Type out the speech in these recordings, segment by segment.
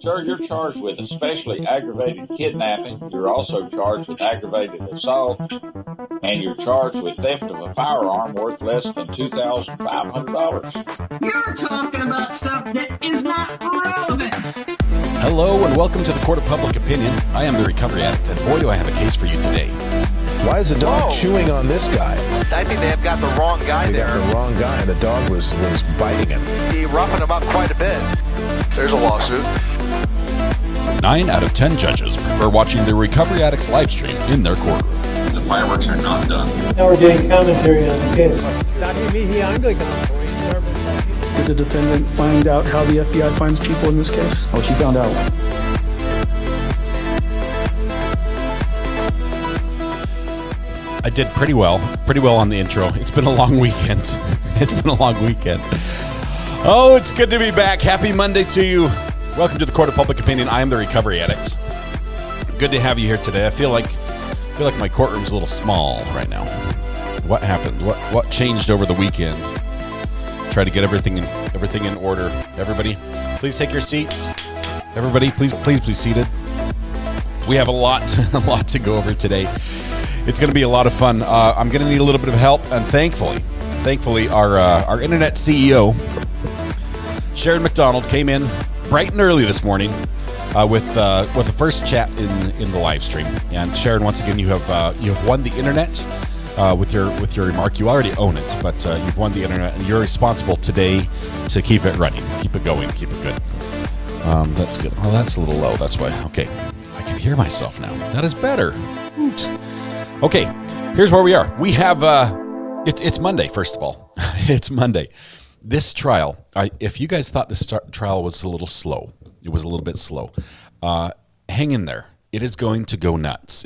Sir, you're charged with especially aggravated kidnapping. You're also charged with aggravated assault, and you're charged with theft of a firearm worth less than $2,500. You're talking about stuff that is not relevant. Hello and welcome to the Court of Public Opinion. I am the recovery addict, and boy do I have a case for you today. Why is the dog chewing on this guy? I think they have got the wrong guy there. Got the wrong guy, and the dog was biting him. He roughing him up quite a bit. There's a lawsuit. 9 out of 10 judges prefer watching the recovery addict live stream in their courtroom. The fireworks are not done. Now we're getting commentary on the case. Did the defendant find out how the FBI finds people in this case? Oh, she found out. I did pretty well on the intro. It's been a long weekend. Oh, it's good to be back. Happy Monday to you. Welcome to the Court of Public Opinion. I am the recovery addict. Good to have you here today. I feel like my courtroom's a little small right now. What happened? What changed over the weekend? Try to get everything in order. Everybody, please take your seats. Everybody, please be seated. We have a lot to go over today. It's going to be a lot of fun. I'm going to need a little bit of help, and thankfully, our internet CEO, Sharon McDonald, came in bright and early this morning with the first chat in the live stream. And Sharon, once again, you have won the internet with your remark. You already own it, but you've won the internet, and you're responsible today to keep it running, keep it going, keep it good. That's good. Oh, that's a little low. That's why. Okay, I can hear myself now. That is better. Oops. Okay, here's where we are. We have, it's Monday, first of all. It's Monday. This trial, if you guys thought this trial was a little slow, it was a little bit slow, hang in there. It is going to go nuts.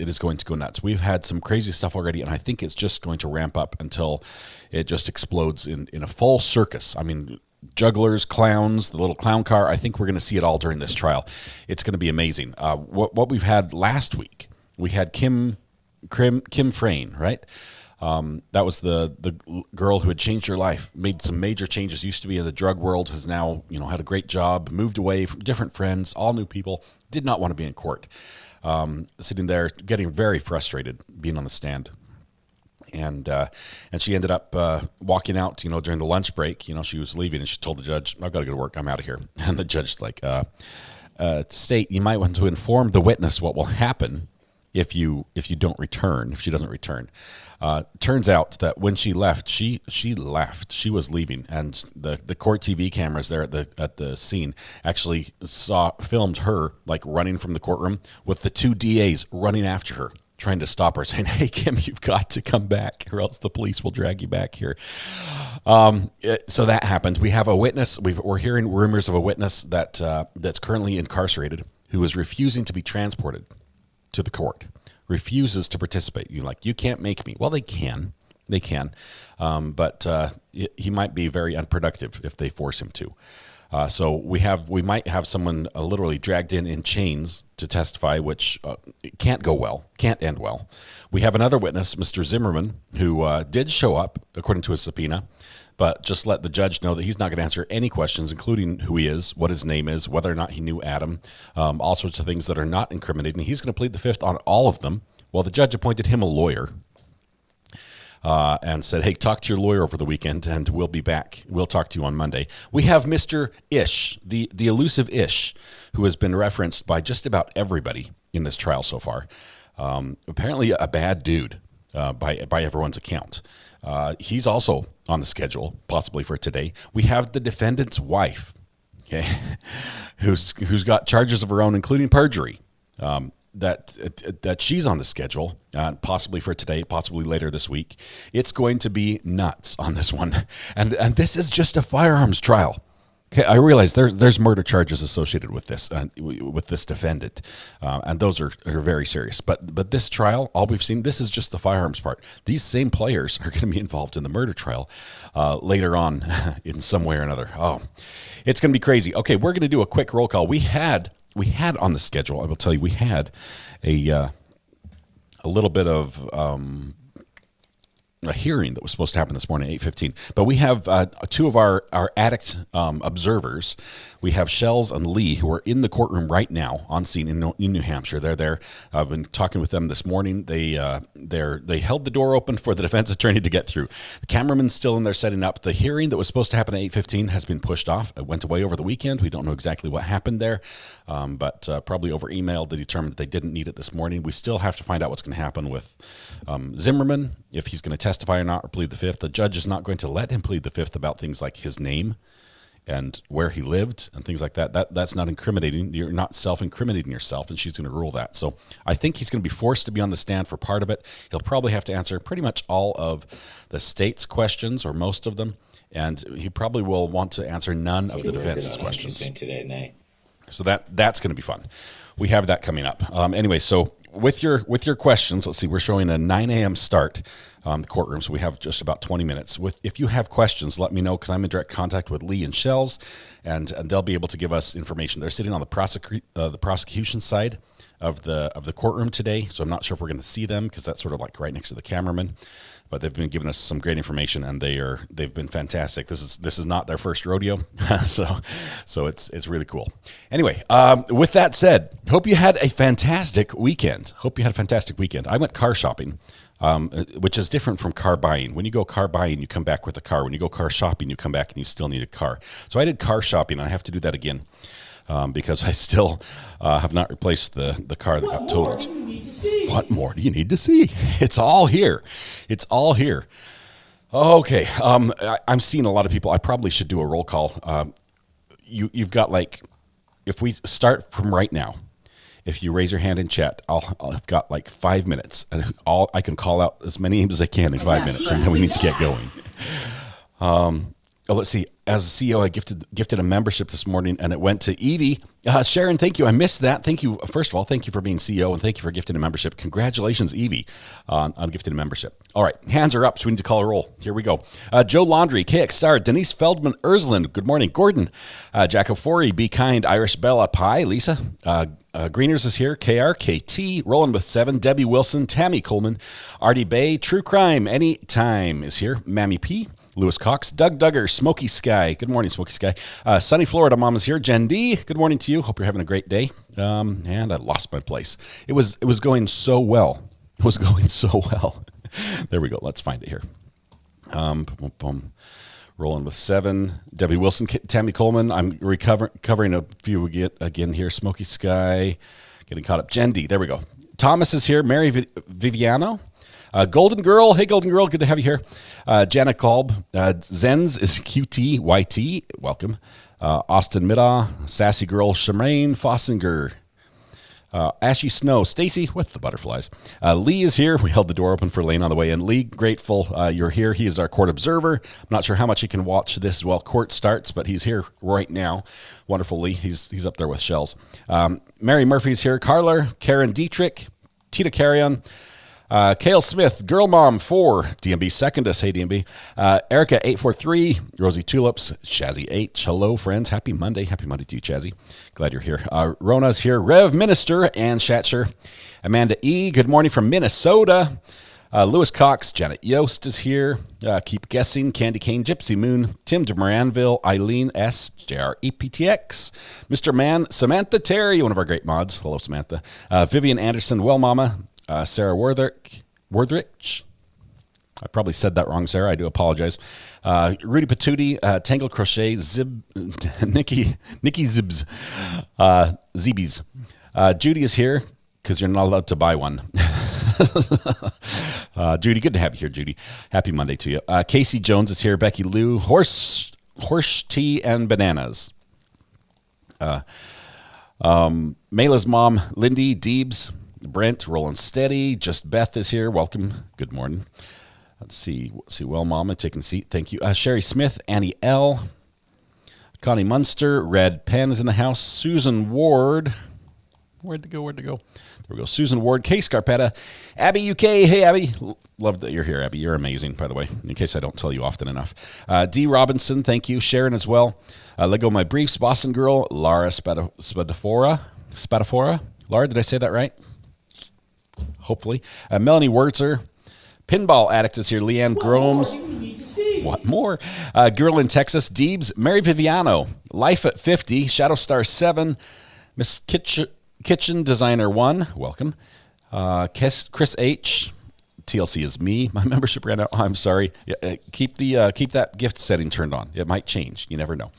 We've had some crazy stuff already, and I think it's just going to ramp up until it just explodes in a full circus. I mean, jugglers, clowns, the little clown car. I think we're going to see it all during this trial. It's going to be amazing. What we've had last week, we had Kim Frayne, right? That was the girl who had changed her life, made some major changes, used to be in the drug world, has now, had a great job, moved away from different friends, all new people, did not want to be in court. Sitting there, getting very frustrated, being on the stand. And she ended up walking out, during the lunch break. She was leaving, and she told the judge, "I've got to go to work. I'm out of here." And the judge's like, "State, you might want to inform the witness what will happen if you don't return, if she doesn't return." Turns out that when she left, she left. She was leaving, and the court TV cameras there at the scene actually filmed her like running from the courtroom with the two DAs running after her, trying to stop her, saying, "Hey, Kim, you've got to come back, or else the police will drag you back here." So that happened. We have a witness. We're hearing rumors of a witness that's currently incarcerated who is refusing to be transported to the court, refuses to participate. You can't make me. Well, they can, but he might be very unproductive if they force him to. So we might have someone literally dragged in chains to testify, which can't end well. We have another witness, Mr. Zimmerman, who did show up according to a subpoena, but just let the judge know that he's not going to answer any questions, including who he is, what his name is, whether or not he knew Adam, all sorts of things that are not incriminating. He's going to plead the fifth on all of them. Well, the judge appointed him a lawyer and said, "Hey, talk to your lawyer over the weekend, and we'll be back. We'll talk to you on Monday." We have Mr. Ish, the elusive Ish, who has been referenced by just about everybody in this trial so far. Apparently a bad dude by everyone's account. He's also on the schedule, possibly for today. We have the defendant's wife, okay, who's got charges of her own, including perjury. That she's on the schedule, possibly for today, possibly later this week. It's going to be nuts on this one, and this is just a firearms trial. Okay, I realize there's murder charges associated with this defendant, and those are very serious. But this trial, all we've seen, this is just the firearms part. These same players are going to be involved in the murder trial later on in some way or another. Oh, it's going to be crazy. Okay, we're going to do a quick roll call. We had on the schedule, I will tell you, we had a little bit of a hearing that was supposed to happen this morning at 8:15. But we have two of our addict observers. We have Shells and Lee, who are in the courtroom right now on scene in New Hampshire. They're there. I've been talking with them this morning. They held the door open for the defense attorney to get through. The cameraman's still in there setting up. The hearing that was supposed to happen at 8:15 has been pushed off. It went away over the weekend. We don't know exactly what happened there, but probably over email they determined that they didn't need it this morning. We still have to find out what's going to happen with Zimmerman, if he's going to testify or not, or plead the fifth. The judge is not going to let him plead the fifth about things like his name and where he lived and things like that. That's not incriminating. You're not self-incriminating yourself, and she's going to rule that. So I think he's going to be forced to be on the stand for part of it. He'll probably have to answer pretty much all of the state's questions, or most of them, and he probably will want to answer none of the defense's questions. So that's going to be fun. We have that coming up. Anyway, so with your questions, let's see, we're showing a 9 a.m. start. The courtroom, so we have just about 20 minutes. If you have questions, let me know, because I'm in direct contact with Lee and Shells, and they'll be able to give us information. They're sitting on the prosecution side of the courtroom today, so I'm not sure if we're going to see them, because that's sort of like right next to the cameraman. But they've been giving us some great information, and they've been fantastic. This is not their first rodeo, so it's really cool. Anyway, with that said, hope you had a fantastic weekend. I went car shopping. Which is different from car buying. When you go car buying, you come back with a car. When you go car shopping, you come back and you still need a car. So I did car shopping, and I have to do that again because I still have not replaced the car that got totaled. What more do you need to see? It's all here. Okay. I'm seeing a lot of people. I probably should do a roll call. You've got, like, if we start from right now, if you raise your hand in chat, I've got like 5 minutes, and I can call out as many names as I can in 5 minutes, and then we need to get going. Let's see. As a CEO, I gifted a membership this morning, and it went to Evie. Sharon, thank you. I missed that. Thank you. First of all, thank you for being CEO, and thank you for gifting a membership. Congratulations, Evie, on gifting a membership. All right, hands are up, so we need to call a roll. Here we go. Joe Laundry, KX Star, Denise Feldman, Ersland. Good morning. Gordon, Jack Ofori, Be Kind, Irish Bella, Pie, Lisa. Greeners is here. KR, KT, Rolling with 7, Debbie Wilson, Tammy Coleman, Artie Bay, True Crime, Anytime is here. Mammy P, Lewis Cox, Doug Duggar, Smoky Sky. Good morning, Smoky Sky. Sunny Florida Mom is here. Jen D, good morning to you. Hope you're having a great day. And I lost my place. It was going so well. There we go. Let's find it here. Rolling with 7. Debbie Wilson, Tammy Coleman. I'm covering a few again here. Smoky Sky, getting caught up. Jen D, there we go. Thomas is here. Mary Viviano. Golden Girl, hey Golden Girl, good to have you here. Jana Kolb, Zenz is QTYT, welcome. Austin Middaw, Sassy Girl, Shemaine Fossinger, Ashy Snow, Stacy with the butterflies. Lee is here. We held the door open for Lane on the way in. Lee, grateful you're here. He is our court observer. I'm not sure how much he can watch this while court starts, but he's here right now. Wonderful, Lee. He's up there with Shells. Mary Murphy's here. Carler, Karen Dietrich, Tita Carrion, Kale Smith, Girl Mom 4, DMB Secondus, hey DMB, Erica 843, Rosie Tulips, Shazzy H, hello friends, happy Monday to you, Chazzy, glad you're here. Rona's here, Rev Minister, Ann Schatcher, Amanda E, good morning from Minnesota, Lewis Cox, Janet Yost is here, Keep Guessing, Candy Cane, Gypsy Moon, Tim de Moranville, Eileen S, JREPTX, Mr. Man, Samantha Terry, one of our great mods, hello Samantha, Vivian Anderson, Well Mama, Sarah Worthrich. I probably said that wrong, Sarah. I do apologize. Rudy Patootie, Tangle Crochet, Nikki Zibs, Zibbies. Judy is here because you're not allowed to buy one. Judy, good to have you here, Judy. Happy Monday to you. Casey Jones is here. Becky Lou, Horse Tea and Bananas. Mayla's mom, Lindy Deebs. Brent, rolling steady. Just Beth is here. Welcome. Good morning. Let's see. Well, Mama, taking a seat. Thank you. Sherry Smith, Annie L. Connie Munster, Red Pen is in the house. Susan Ward. Where'd it go? There we go. Susan Ward, Kay Scarpetta, Abby UK. Hey, Abby. Love that you're here, Abby. You're amazing, by the way, in case I don't tell you often enough. D. Robinson, thank you. Sharon as well. Lego My Briefs, Boston Girl, Lara Spadafora. Lara, did I say that right? Hopefully. Melanie Wurzer, Pinball Addict is here. Leanne Gromes. What more? Girl in Texas. Deebs. Mary Viviano. Life at 50. Shadowstar 7. Miss Kitchen Designer 1. Welcome. Chris H. TLC is me. My membership ran out. Oh, I'm sorry. Keep that gift setting turned on. It might change. You never know.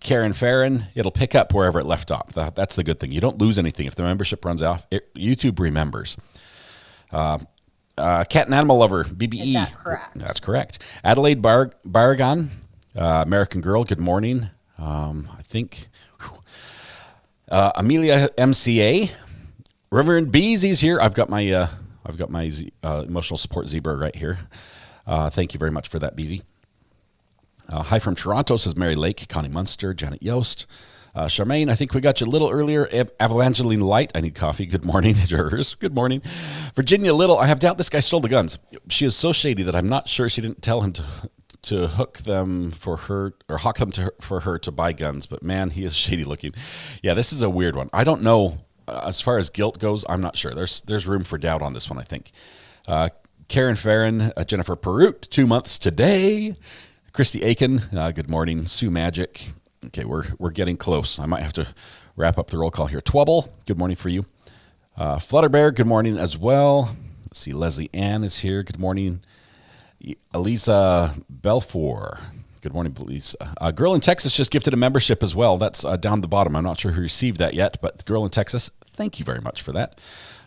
Karen Farron. It'll pick up wherever it left off. That's the good thing. You don't lose anything. If the membership runs off, YouTube remembers. Cat and Animal Lover, BBE. Is that correct? That's correct. Adelaide Baragon, American Girl, good morning. I think Amelia MCA, Reverend Beezy's here. I've got my emotional support zebra right here. Thank you very much for that, Beezy. Hi from Toronto, says Mary Lake, Connie Munster, Janet Yost. Charmaine, I think we got you a little earlier. Evangeline Light, I need coffee. Good morning. Jurors, good morning. Virginia Little, I have doubt this guy stole the guns. She is so shady that I'm not sure she didn't tell him to hook them for her or hawk them for her to buy guns. But man, he is shady looking. Yeah, this is a weird one. I don't know. As far as guilt goes, I'm not sure. There's room for doubt on this one, I think. Karen Farron, Jennifer Perut, 2 months today. Christy Aiken, good morning. Sue Magic. Okay, we're getting close. I might have to wrap up the roll call here. Twubble, good morning for you. Flutterbear, good morning as well. Let's see, Leslie Ann is here. Good morning. Elisa Belfour, good morning, Elisa. Girl in Texas just gifted a membership as well. That's down the bottom. I'm not sure who received that yet, but Girl in Texas, thank you very much for that.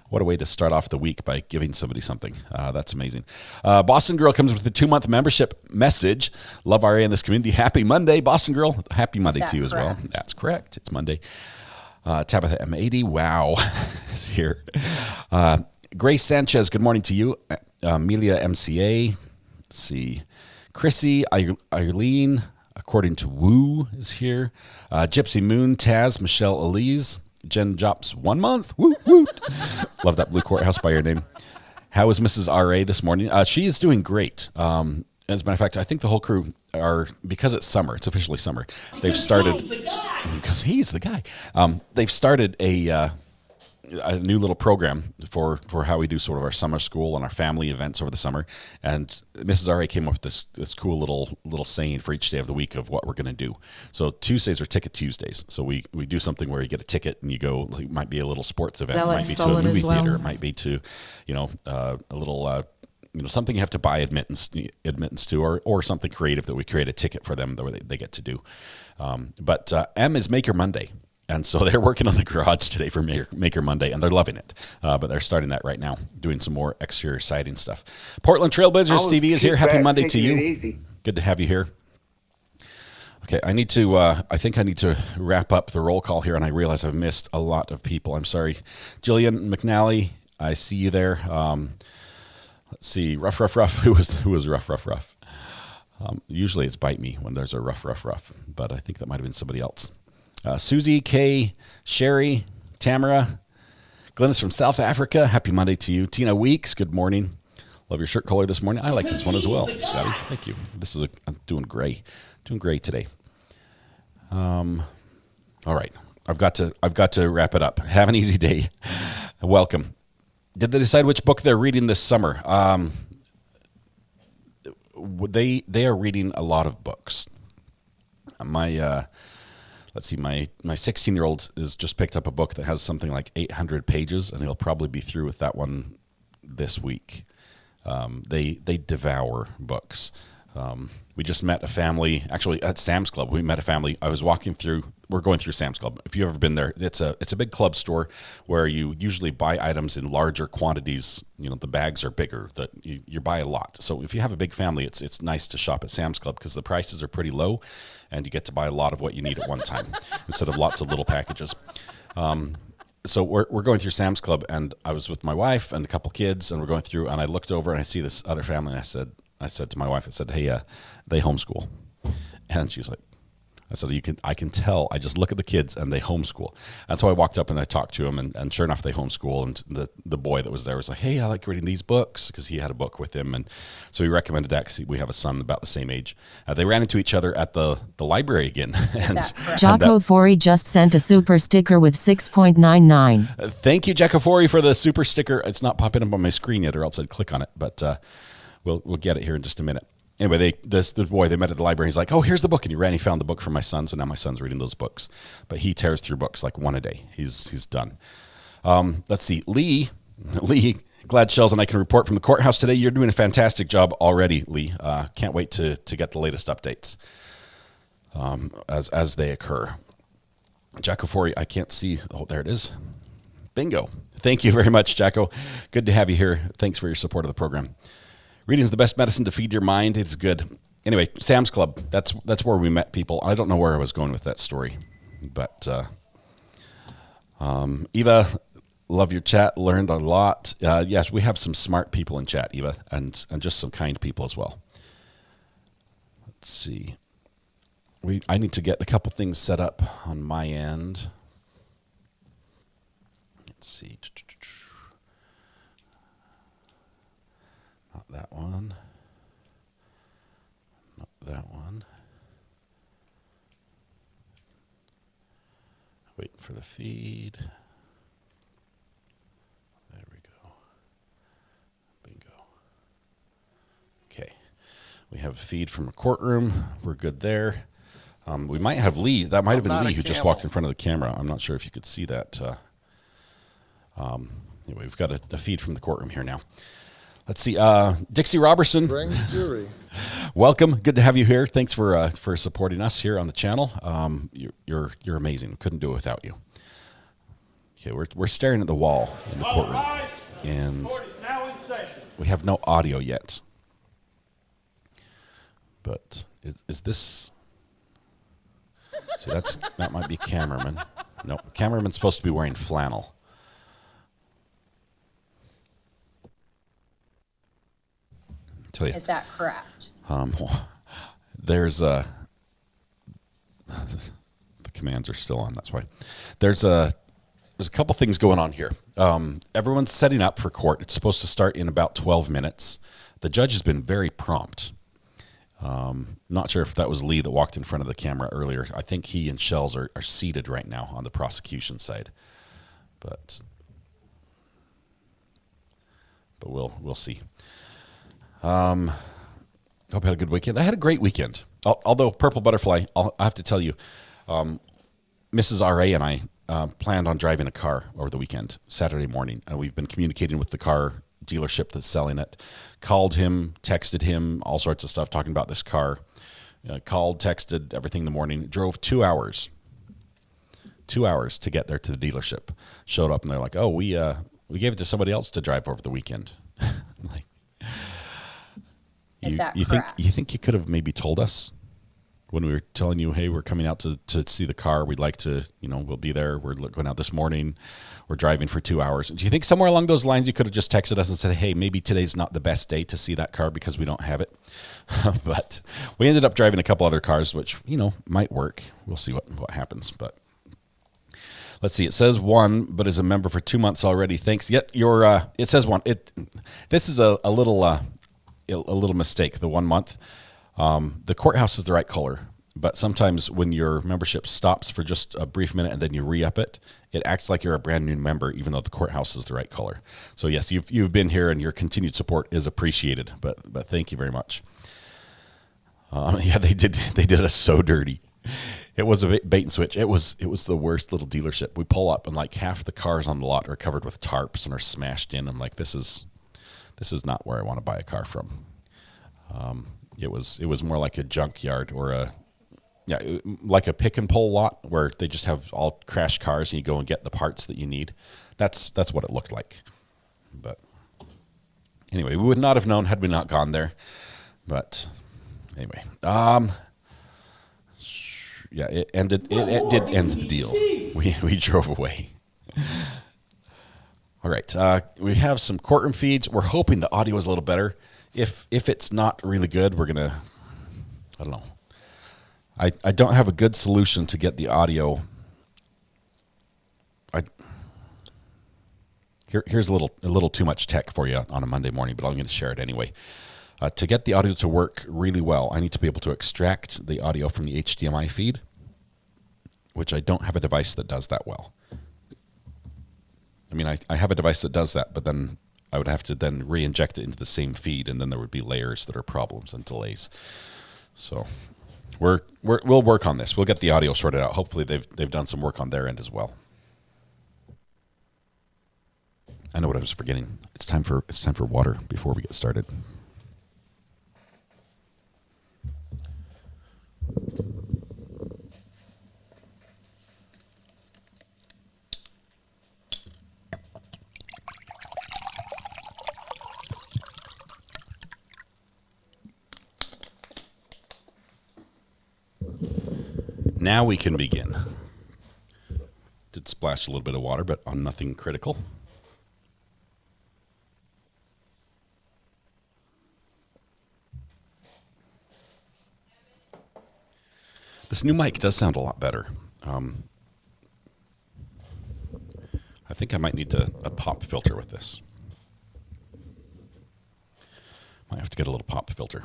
What a way to start off the week by giving somebody something. That's amazing. Boston Girl comes with a 2-month membership message. Love RA in this community. Happy Monday, Boston Girl. Happy Monday to you as well. That's correct. It's Monday. Tabitha M80. Wow. is here. Grace Sanchez, good morning to you. Amelia MCA. Let's see. Chrissy, Eileen, according to Woo, is here. Gypsy Moon, Taz, Michelle Elise. Jen Jops, 1 month. Woot, woot. Love that blue courthouse by your name. How is Mrs. R.A. this morning? She is doing great. As a matter of fact, I think the whole crew are, because it's summer, it's officially summer, they've started, because he's the guy, they've started a new little program for how we do sort of our summer school and our family events over the summer. And Mrs. R.A. came up with this cool little saying for each day of the week of what we're going to do. So Tuesdays are Ticket Tuesdays. So we do something where you get a ticket and you go, it might be a little sports event, it might be to a movie theater, it might be to, a little, something you have to buy admittance to, or something creative that we create a ticket for them that they get to do. But M is Maker Monday. And so they're working on the garage today for Maker Monday, and they're loving it. But they're starting that right now, doing some more exterior siding stuff. Portland Trailblazers, Stevie is here. Happy Monday to you. Good to have you here. Okay, I think I need to wrap up the roll call here, and I realize I've missed a lot of people. I'm sorry. Jillian McNally, I see you there. Let's see, Rough. Who was Rough? Usually it's Bite Me when there's a Rough, but I think that might have been somebody else. Susie, Kay, Sherry, Tamara, Glennis from South Africa. Happy Monday to you. Tina Weeks, good morning. Love your shirt color this morning. I like this one as well, Scotty. Thank you. I'm doing great today. All right, I've got to wrap it up. Have an easy day. Welcome. Did they decide which book they're reading this summer? They are reading a lot of books. Let's see, my 16-year-old has just picked up a book that has something like 800 pages, and he'll probably be through with that one this week. They devour books. We just met a family, actually at Sam's Club. We met a family. We're going through Sam's Club. If you've ever been there, it's a big club store where you usually buy items in larger quantities. The bags are bigger, that you buy a lot. So if you have a big family, it's nice to shop at Sam's Club because the prices are pretty low and you get to buy a lot of what you need at one time instead of lots of little packages. So we're going through Sam's Club, and I was with my wife and a couple kids, and we're going through, and I looked over and I see this other family, and I said to my wife, hey, they homeschool. And she's like, I said, I can tell. I just look at the kids and they homeschool. And so I walked up and I talked to them, and sure enough, they homeschool. And the boy that was there was like, hey, I like reading these books, because he had a book with him. And so he recommended that because we have a son about the same age. They ran into each other at the library again. Jocko Forey just sent a super sticker with 6.99. Thank you, Jocko Forey, for the super sticker. It's not popping up on my screen yet, or else I'd click on it. But we'll get it here in just a minute. Anyway, the boy, they met at the library. He's like, oh, here's the book. And he found the book for my son. So now my son's reading those books. But he tears through books like one a day. He's done. Let's see. Lee, glad Shells and I can report from the courthouse today. You're doing a fantastic job already, Lee. Can't wait to get the latest updates as they occur. Jacko Forey, I can't see. Oh, there it is. Bingo. Thank you very much, Jacko. Good to have you here. Thanks for your support of the program. Reading is the best medicine to feed your mind. It's good. Anyway, Sam's Club. That's where we met people. I don't know where I was going with that story, but Eva, love your chat. Learned a lot. Yes, we have some smart people in chat, Eva, and just some kind people as well. Let's see. I need to get a couple things set up on my end. Let's see. Not that one. Not that one. Waiting for the feed. There we go. Bingo. Okay. We have a feed from a courtroom. We're good there. We might have Lee. That might have been Lee who just walked in front of the camera. I'm not sure if you could see that. Anyway, we've got a feed from the courtroom here now. Let's see. Dixie Robertson. Bring the jury. Welcome. Good to have you here. Thanks for supporting us here on the channel. You're amazing. Couldn't do it without you. Okay, we're staring at the wall in the courtroom, and we have no audio yet. But is this? See, that might be cameraman. No, cameraman's supposed to be wearing flannel. Is that correct? There's the commands are still on. That's why there's a couple things going on here. Everyone's setting up for court. It's supposed to start in about 12 minutes. The judge has been very prompt. Not sure if that was Lee that walked in front of the camera earlier. I think he and Shells are seated right now on the prosecution side, but we'll see. Hope you had a good weekend. I had a great weekend. Although Purple Butterfly, I have to tell you, Mrs. R.A. and I planned on driving a car over the weekend, Saturday morning. And we've been communicating with the car dealership that's selling it. Called him, texted him, all sorts of stuff, talking about this car. Called, texted, everything in the morning. Drove 2 hours. 2 hours to get there to the dealership. Showed up and they're like, oh, we gave it to somebody else to drive over the weekend. Like, Is that correct? You think you could have maybe told us when we were telling you, hey, we're coming out to see the car. We'd like to, we'll be there. We're going out this morning. We're driving for 2 hours. Do you think somewhere along those lines you could have just texted us and said, hey, maybe today's not the best day to see that car because we don't have it? But we ended up driving a couple other cars, which, might work. We'll see what happens. But let's see. It says one, but is a member for 2 months already. Thanks. Yet it says one. This is a little mistake. The 1 month. The courthouse is the right color, but sometimes when your membership stops for just a brief minute and then you re-up it, it acts like you're a brand new member, even though the courthouse is the right color. So yes, you've been here and your continued support is appreciated, but thank you very much. Yeah, they did us so dirty. It was a bait and switch. It was the worst little dealership. We pull up and like half the cars on the lot are covered with tarps and are smashed in. I'm like, this is not where I want to buy a car from. It was more like a junkyard or like a pick and pull lot where they just have all crashed cars and you go and get the parts that you need. That's what it looked like. But anyway, we would not have known had we not gone there. But anyway, yeah, it ended. It did end the deal. We drove away. All right, we have some courtroom feeds. We're hoping the audio is a little better. If it's not really good, we're gonna, I don't know. I don't have a good solution to get the audio. Here's a little too much tech for you on a Monday morning, but I'm going to share it anyway. To get the audio to work really well, I need to be able to extract the audio from the HDMI feed, which I don't have a device that does that well. I mean, I have a device that does that, but then I would have to then re-inject it into the same feed, and then there would be layers that are problems and delays. So we'll work on this. We'll get the audio sorted out. Hopefully they've done some work on their end as well. I know what I was forgetting. It's time for water before we get started. Now we can begin. Did splash a little bit of water, but on nothing critical. This new mic does sound a lot better. I think I might need a pop filter with this. Might have to get a little pop filter.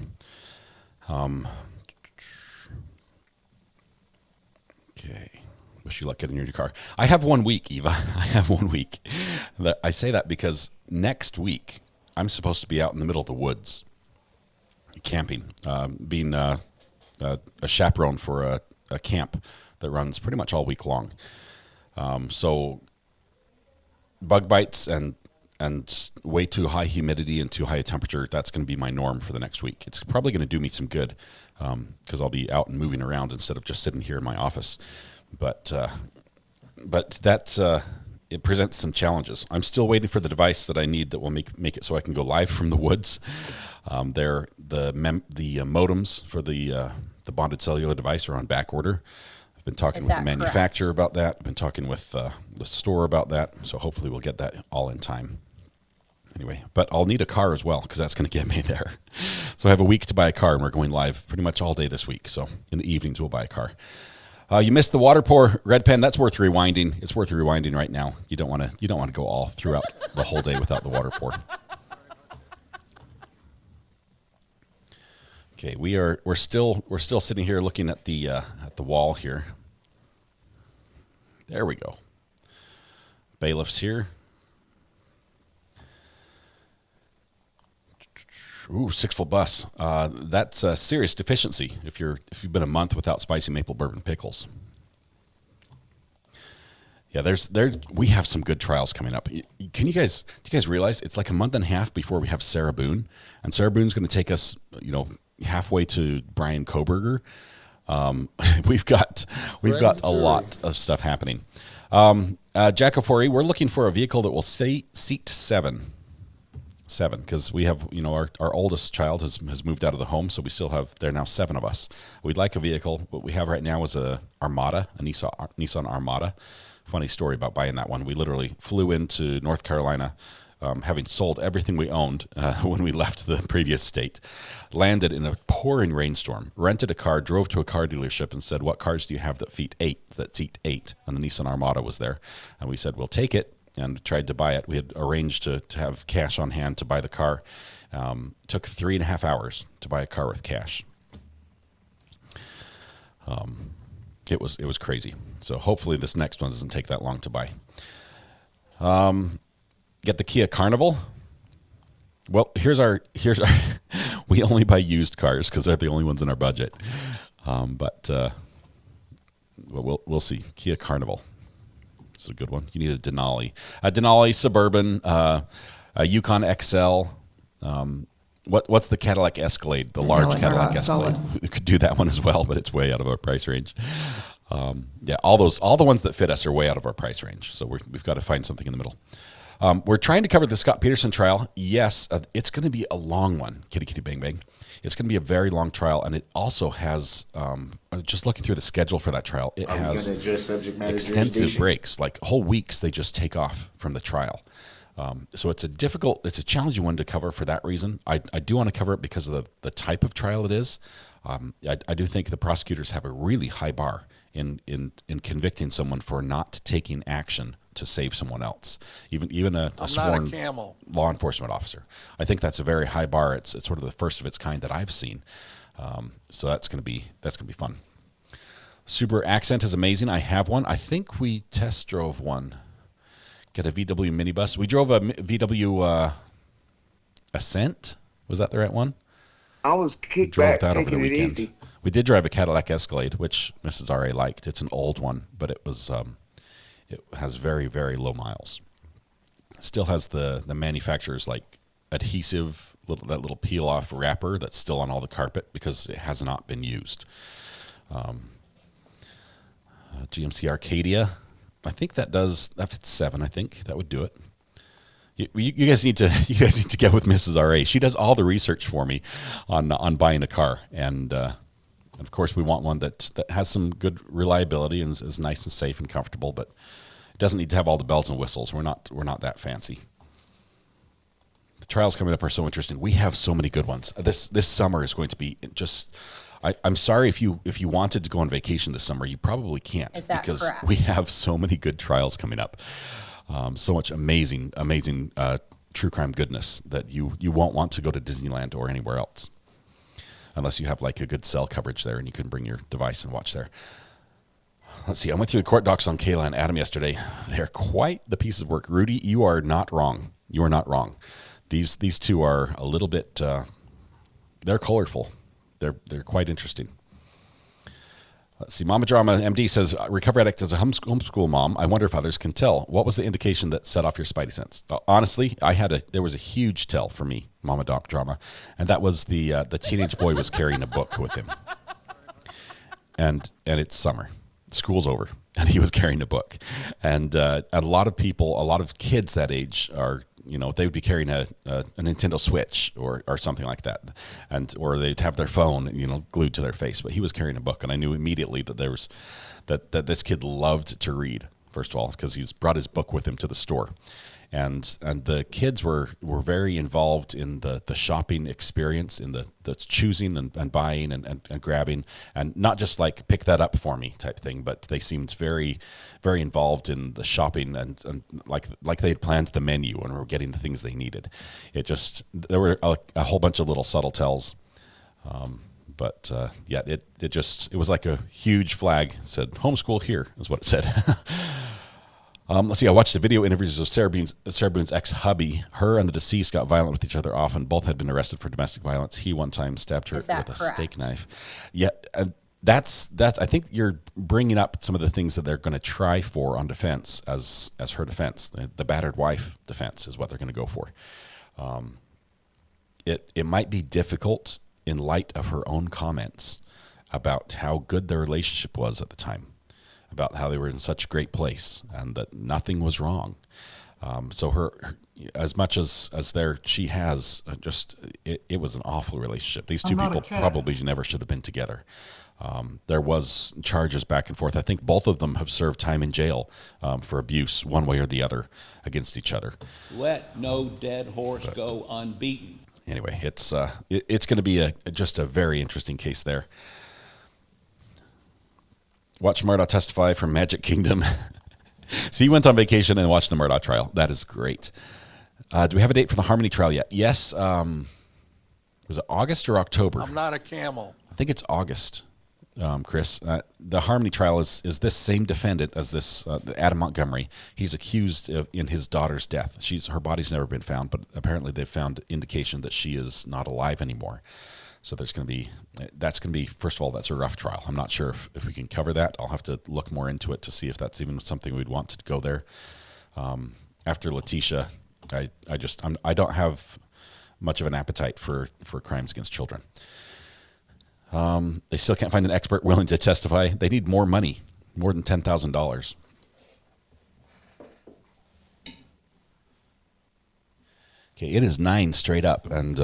Okay. Wish you luck getting your new car. I have 1 week, Eva. I have 1 week. I say that because next week I'm supposed to be out in the middle of the woods camping, being a chaperone for a camp that runs pretty much all week long. So bug bites and way too high humidity and too high a temperature, that's going to be my norm for the next week. It's probably going to do me some good because I'll be out and moving around instead of just sitting here in my office. But that's it presents some challenges. I'm still waiting for the device that I need that will make it so I can go live from the woods. The modems for the bonded cellular device are on back order. I've been talking with the manufacturer about that. I've been talking with the store about that. So hopefully we'll get that all in time. Anyway, but I'll need a car as well because that's going to get me there. So I have a week to buy a car, and we're going live pretty much all day this week. So in the evenings we'll buy a car. You missed the water pour, Red Pen. That's worth rewinding. It's worth rewinding right now. You don't want to go all throughout the whole day without the water pour. Okay, we're still sitting here looking at the wall here. There we go. Bailiff's here. Ooh, 6-foot bus. That's a serious deficiency if you've been a month without spicy maple bourbon pickles. Yeah, we have some good trials coming up. Do you guys realize it's like a month and a half before we have Sarah Boone, and Sarah Boone's going to take us, halfway to Brian Koberger. We've got a lot of stuff happening. Jacofori, we're looking for a vehicle that will seat seven, because we have, our oldest child has moved out of the home, so there are now 7 of us. We'd like a vehicle. What we have right now is a Nissan Armada. Funny story about buying that one. We literally flew into North Carolina, having sold everything we owned when we left the previous state, landed in a pouring rainstorm, rented a car, drove to a car dealership and said, "What cars do you have that seat 8? And the Nissan Armada was there. And we said, "We'll take it," and tried to buy it. We had arranged to have cash on hand to buy the car. Took 3.5 hours to buy a car with cash. It was crazy. So hopefully this next one doesn't take that long to buy. Get the Kia Carnival. Well, here's our we only buy used cars because they're the only ones in our budget. But we'll see. Kia Carnival. It's a good one. You need a Denali Suburban, a Yukon XL. What's the Cadillac Escalade? The large Cadillac Escalade. We could do that one as well, but it's way out of our price range. All the ones that fit us are way out of our price range. So we've got to find something in the middle. We're trying to cover the Scott Peterson trial. Yes, it's going to be a long one. Kitty, kitty, bang, bang. It's going to be a very long trial, and it also has, just looking through the schedule for that trial, it has extensive breaks, like whole weeks they just take off from the trial. So it's a challenging one to cover for that reason. I do want to cover it because of the type of trial it is. I do think the prosecutors have a really high bar in convicting someone for not taking action to save someone else, even a sworn law enforcement officer. I think that's a very high bar. It's sort of the first of its kind that I've seen. So that's gonna be fun. Subaru Accent is amazing. I have one. I think we test drove one. Get a VW minibus. We drove a VW Ascent. Was that the right one? I was kicked back, taking it easy. We did drive a Cadillac Escalade, which Mrs. R.A. liked. It's an old one, but it has very, very low miles. It still has the manufacturer's like adhesive, that little peel-off wrapper that's still on all the carpet because it has not been used. GMC Arcadia, I think that fits 7. I think that would do it. You guys need to get with Mrs. R.A. She does all the research for me on buying a car, and of course we want one that has some good reliability and is nice and safe and comfortable, but it doesn't need to have all the bells and whistles. We're not that fancy. The trials coming up are so interesting. We have so many good ones. This summer is going to be just. I'm sorry if you wanted to go on vacation this summer, you probably can't. Is that because correct? We have so many good trials coming up. So much amazing true crime goodness that you won't want to go to Disneyland or anywhere else unless you have like a good cell coverage there and you can bring your device and watch there. Let's see. I went through the court docs on Kayla and Adam yesterday. They're quite the piece of work. Rudy, you are not wrong. You are not wrong. These two are a little bit. They're colorful. They're quite interesting. Let's see. Mama Drama MD says, recovery addict as a homeschool mom. I wonder if others can tell. What was the indication that set off your spidey sense? Honestly, there was a huge tell for me, Mama Drama, and that was the teenage boy was carrying a book with him, and it's summer, school's over, and he was carrying a book, and a lot of kids that age are. They would be carrying a Nintendo Switch or something like that, or they'd have their phone, glued to their face. But he was carrying a book, and I knew immediately that that this kid loved to read. First of all, because he's brought his book with him to the store, and the kids were very involved in the shopping experience, in the choosing and buying and grabbing, and not just like pick that up for me type thing, but they seemed very, very involved in the shopping and like they had planned the menu and were getting the things they needed. There were a whole bunch of little subtle tells. But it was like a huge flag. It said homeschool here is what it said. Let's see. I watched the video interviews of Sarah Boone's ex-hubby. Her and the deceased got violent with each other often. Both had been arrested for domestic violence. He one time stabbed her with a steak knife. Yeah, that's. I think you're bringing up some of the things that they're going to try for on defense as her defense. The battered wife defense is what they're going to go for. It might be difficult in light of her own comments about how good their relationship was at the time, about how they were in such a great place and that nothing was wrong. So her as much as she has it was an awful relationship. These two people probably never should have been together. There was charges back and forth. I think both of them have served time in jail for abuse one way or the other against each other. Let no dead horse go unbeaten. Anyway, it's going to be just a very interesting case there. Watch Murdaugh testify from Magic Kingdom. So you went on vacation and watched the Murdaugh trial. That is great. Do we have a date for the Harmony trial yet? Yes. Was it August or October? I'm not a camel. I think it's August, Chris. The Harmony trial is this same defendant as this Adam Montgomery. He's accused in his daughter's death. Her body's never been found, but apparently they've found indication that she is not alive anymore. So that's going to be, first of all, that's a rough trial. I'm not sure if we can cover that. I'll have to look more into it to see if that's even something we'd want to go there. After Letitia, I don't have much of an appetite for crimes against children. They still can't find an expert willing to testify. They need more money, more than $10,000. Okay, it is 9 straight up, and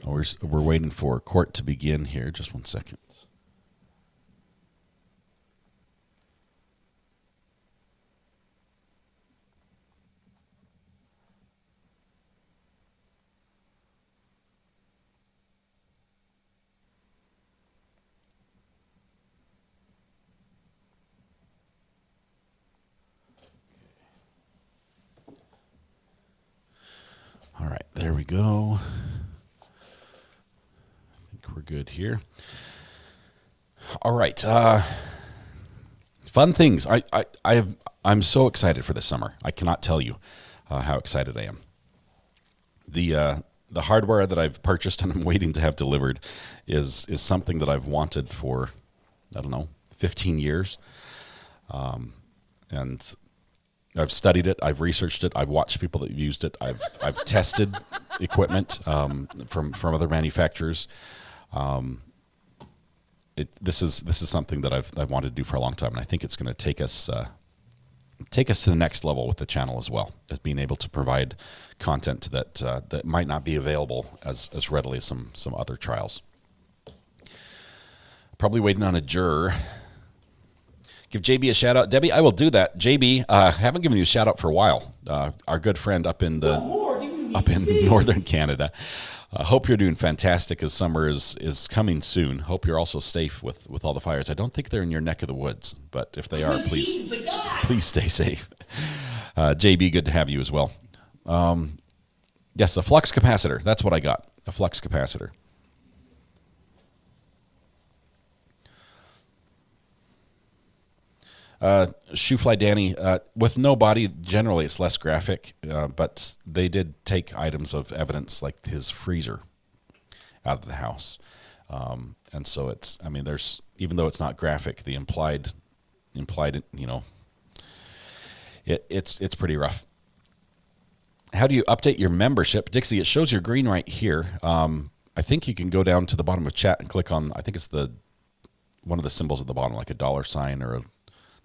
we're waiting for court to begin here. Just 1 second. we go. I think we're good here. All right. Fun things. I'm so excited for this summer. I cannot tell you how excited I am. The hardware that I've purchased and I'm waiting to have delivered is something that I've wanted for, I don't know, 15 years. And I've studied it. I've researched it. I've watched people that have used it. I've tested equipment from other manufacturers. This is something that I've wanted to do for a long time, and I think it's going to take us to the next level with the channel as well, as being able to provide content that might not be available as readily as some other trials. Probably waiting on a juror. Give JB a shout out. Debbie, I will do that. JB, haven't given you a shout out for a while. Our good friend up in northern Canada. Hope you're doing fantastic as summer is coming soon. Hope you're also safe with all the fires. I don't think they're in your neck of the woods, but if they are, please stay safe. JB, good to have you as well. Yes, a flux capacitor. That's what I got. A flux capacitor. Shoefly Danny, with no body, generally it's less graphic, but they did take items of evidence like his freezer out of the house. And so it's, I mean, there's, even though it's not graphic, the implied, you know, it's pretty rough. How do you update your membership? Dixie, it shows your green right here. I think you can go down to the bottom of chat and click on, I think it's one of the symbols at the bottom, like a dollar sign or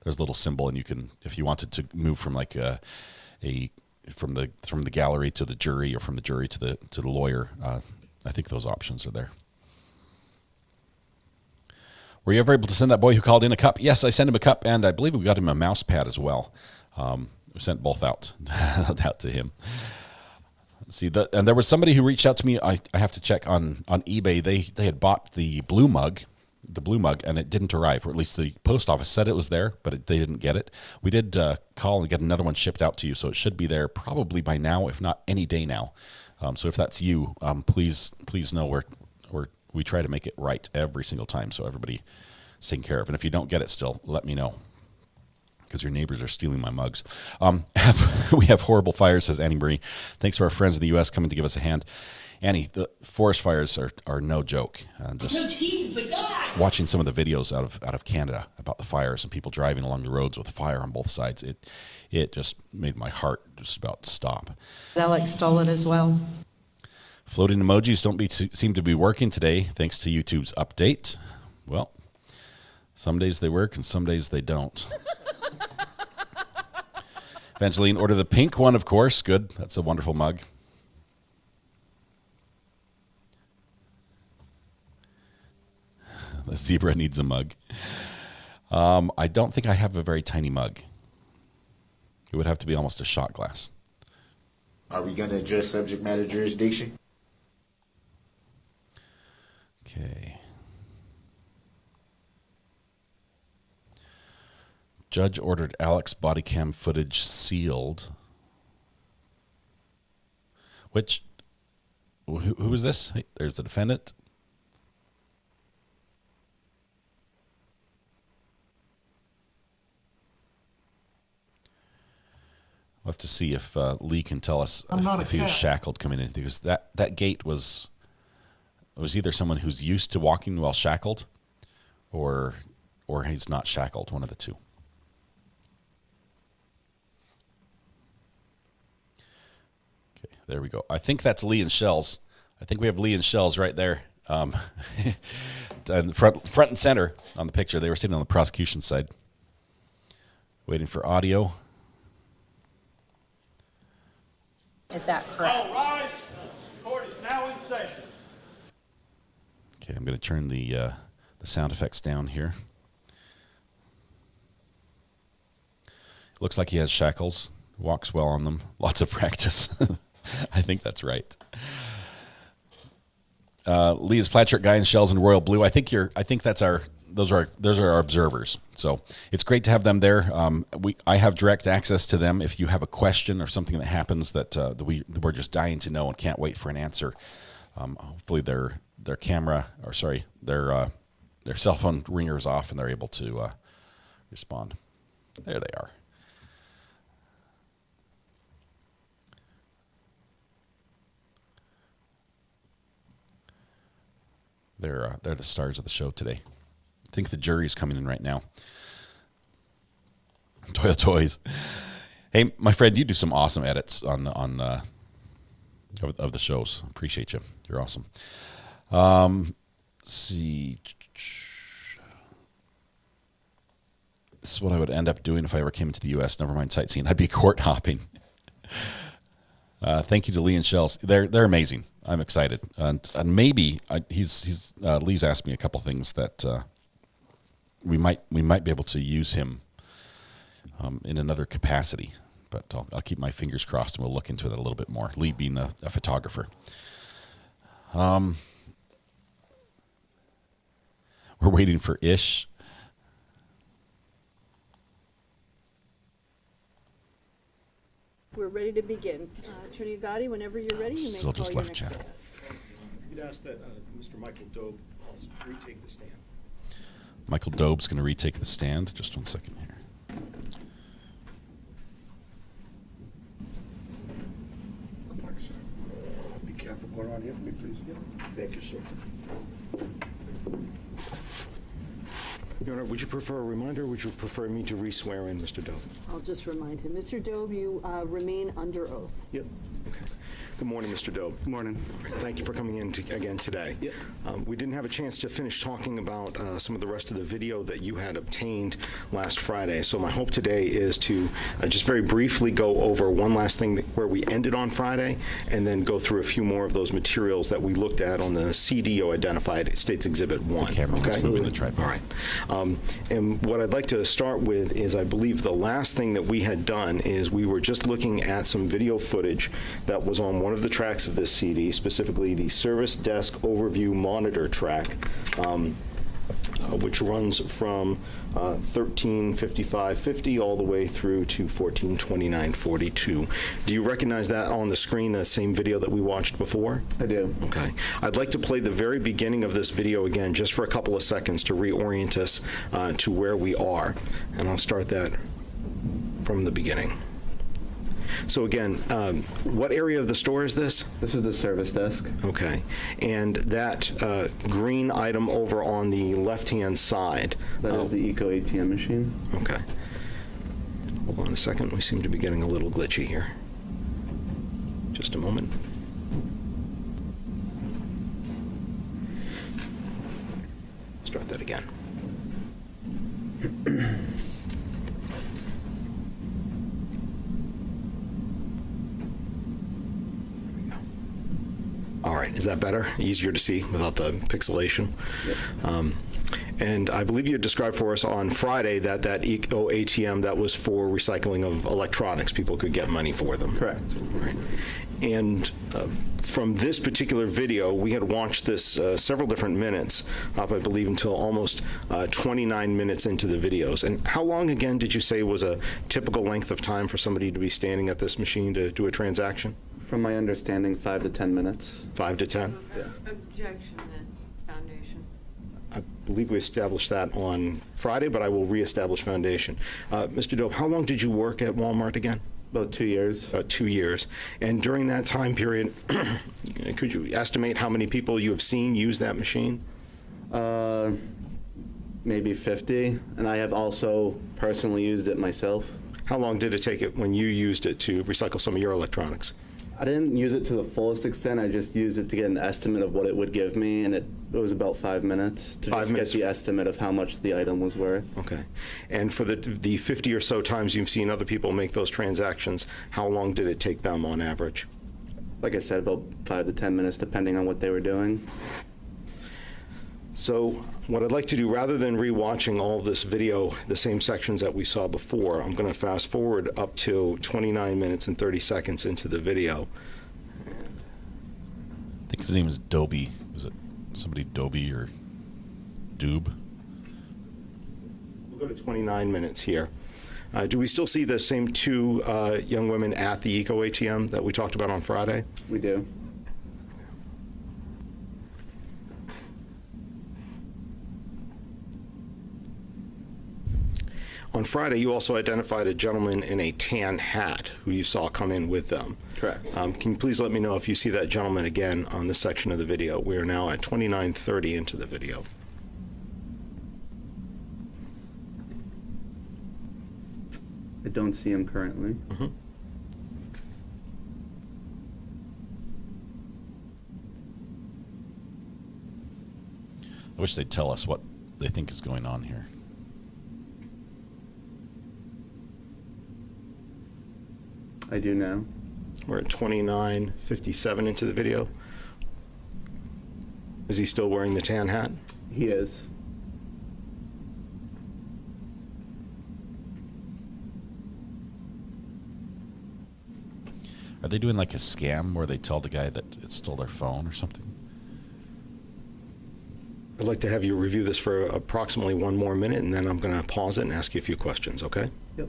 there's a little symbol, and you can, if you wanted to move from like from the gallery to the jury, or from the jury to the lawyer, I think those options are there. Were you ever able to send that boy who called in a cup? Yes, I sent him a cup, and I believe we got him a mouse pad as well. We sent both out to him. See, and there was somebody who reached out to me. I have to check on eBay. They had bought the blue mug, and it didn't arrive, or at least the post office said it was there, but they didn't get it. We did call and get another one shipped out to you, so it should be there probably by now, if not any day now. So if that's you, please know we try to make it right every single time, so everybody's taken care of. And if you don't get it still, let me know, because your neighbors are stealing my mugs. We have horrible fires, says Annie Marie. Thanks to our friends in the U.S. coming to give us a hand. Annie, the forest fires are no joke. Because he's the guy. Watching some of the videos out of Canada about the fires and people driving along the roads with fire on both sides, it just made my heart just about stop. Alex stole it as well. Floating emojis seem to be working today, thanks to YouTube's update. Well, some days they work and some days they don't. Evangeline, order the pink one, of course. Good. That's a wonderful mug. The zebra needs a mug. I don't think I have a very tiny mug. It would have to be almost a shot glass. Are we going to address subject matter jurisdiction? Okay. Judge ordered Alex body cam footage sealed. Who is this? Hey, there's the defendant. We'll have to see if Lee can tell us if he was shackled coming in, because that gate was either someone who's used to walking while shackled, or he's not shackled, one of the two. Okay, there we go. I think that's Lee and Shells. I think we have Lee and Shells right there, and front and center on the picture. They were sitting on the prosecution side, waiting for audio. Is that correct? All rise. Court is now in session. Okay, I'm going to turn the sound effects down here. Looks like he has shackles. Walks well on them. Lots of practice. I think that's right. Lee is plaid shirt guy in Shells and royal blue. I think that's those are our observers. So it's great to have them there. I have direct access to them. If you have a question or something that happens that we're just dying to know and can't wait for an answer, hopefully their cell phone ringer's off and they're able to respond. There they are. They're the stars of the show today. I think the jury's coming in right now. Toil Toys. Hey, my friend, you do some awesome edits of the shows. Appreciate you. You're awesome. Let's see. This is what I would end up doing if I ever came into the U.S. Never mind sightseeing. I'd be court hopping. Thank you to Lee and Shells. They're amazing. I'm excited, and maybe Lee's asked me a couple things that we might be able to use him in another capacity. But I'll keep my fingers crossed, and we'll look into it a little bit more. Lee being a photographer. We're waiting for Ish. We're ready to begin. Attorney Gotti, whenever you're ready, you may Still call just your left next chat. witness. You'd ask that Mr. Michael Dobe retake the stand. Michael Dobe's going to retake the stand. Just 1 second here. Be careful going on here for me, please. Thank you, sir. Your Honor, would you prefer a reminder, or would you prefer me to re-swear in Mr. Dobe? I'll just remind him. Mr. Dobe, you remain under oath. Yep. Okay. Good morning, Mr. Dobe. Good morning. Thank you for coming in again today. Yep. We didn't have a chance to finish talking about some of the rest of the video that you had obtained last Friday. So my hope today is to just very briefly go over one last thing where we ended on Friday, and then go through a few more of those materials that we looked at on the CDO identified States Exhibit 1. Okay. Moving the tripod. All right. And what I'd like to start with is, I believe the last thing that we had done is we were just looking at some video footage that was on one of the tracks of this CD, specifically the Service Desk Overview Monitor track, which runs from 13:55:50 all the way through to 14:29:42. Do you recognize that on the screen, the same video that we watched before? I do. Okay. I'd like to play the very beginning of this video again, just for a couple of seconds to reorient us to where we are. And I'll start that from the beginning. So again, what area of the store is this? This is the service desk. Okay. And that green item over on the left-hand side? That is the Eco ATM machine. Okay. Hold on a second. We seem to be getting a little glitchy here. Just a moment. Start that again. All right, is that better? Easier to see without the pixelation? Yep. And I believe you had described for us on Friday that Eco ATM, that was for recycling of electronics. People could get money for them. Correct. Right. And from this particular video, we had watched this several different minutes, up I believe until almost 29 minutes into the videos. And how long again did you say was a typical length of time for somebody to be standing at this machine to do a transaction? From my understanding, 5 to 10 minutes. 5 to 10? Yeah. Objection, then. Foundation. I believe we established that on Friday, but I will reestablish foundation. Mr. Dobe, how long did you work at Walmart again? About 2 years. About 2 years. And during that time period, could you estimate how many people you have seen use that machine? Maybe 50. And I have also personally used it myself. How long did it take it when you used it to recycle some of your electronics? I didn't use it to the fullest extent. I just used it to get an estimate of what it would give me, and it was about 5 minutes to just get the estimate of how much the item was worth. Okay. And for the 50 or so times you've seen other people make those transactions, how long did it take them on average? Like I said, about 5 to 10 minutes, depending on what they were doing. So what I'd like to do, rather than rewatching all of this video, the same sections that we saw before, I'm going to fast forward up to 29 minutes and 30 seconds into the video. I think his name is Doby. Was it somebody Doby or Doob? We'll go to 29 minutes here. Do we still see the same two young women at the Eco ATM that we talked about on Friday? We do. On Friday, you also identified a gentleman in a tan hat who you saw come in with them. Correct. Can you please let me know if you see that gentleman again on this section of the video? We are now at 29:30 into the video. I don't see him currently. Mm-hmm. I wish they'd tell us what they think is going on here. I do now. We're at 29:57 into the video. Is he still wearing the tan hat? He is. Are they doing like a scam where they tell the guy that it stole their phone or something? I'd like to have you review this for approximately 1 more minute, and then I'm going to pause it and ask you a few questions, okay? Yep.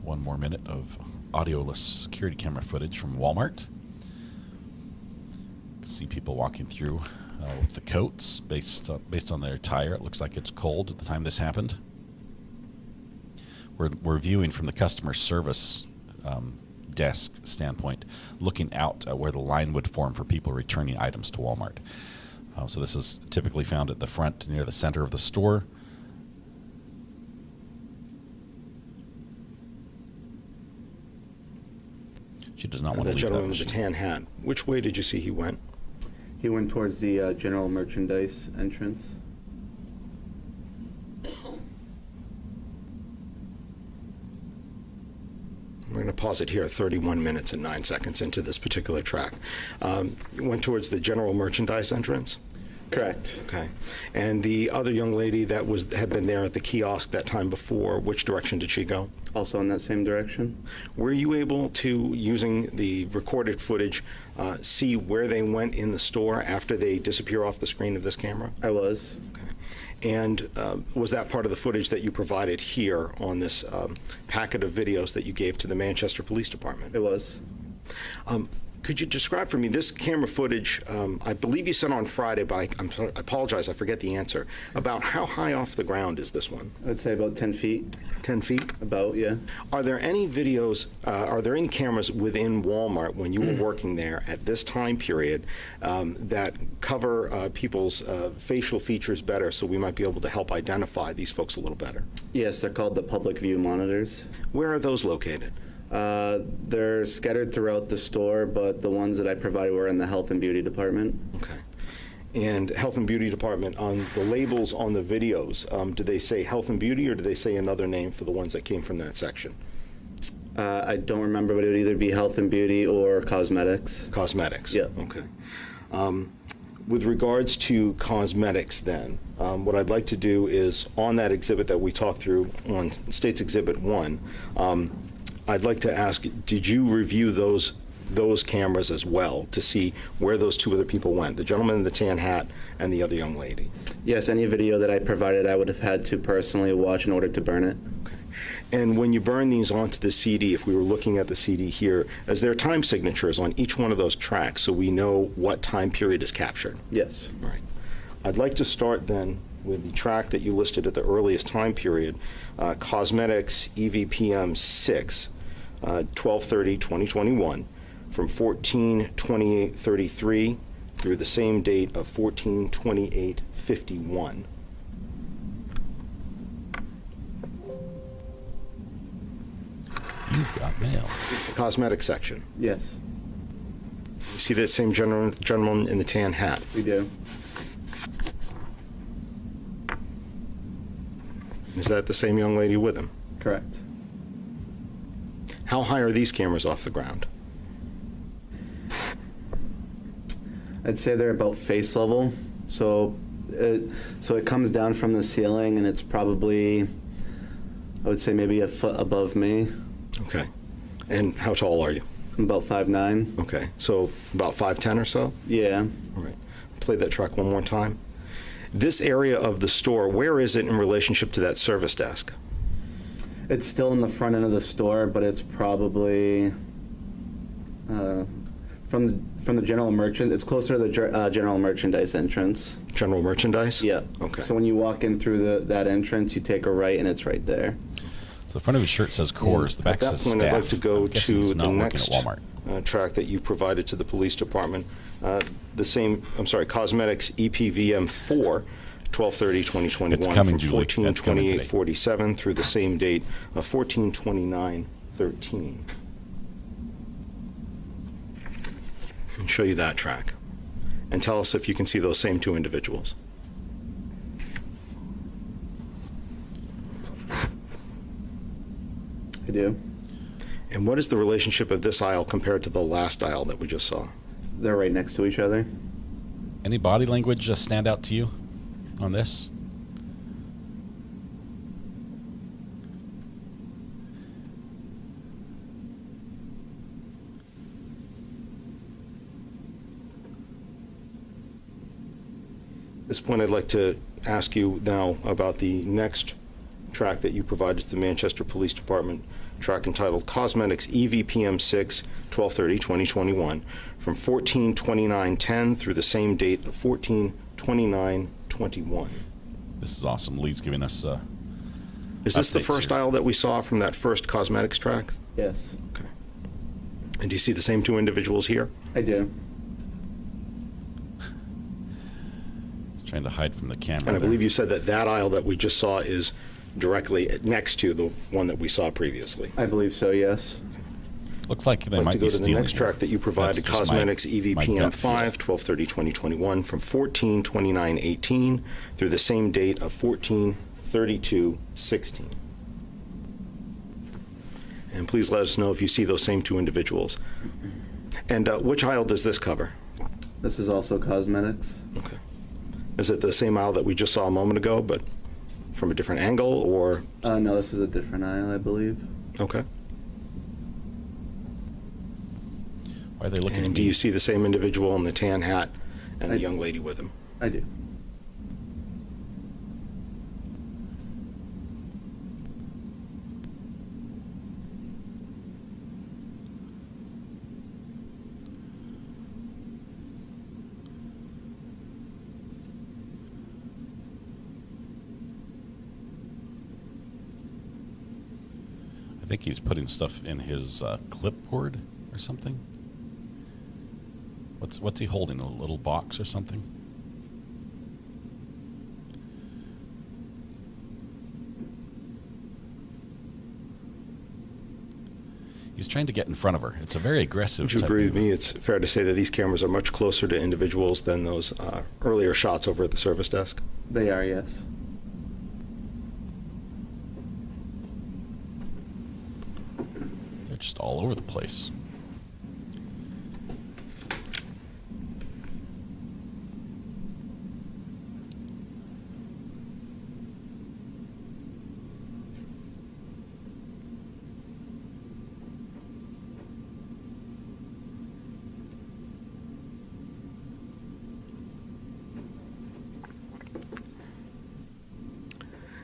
1 more minute of audioless security camera footage from Walmart. You can see people walking through with the coats based on their attire. It looks like it's cold at the time this happened. We're viewing from the customer service desk standpoint, looking out at where the line would form for people returning items to Walmart. So this is typically found at the front near the center of the store. She does not want to leave that gentleman with the machine. tan hat, which way did you see he went? He went towards the general merchandise entrance. We're going to pause it here at 31 minutes and 9 seconds into this particular track. You went towards the general merchandise entrance? Correct. Okay. And the other young lady that had been there at the kiosk that time before, which direction did she go? Also in that same direction. Were you able to, using the recorded footage, see where they went in the store after they disappear off the screen of this camera? I was. Okay. And was that part of the footage that you provided here on this packet of videos that you gave to the Manchester Police Department? It was. Could you describe for me this camera footage? I believe you sent on Friday, but I apologize, I forget the answer. About how high off the ground is this one? I would say about 10 feet. 10 feet? About, yeah. Are there any videos, are there any cameras within Walmart when you were working there at this time period that cover people's facial features better so we might be able to help identify these folks a little better? Yes, they're called the public view monitors. Where are those located? They're scattered throughout the store, but the ones that I provided were in the health and beauty department. Okay. And health and beauty department, on the labels on the videos, do they say health and beauty or do they say another name for the ones that came from that section? I don't remember, but it would either be health and beauty or cosmetics. Cosmetics? Yeah. Okay. With regards to cosmetics then, what I'd like to do is on that exhibit that we talked through on State's Exhibit 1, I'd like to ask, did you review those cameras as well to see where those two other people went, the gentleman in the tan hat and the other young lady? Yes, any video that I provided I would have had to personally watch in order to burn it. Okay. And when you burn these onto the CD, if we were looking at the CD here, is there time signatures on each one of those tracks so we know what time period is captured? Yes. All right. I'd like to start then with the track that you listed at the earliest time period, Cosmetics EVPM 6. 12/30/2021 from 14/28/33 through the same date of 14/28/51. You've got mail. The cosmetic section. Yes. You see that same gentleman in the tan hat? We do. Is that the same young lady with him? Correct. How high are these cameras off the ground? I'd say they're about face level. So it comes down from the ceiling, and it's probably, I would say, maybe a foot above me. Okay. And how tall are you? I'm about 5'9". Okay. So about 5'10" or so? Yeah. All right. Play that track one more time. This area of the store, where is it in relationship to that service desk? It's still in the front end of the store, but it's probably from the general merchant. It's closer to the general merchandise entrance. General merchandise? Yeah. Okay. So when you walk in through that entrance, you take a right, and it's right there. So the front of his shirt says Coors. The back says Staff. I'd like to go to the next Walmart. Track that you provided to the police department. Cosmetics EPVM 4, 12/30/2021. It's coming, from Julie. 14/28/47 through the same date of 14/29/13. And show you that track. And tell us if you can see those same two individuals. I do. And what is the relationship of this aisle compared to the last aisle that we just saw? They're right next to each other. Any body language just stand out to you on this? At this point, I'd like to ask you now about the next track that you provided to the Manchester Police Department, track entitled Cosmetics EVPM 6, 12/30/2021, from 14/29/10 through the same date of 14/29/21. This is awesome. Lee's giving us Is this the updates first here. aisle that we saw from that first cosmetics track? Yes. Okay. And do you see the same two individuals here? I do. He's trying to hide from the camera. And I believe you said that that aisle that we just saw is directly next to the one that we saw previously. I believe so, yes. Looks like they I'd like might to be go to the stealing next here. track that you provided, That's just Cosmetics my EVPM gut 5, 12/30/2021, from 14/29/18 through the same date of 14/32/16. And please let us know if you see those same two individuals. And which aisle does this cover? This is also cosmetics. Okay. Is it the same aisle that we just saw a moment ago, but from a different angle, or? No, this is a different aisle, I believe. Okay. Why are they looking And at do me? you see the same individual in the tan hat and the young lady with him? I do. I think he's putting stuff in his clipboard or something. What's he holding? A little box or something? He's trying to get in front of her. It's a very aggressive. Would you type agree of- with me? It's fair to say that these cameras are much closer to individuals than those earlier shots over at the service desk? They are, yes. They're just all over the place.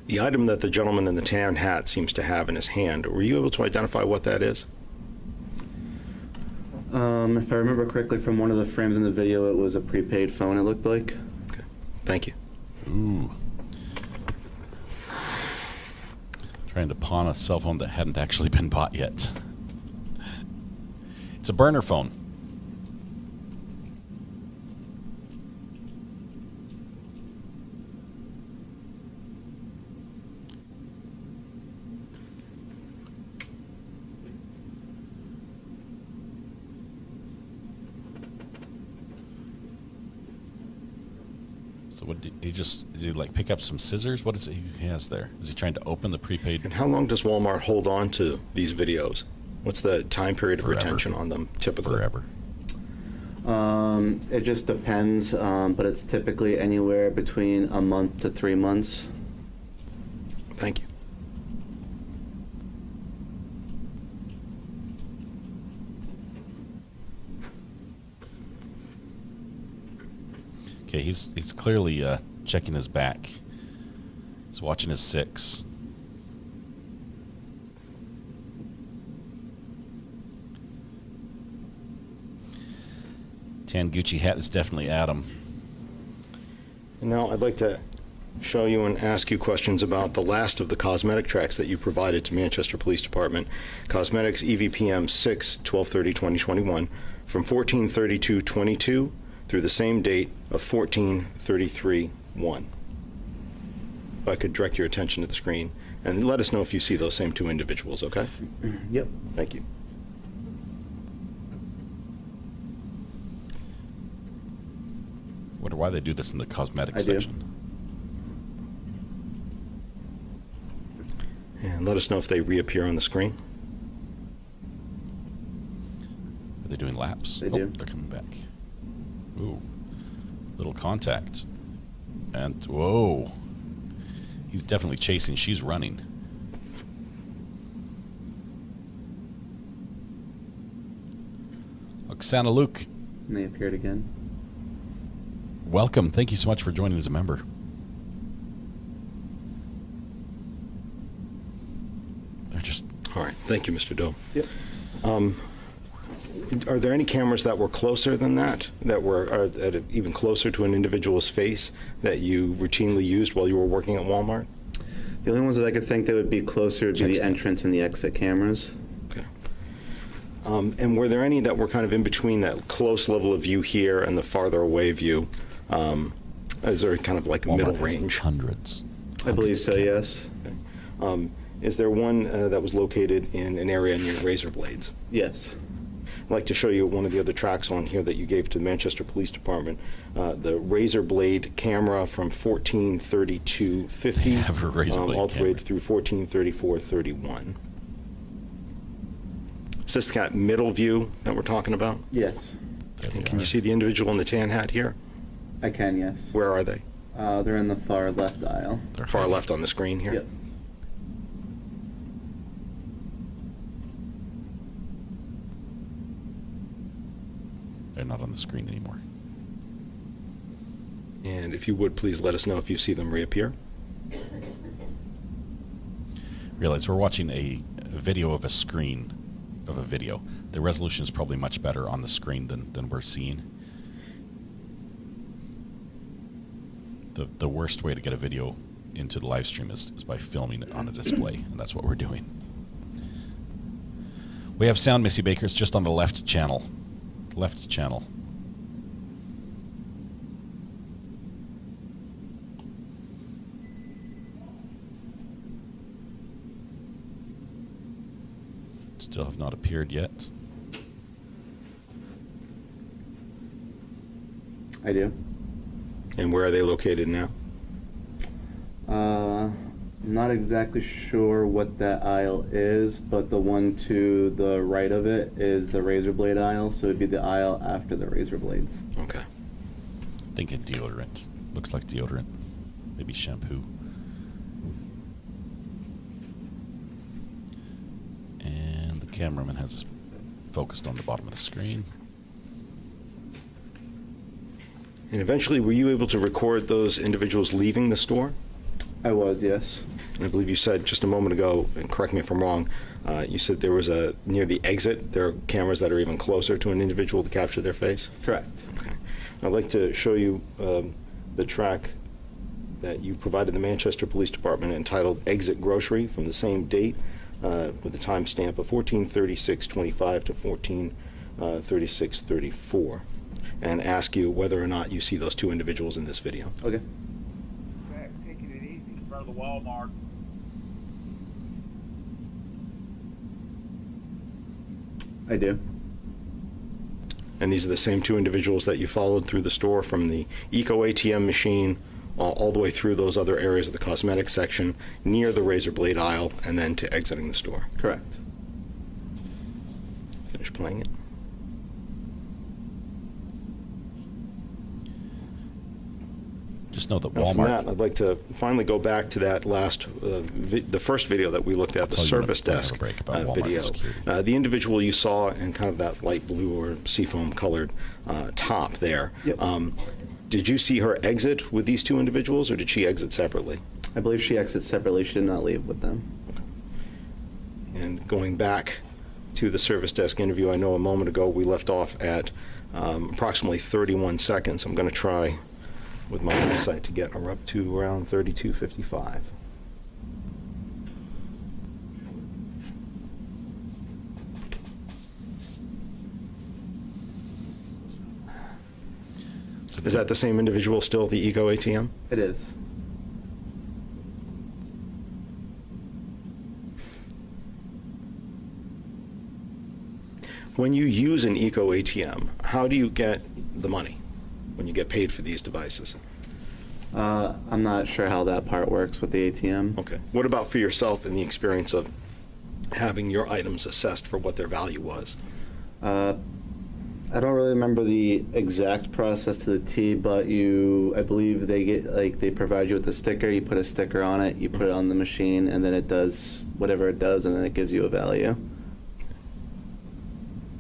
The item that the gentleman in the tan hat seems to have in his hand, were you able to identify what that is? If I remember correctly from one of the frames in the video, it was a prepaid phone, it looked like. Okay. Thank you. Ooh. Trying to pawn a cell phone that hadn't actually been bought yet. It's a burner phone. So what did he like pick up some scissors? What is it he has there? Is he trying to open the prepaid? And how long does Walmart hold on to these videos? What's the time period of retention on them typically? Forever. It just depends, but it's typically anywhere between a month to 3 months. Thank you. Okay, he's clearly checking his back. He's watching his 6. Tan Gucci hat is definitely Adam. And now I'd like to show you and ask you questions about the last of the cosmetic tracks that you provided to Manchester Police Department. Cosmetics EVPM 6, 12/30/2021, from 14/32/22 through the same date of 14/33/1. If I could direct your attention to the screen and let us know if you see those same 2 individuals, okay? Yep. Thank you. Wonder why they do this in the cosmetics I do. section. And let us know if they reappear on the screen. Are they doing laps? They do. They're coming back. Ooh. Little contact. And, whoa. He's definitely chasing. She's running. Oksana Luke. And they appeared again. Welcome. Thank you so much for joining as a member. They're just... All right. Thank you, Mr. Doe. Yep. Are there any cameras that were closer than that were even closer to an individual's face that you routinely used while you were working at Walmart? The only ones that I could think that would be closer would be the entrance and the exit cameras. Okay. And were there any that were kind of in between that close level of view here and the farther away view? Is there kind of like a middle range? Hundreds. I believe so, yes. Okay. Is there one that was located in an area near razor blades? Yes. I'd like to show you one of the other tracks on here that you gave to the Manchester Police Department. The razor blade camera from 14/32/50 all the way through 14/34/31. Is this that middle view that we're talking about? Yes. And can you see the individual in the tan hat here? I can, yes. Where are they? They're in the far left aisle. They're far left on the screen here? Yep. They're not on the screen anymore. And if you would, please let us know if you see them reappear. Realize we're watching a video of a screen of a video. The resolution is probably much better on the screen than we're seeing. The worst way to get a video into the live stream is by filming it on a display, and that's what we're doing. We have sound, Missy Baker. It's just on the left channel. Left channel. Still have not appeared yet. I do. And where are they located now? I'm not exactly sure what that aisle is, but the one to the right of it is the razor blade aisle, so it'd be the aisle after the razor blades. Okay. Thinking deodorant. Looks like deodorant. Maybe shampoo. And the cameraman has us focused on the bottom of the screen. And eventually, were you able to record those individuals leaving the store? I was, yes. And I believe you said just a moment ago, and correct me if I'm wrong, you said there was near the exit, there are cameras that are even closer to an individual to capture their face? Correct. Okay. I'd like to show you the track that you provided the Manchester Police Department entitled Exit Grocery from the same date with a timestamp of 14/36/25 to 14/36/34, and ask you whether or not you see those two individuals in this video. Okay. Taking it easy in front of the Walmart. I do. And these are the same two individuals that you followed through the store from the Eco ATM machine all the way through those other areas of the cosmetics section near the razor blade aisle and then to exiting the store. Correct. Finish playing it. Just know that Now from Walmart... that, I'd like to finally go back to that last, the first video that we looked at, the service desk video. The individual you saw in kind of that light blue or seafoam colored top there. Yep. Did you see her exit with these two individuals, or did she exit separately? I believe she exits separately. She did not leave with them. And going back to the service desk interview, I know a moment ago we left off at approximately 31 seconds. I'm going to try with my insight to get her up to around 32:55. Is that the same individual still at the Eco ATM? It is. When you use an Eco ATM, how do you get the money when you get paid for these devices? I'm not sure how that part works with the ATM. Okay. What about for yourself in the experience of having your items assessed for what their value was? I don't really remember the exact process to the T, but I believe they provide you with a sticker. You put a sticker on it, you put it on the machine, and then it does whatever it does, and then it gives you a value.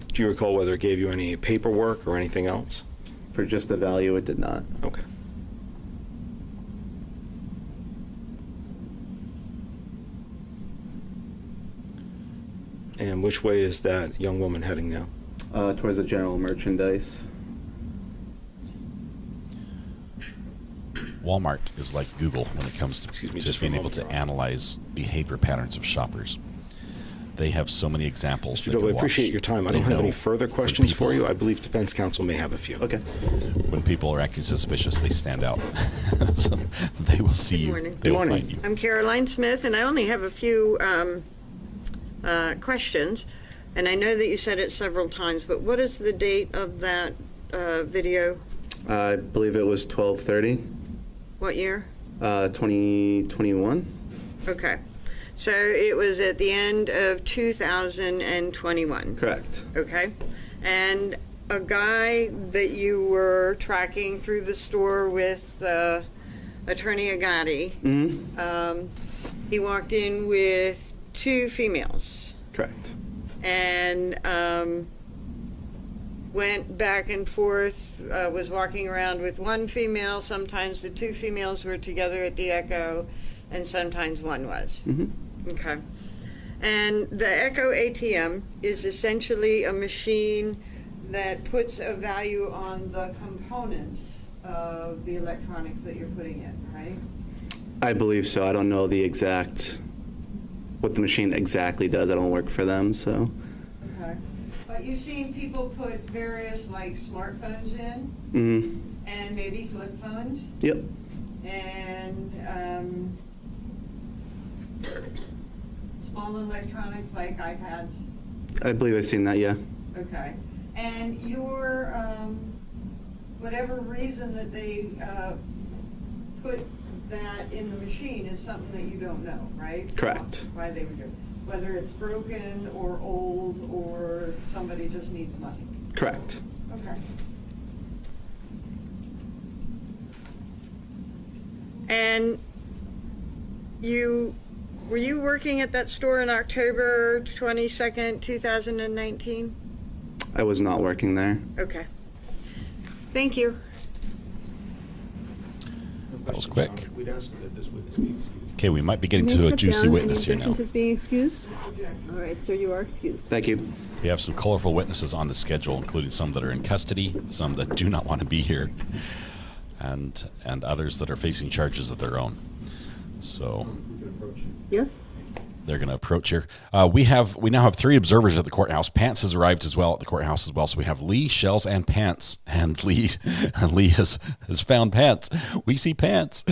Do you recall whether it gave you any paperwork or anything else? For just the value, it did not. Okay. And which way is that young woman heading now? Towards the general merchandise. Walmart is like Google when it comes to being able to analyze behavior patterns of shoppers. They have so many examples. Mr. Doe, I appreciate your time. I don't have any further questions for you. I believe defense counsel may have a few. Okay. When people are acting suspicious, they stand out. So they will see you. Morning. They will find you. I'm Caroline Smith, and I only have a few questions. And I know that you said it several times, but what is the date of that video? I believe it was 12/30. What year? 2021. Okay. So it was at the end of 2021. Correct. Okay. And a guy that you were tracking through the store with Attorney Agati, he walked in with two females. Correct. And went back and forth, was walking around with one female. Sometimes the two females were together at the Echo, and sometimes one was. Okay. And the Echo ATM is essentially a machine that puts a value on the components of the electronics that you're putting in, right? I believe so. I don't know what the machine exactly does. I don't work for them, so. Okay. But you've seen people put various, like, smartphones in, and maybe flip phones. Yep. And small electronics like iPads. I believe I've seen that, yeah. Okay. And your, whatever reason that they put that in the machine is something that you don't know, right? Correct. Why they would do it. Whether it's broken or old or somebody just needs money. Correct. Okay. And were you working at that store in October 22nd, 2019? I was not working there. Okay. Thank you. That was quick. We'd ask that this witness be excused. Okay, we might be getting to a juicy witness here now. Is being excused? All right, sir, you are excused. Thank you. We have some colorful witnesses on the schedule, including some that are in custody, some that do not want to be here, and others that are facing charges of their own. So Yes? they're going to approach here. We now have 3 observers at the courthouse. Pants has arrived as well at the courthouse as well. So we have Lee, Shells, and Pants. And Lee has found Pants. We see Pants.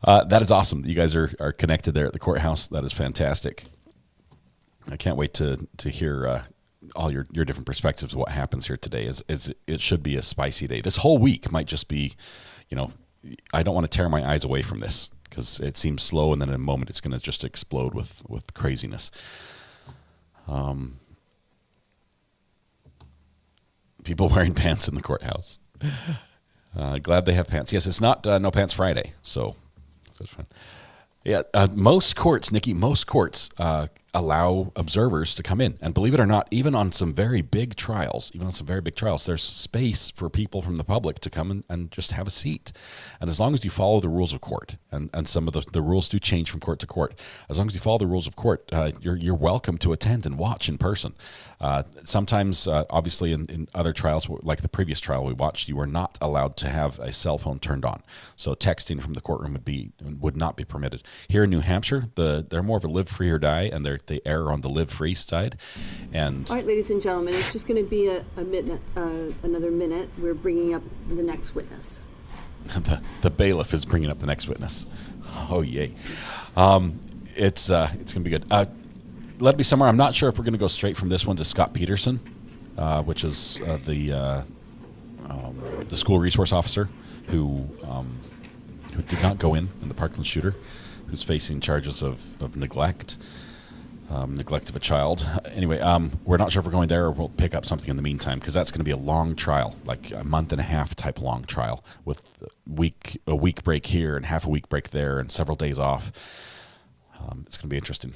That is awesome. You guys are connected there at the courthouse. That is fantastic. I can't wait to hear all your different perspectives of what happens here today. It should be a spicy day. This whole week might just be, I don't want to tear my eyes away from this, because it seems slow, and then in a moment it's going to just explode with craziness. People wearing pants in the courthouse. Glad they have pants. Yes, it's not No Pants Friday, so it's fine. Yeah, most courts, Nikki, allow observers to come in. And believe it or not, even on some very big trials, there's space for people from the public to come and just have a seat. And as long as you follow the rules of court, and some of the rules do change from court to court, as long as you follow the rules of court, you're welcome to attend and watch in person. Sometimes, obviously, in other trials, like the previous trial we watched, you were not allowed to have a cell phone turned on. So texting from the courtroom would not be permitted. Here in New Hampshire, they're more of a live free or die, and they err on the live free side. And all right, ladies and gentlemen, it's just going to be another minute. We're bringing up the next witness. the bailiff is bringing up the next witness. Oh yay! It's going to be good. Let me somewhere. I'm not sure if we're going to go straight from this one to Scott Peterson, which is the school resource officer who did not go in the Parkland shooter, who's facing charges of neglect of a child. Anyway, we're not sure if we're going there or we'll pick up something in the meantime, because that's going to be a long trial, like a month and a half type long trial with a week break here and half a week break there and several days off. It's going to be interesting.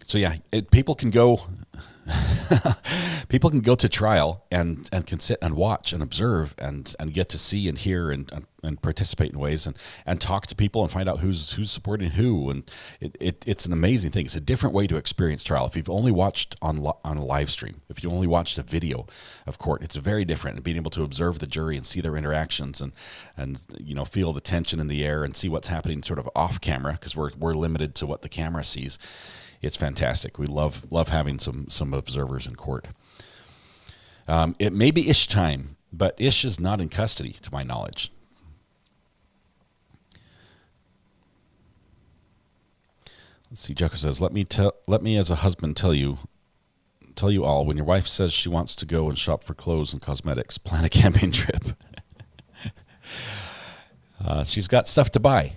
So yeah, people can go to trial and can sit and watch and observe and get to see and hear and participate in ways and talk to people and find out who's supporting who. And it's an amazing thing. It's a different way to experience trial. If you've only watched on a live stream, if you only watched a video of court, it's very different. And being able to observe the jury and see their interactions and feel the tension in the air and see what's happening sort of off camera, because we're limited to what the camera sees. It's fantastic. We love having some observers in court. It may be Ish time, but Ish is not in custody, to my knowledge. Let's see. Jocko says, "Let me as a husband tell you all, when your wife says she wants to go and shop for clothes and cosmetics, plan a camping trip." She's got stuff to buy.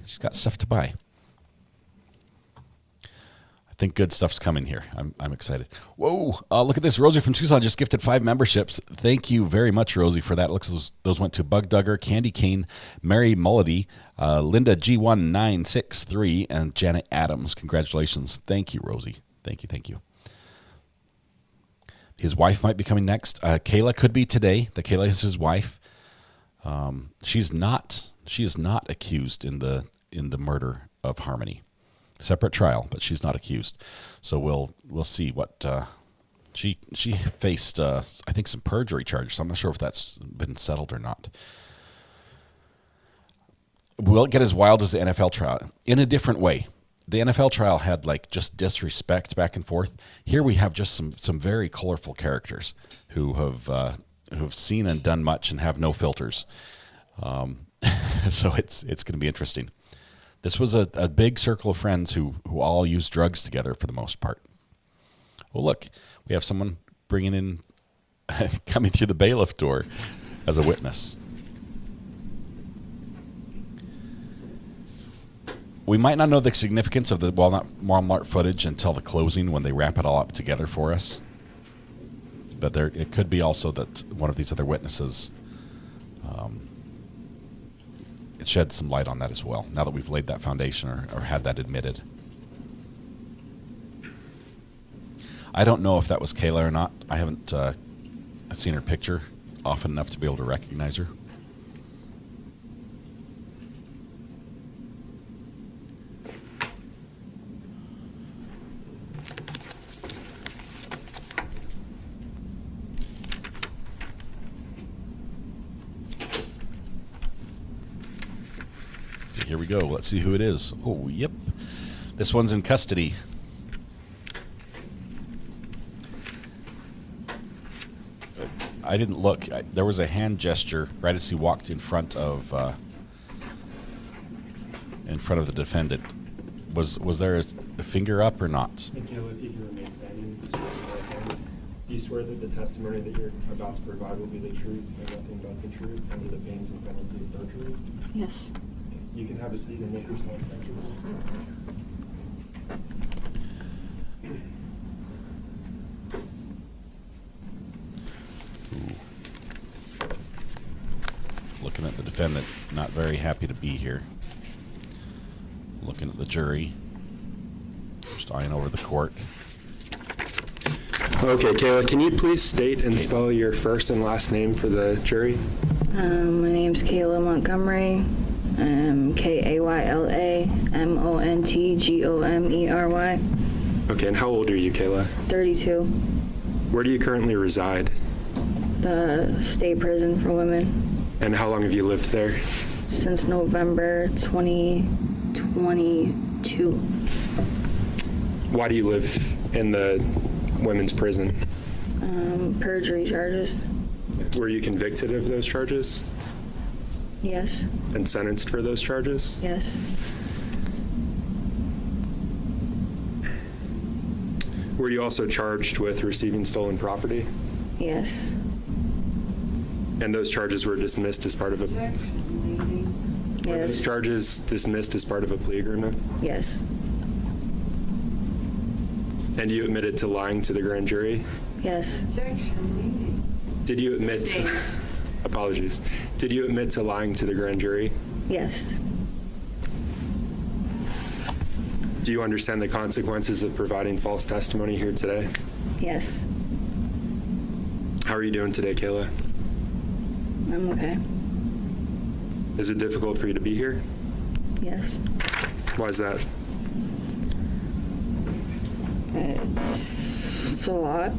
I think good stuff's coming here. I'm excited. Whoa! Look at this. Rosie from Tucson just gifted 5 memberships. Thank you very much, Rosie, for that. Looks like those went to Bug Duggar, Candy Cane, Mary Mulledy, Linda G1963, and Janet Adams. Congratulations. Thank you, Rosie. Thank you. His wife might be coming next. Kayla could be today. Kayla is his wife. She is not accused in the murder of Harmony. Separate trial, but she's not accused. So we'll see what she faced. I think some perjury charges. So I'm not sure if that's been settled or not. Will it get as wild as the NFL trial? In a different way. The NFL trial had just disrespect back and forth. Here we have just some very colorful characters who have seen and done much and have no filters. So it's going to be interesting. This was a big circle of friends who all use drugs together for the most part. Well, look, we have someone coming through the bailiff door as a witness. We might not know the significance of the Walmart footage until the closing, when they wrap it all up together for us. But it could be also that one of these other witnesses it sheds some light on that as well, now that we've laid that foundation or had that admitted. I don't know if that was Kayla or not. I haven't seen her picture often enough to be able to recognize her. Here we go. Let's see who it is. Oh, yep. This one's in custody. I didn't look. There was a hand gesture right as he walked in front of the defendant. Was there a finger up or not? Kayla, if you can remain standing, do you swear that the testimony that you're about to provide will be the truth and nothing but the truth under the pains and penalty of perjury? Yes. You can have a seat and make yourself comfortable. Looking at the defendant, not very happy to be here. Looking at the jury. Just Stein over the court. Okay, Kayla, can you please state and spell your first and last name for the jury? My name's Kayla Montgomery. Kaylamontgomery. Okay, and how old are you, Kayla? 32. Where do you currently reside? The state prison for women. And how long have you lived there? Since November 2022. Why do you live in the women's prison? Perjury charges. Were you convicted of those charges? Yes. And sentenced for those charges? Yes. Were you also charged with receiving stolen property? Yes. And those charges were dismissed as part of a... Were those Yes. charges dismissed as part of a plea agreement? Yes. And you admitted to lying to the grand jury? Yes. Did you admit... Apologies. Did you admit to lying to the grand jury? Yes. Do you understand the consequences of providing false testimony here today? Yes. How are you doing today, Kayla? I'm okay. Is it difficult for you to be here? Yes. Why is that? It's a lot.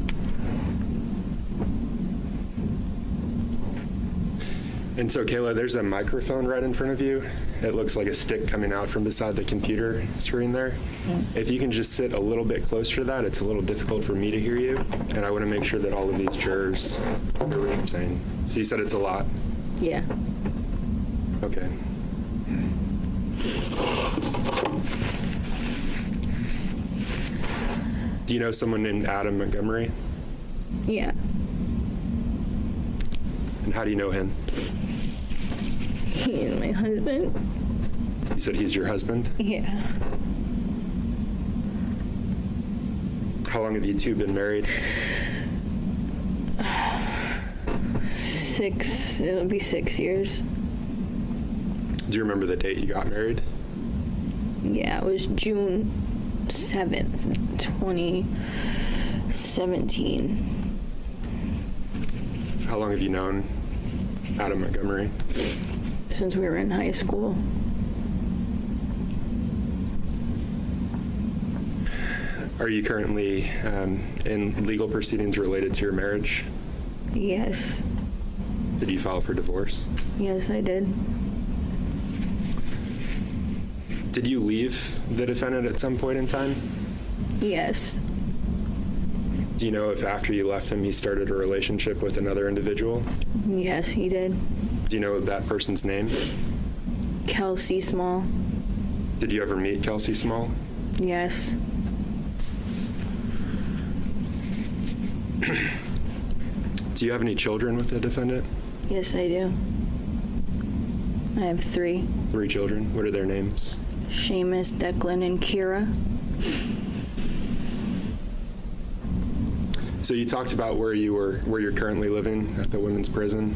And so, Kayla, there's a microphone right in front of you. It looks like a stick coming out from beside the computer screen there. If you can just sit a little bit closer to that, it's a little difficult for me to hear you. And I want to make sure that all of these jurors hear what you're saying. So you said it's a lot? Yeah. Okay. Do you know someone named Adam Montgomery? Yeah. And how do you know him? He is my husband. You said he's your husband? Yeah. How long have you two been married? 6, it'll be 6 years. Do you remember the date you got married? Yeah, it was June 7th, 2017. How long have you known Adam Montgomery? Since we were in high school. Are you currently in legal proceedings related to your marriage? Yes. Did you file for divorce? Yes, I did. Did you leave the defendant at some point in time? Yes. Do you know if after you left him, he started a relationship with another individual? Yes, he did. Do you know that person's name? Kelsey Small. Did you ever meet Kelsey Small? Yes. Do you have any children with the defendant? Yes, I do. I have 3. 3 children. What are their names? Seamus, Declan, and Kira. So you talked about where you're currently living at the women's prison.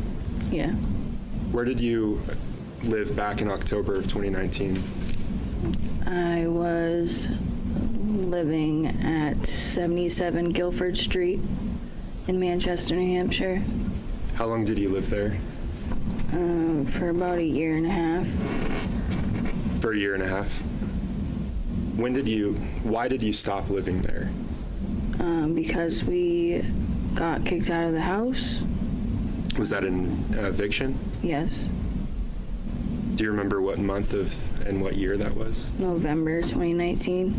Yeah. Where did you live back in October of 2019? I was living at 77 Guilford Street in Manchester, New Hampshire. How long did you live there? For about 1.5 years. For 1.5 years. Why did you stop living there? Because we got kicked out of the house. Was that an eviction? Yes. Do you remember what month and what year that was? November 2019.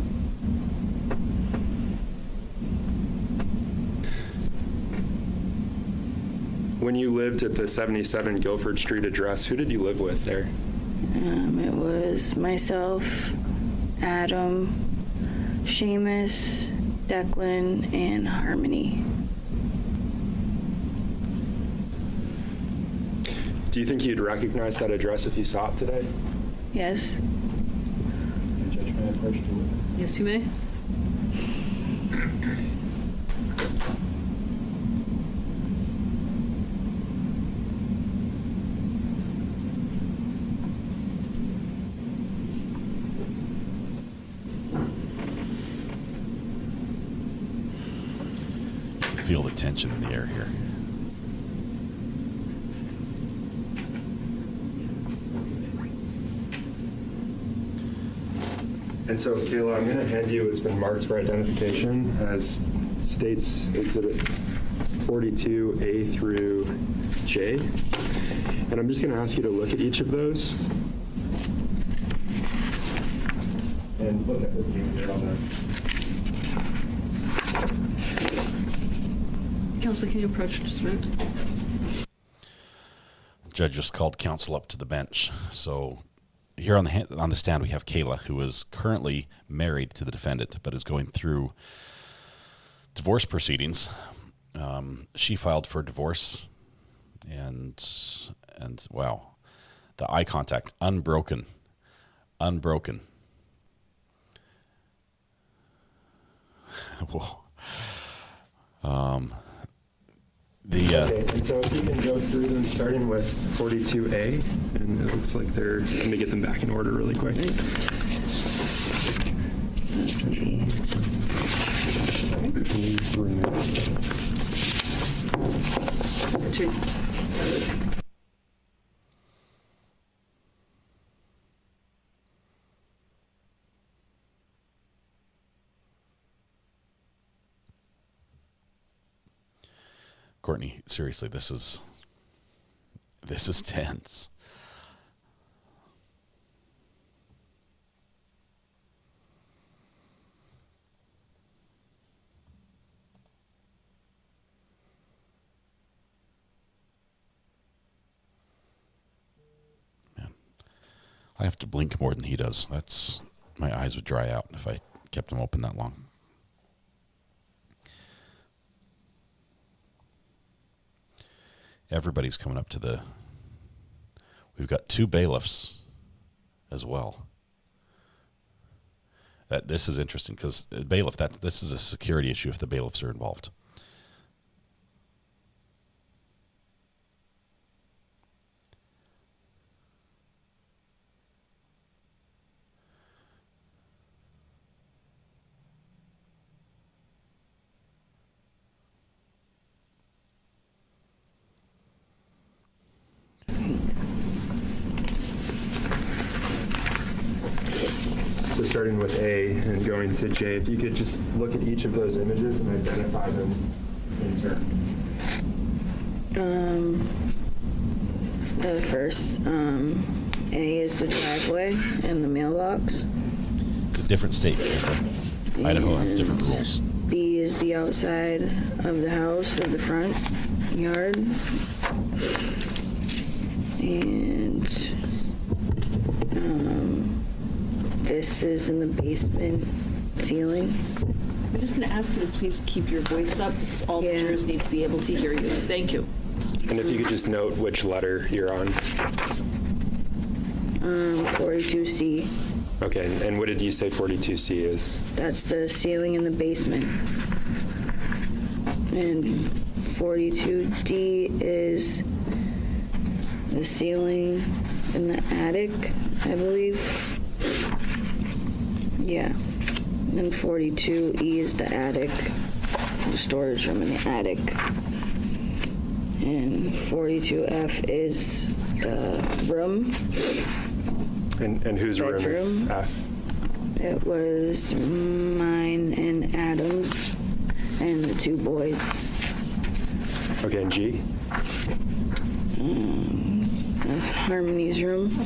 When you lived at the 77 Guilford Street address, who did you live with there? It was myself, Adam, Seamus, Declan, and Harmony. Do you think you'd recognize that address if you saw it today? Yes. Judge, may I approach the witness? Yes, you may. feel the tension in the air here. And so, Kayla, I'm going to hand you, it's been marked for identification as States Exhibit 42A through J. And I'm just going to ask you to look at each of those. And look at the view here on that. Counsel, can you approach just a minute? Judge just called counsel up to the bench. So here on the stand, we have Kayla, who is currently married to the defendant, but is going through divorce proceedings. She filed for divorce, and wow, the eye contact, unbroken. Whoa. Okay, and so if you can go through them, starting with 42A, and it looks like they're going to get them back in order really quick. Courtney, seriously, this is tense. Man, I have to blink more than he does. My eyes would dry out if I kept them open that long. Everybody's coming up to we've got 2 bailiffs as well. This is interesting because bailiff, this is a security issue if the bailiffs are involved. So starting with A and going to J, if you could just look at each of those images and identify them in turn. The first, A is the driveway and the mailbox. It's a different state. Idaho has different rules. B is the outside of the house, of the front yard. And this is in the basement ceiling. I'm just going to ask you to please keep your voice up because all the jurors need to be able to hear you. Thank you. And if you could just note which letter you're on. 42C. Okay, and what did you say 42C is? That's the ceiling in the basement. And 42D is the ceiling in the attic, I believe. Yeah. And 42E is the attic, the storage room in the attic. And 42F is the room. And whose room is F? It was mine and Adam's and the 2 boys. Okay, and G? That's Harmony's room.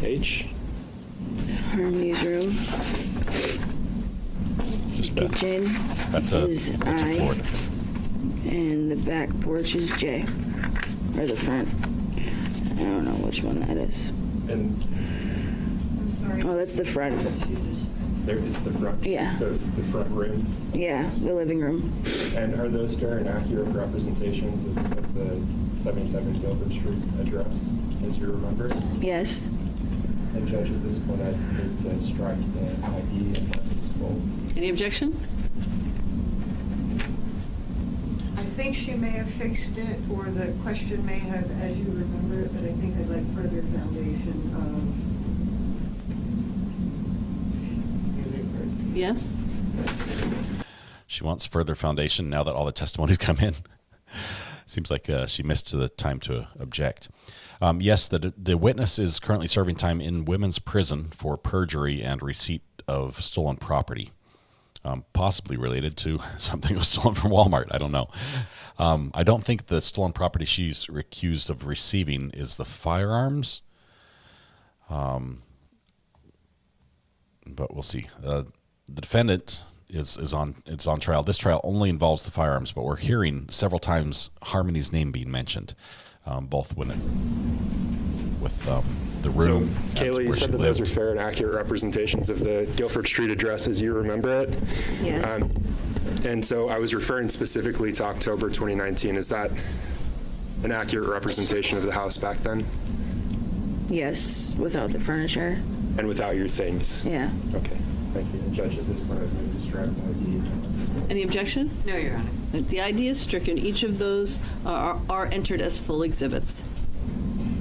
H? Harmony's room. Kitchen that's is a I. Florida. And the back porch is J. Or the front. I don't know which one that is. And oh, that's the front. there, it's the front. Yeah. So it's the front room. Yeah, the living room. And are those fair and accurate representations of the 77 Gilbert Street address, as you remember? Yes. And Judge, at this point, I'd move to strike the ID and let this full. Any objection? I think she may have fixed it, or the question may have, as you remember it, but I think I'd like further foundation of. Yes? She wants further foundation now that all the testimonies come in. Seems like she missed the time to object. Yes, the witness is currently serving time in women's prison for perjury and receipt of stolen property, possibly related to something that was stolen from Walmart. I don't know. I don't think the stolen property she's accused of receiving is the firearms. But we'll see. The defendant is on trial. This trial only involves the firearms, but we're hearing several times Harmony's name being mentioned, both with the room. So, Kayla, you said that those are fair and accurate representations of the Guilford Street address as you remember it. Yes. And so I was referring specifically to October 2019. Is that an accurate representation of the house back then? Yes, without the furniture. And without your things? Yeah. Okay. Thank you. Judge, at this point, I'm going to strike ID. Any objection? No, Your Honor. The ID is stricken. Each of those are entered as full exhibits.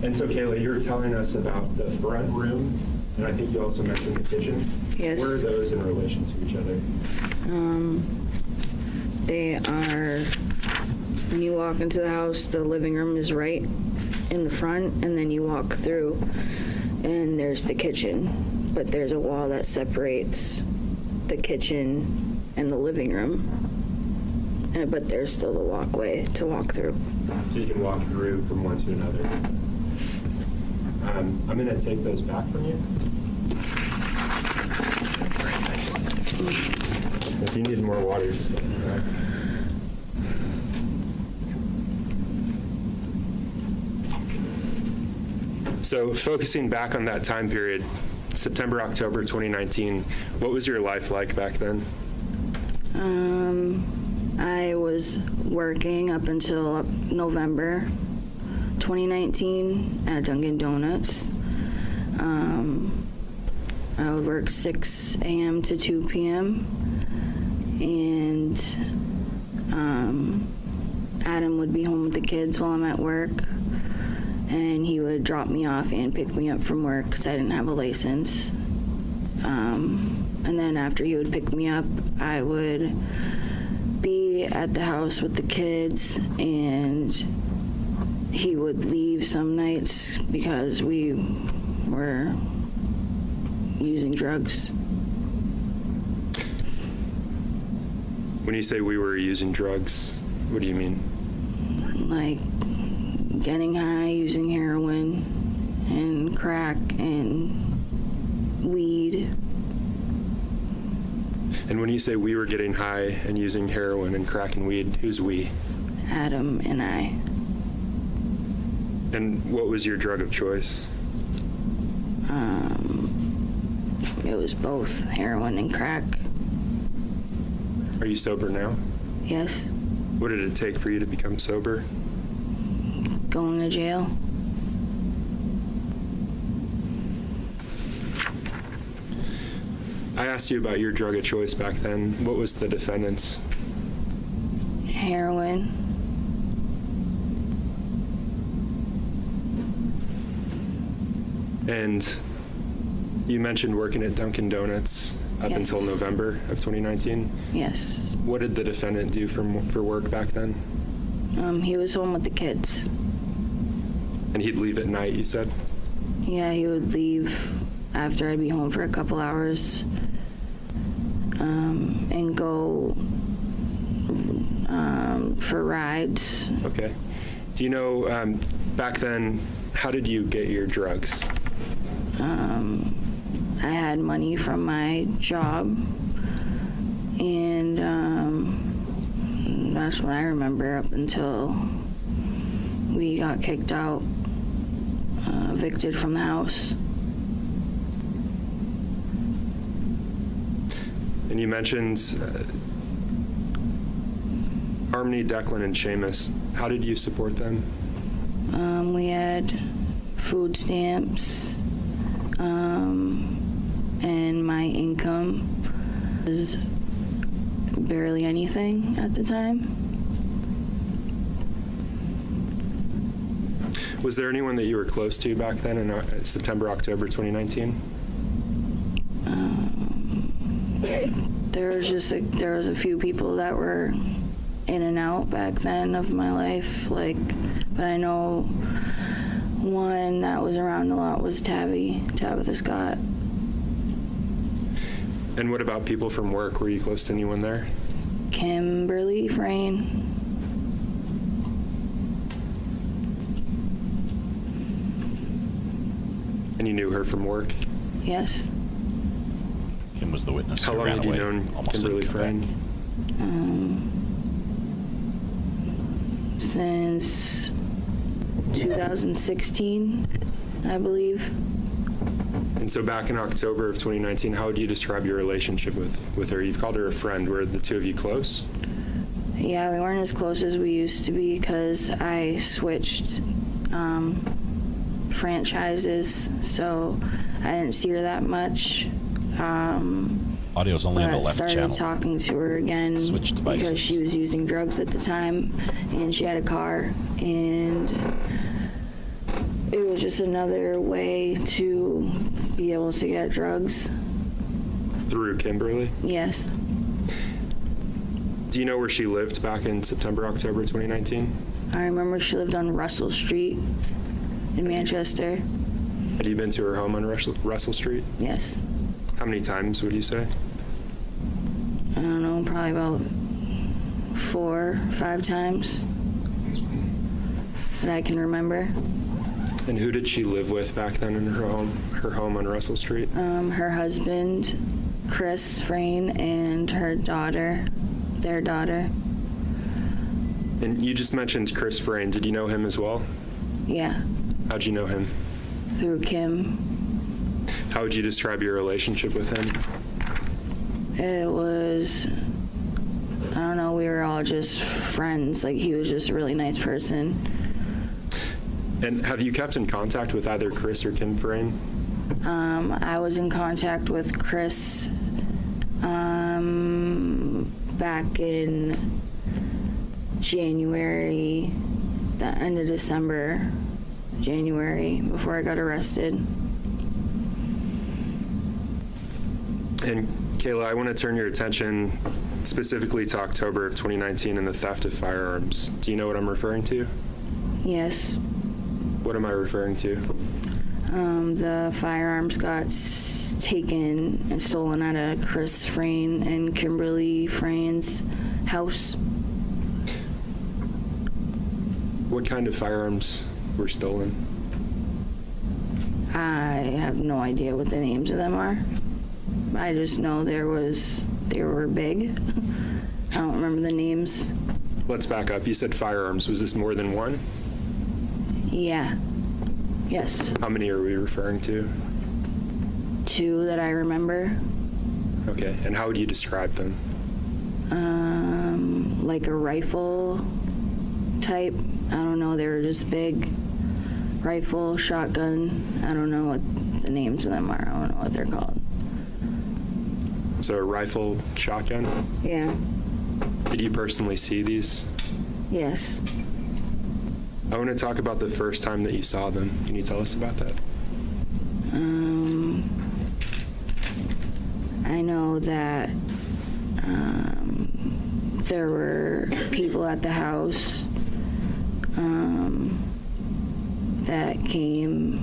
And so, Kayla, you were telling us about the front room, and I think you also mentioned the kitchen. Yes. Where are those in relation to each other? They are, when you walk into the house, the living room is right in the front, and then you walk through, and there's the kitchen. But there's a wall that separates the kitchen and the living room. But there's still the walkway to walk through. So you can walk through from one to another. I'm going to take those back from you. If you need more water, just let me know. So focusing back on that time period, September, October 2019, what was your life like back then? I was working up until November 2019 at Dunkin' Donuts. I would work 6 a.m. to 2 p.m. and Adam would be home with the kids while I'm at work, and he would drop me off and pick me up from work because I didn't have a license. And then after he would pick me up, I would be at the house with the kids, and he would leave some nights because we were using drugs. When you say we were using drugs, what do you mean? Like getting high, using heroin and crack and weed. And when you say we were getting high and using heroin and crack and weed, who's we? Adam and I. And what was your drug of choice? It was both heroin and crack. Are you sober now? Yes. What did it take for you to become sober? Going to jail. I asked you about your drug of choice back then. What was the defendant's? Heroin. And you mentioned working at Dunkin' Donuts up until November of 2019? Yes. What did the defendant do for work back then? He was home with the kids. And he'd leave at night, you said? Yeah, he would leave after I'd be home for a couple hours and go for rides. Okay. Do you know, back then, how did you get your drugs? I had money from my job, and that's what I remember up until we got kicked out, evicted from the house. And you mentioned Harmony, Declan, and Seamus. How did you support them? We had food stamps, and my income was barely anything at the time. Was there anyone that you were close to back then in September, October 2019? there was a few people that were in and out back then of my life, but I know one that was around a lot was Tabitha Scott. And what about people from work? Were you close to anyone there? Kimberly Frayne. And you knew her from work? Yes. Kim was the witness. How long had you known Kimberly Frayne? Since 2016, I believe. And so back in October of 2019, how would you describe your relationship with her? You've called her a friend. Were the two of you close? Yeah, we weren't as close as we used to be because I switched franchises, so I didn't see her that much. Audio's only on the left started channel. Talking to her again because she was using drugs at the time, and she had a car, and it was just another way to be able to get drugs. Through Kimberly? Yes. Do you know where she lived back in September, October 2019? I remember she lived on Russell Street in Manchester. Had you been to her home on Russell Street? Yes. How many times would you say? I don't know, probably about 4 or 5 times that I can remember. And who did she live with back then in her home on Russell Street? Her husband, Chris Frayne, and her daughter, their daughter. And you just mentioned Chris Frayne. Did you know him as well? Yeah. How'd you know him? Through Kim. How would you describe your relationship with him? It was, I don't know, we were all just friends. Like, he was just a really nice person. And have you kept in contact with either Chris or Kim Frayne? I was in contact with Chris back in January, the end of December, January, before I got arrested. And Kayla, I want to turn your attention specifically to October of 2019 and the theft of firearms. Do you know what I'm referring to? Yes. What am I referring to? The firearms got taken and stolen out of Chris Frayne and Kimberly Frayne's house. What kind of firearms were stolen? I have no idea what the names of them are. I just know they were big. I don't remember the names. Let's back up. You said firearms. Was this more than one? Yeah. Yes. How many are we referring to? 2 that I remember. Okay. And how would you describe them? Like a rifle type. I don't know. They were just big. Rifle, shotgun. I don't know what the names of them are. I don't know what they're called. So a rifle, shotgun? Yeah. Did you personally see these? Yes. I want to talk about the first time that you saw them. Can you tell us about that? I know that there were people at the house that came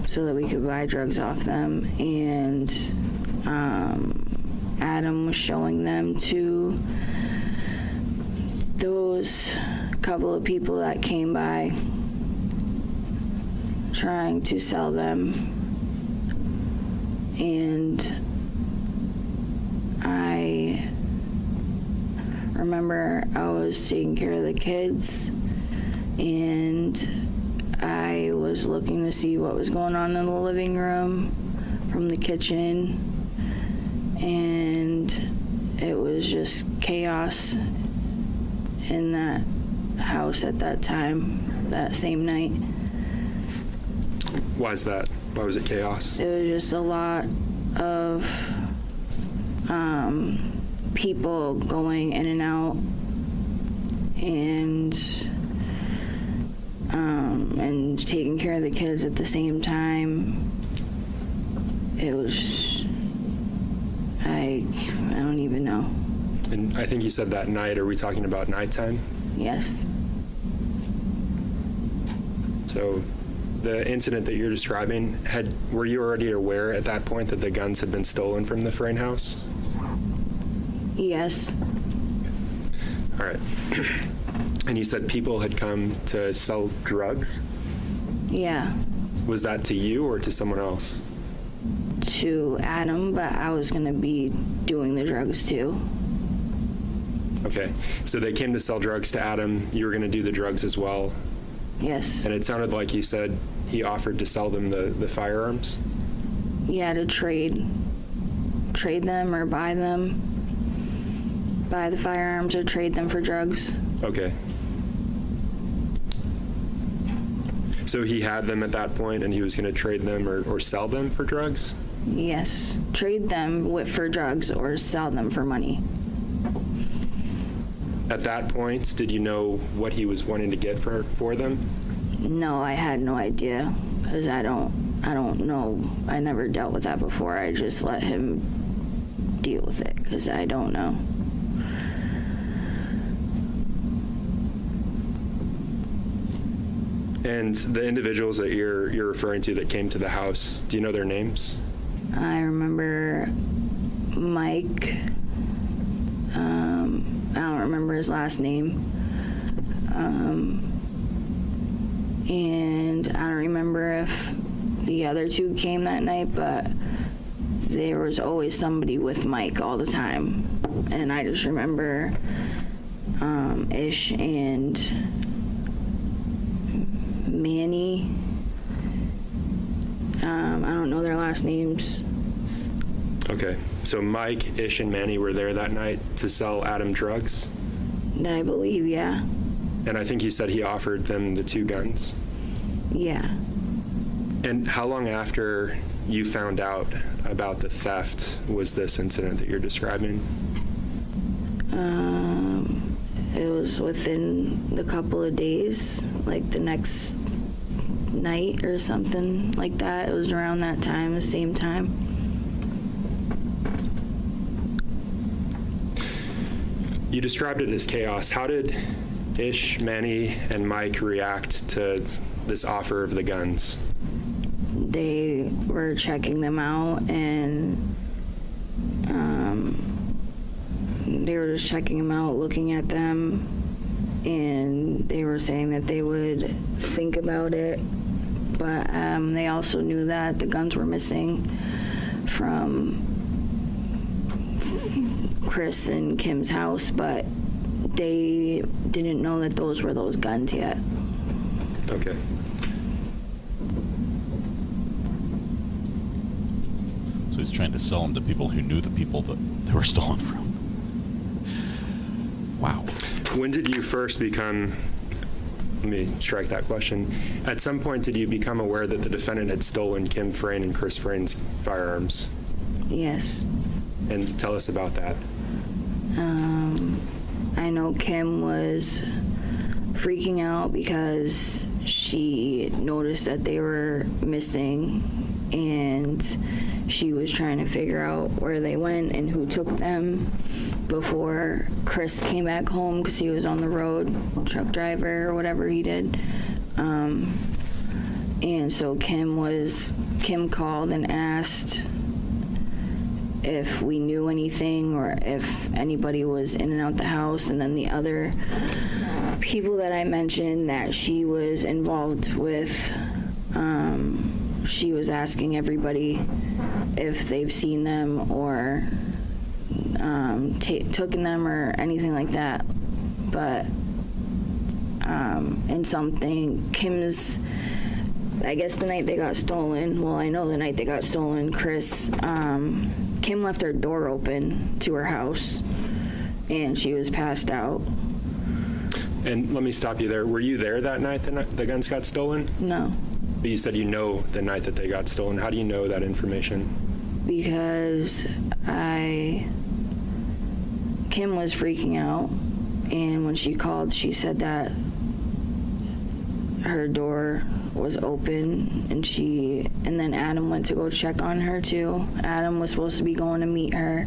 so that we could buy drugs off them, and Adam was showing them to those couple of people that came by trying to sell them. And I remember I was taking care of the kids, and I was looking to see what was going on in the living room from the kitchen, and it was just chaos in that house at that time, that same night. Why is that? Why was it chaos? It was just a lot of people going in and out, and taking care of the kids at the same time. It was, I I don't even know. And I think you said that night. Are we talking about nighttime? Yes. So the incident that you're describing, were you already aware at that point that the guns had been stolen from the Frayne house? Yes. All right. And you said people had come to sell drugs? Yeah. Was that to you or to someone else? To Adam, but I was going to be doing the drugs too. Okay. So they came to sell drugs to Adam. You were going to do the drugs as well? Yes. And it sounded like you said he offered to sell them the firearms? Yeah, to trade them or buy them. Buy the firearms or trade them for drugs. Okay. So he had them at that point and he was going to trade them or sell them for drugs? Yes. Trade them for drugs or sell them for money. At that point, did you know what he was wanting to get for them? No, I had no idea because I don't know. I never dealt with that before. I just let him deal with it because I don't know. And the individuals that you're referring to that came to the house, do you know their names? I remember Mike. I don't remember his last name. And I don't remember if the other two came that night, but there was always somebody with Mike all the time. And I just remember Ish and Manny. I don't know their last names. Okay. So Mike, Ish, and Manny were there that night to sell Adam drugs? I believe, yeah. And I think you said he offered them the 2 guns? Yeah. And how long after you found out about the theft was this incident that you're describing? It was within a couple of days, like the next night or something like that. It was around that time, the same time. You described it as chaos. How did Ish, Manny, and Mike react to this offer of the guns? They were checking them out, and they were just checking them out, looking at them, and they were saying that they would think about it, but they also knew that the guns were missing from Chris and Kim's house, but they didn't know that those were those guns yet. Okay. So he's trying to sell them to people who knew the people that they were stolen from. Wow. When did you first become, let me strike that question, at some point did you become aware that the defendant had stolen Kim Frayne and Chris Frayne's firearms? Yes. And tell us about that. I know Kim was freaking out because she noticed that they were missing, and she was trying to figure out where they went and who took them before Chris came back home because he was on the road, truck driver or whatever he did. And so Kim called and asked if we knew anything or if anybody was in and out the house, and then the other people that I mentioned that she was involved with, she was asking everybody if they've seen them or taken them or anything like that. But and something, Kim's, I guess the night they got stolen, well, I know the night they got stolen, Chris, Kim left her door open to her house, and she was passed out. And let me stop you there. Were you there that night the guns got stolen? No. But you said you know the night that they got stolen. How do you know that information? Because Kim was freaking out, and when she called, she said that her door was open, and then Adam went to go check on her too. Adam was supposed to be going to meet her.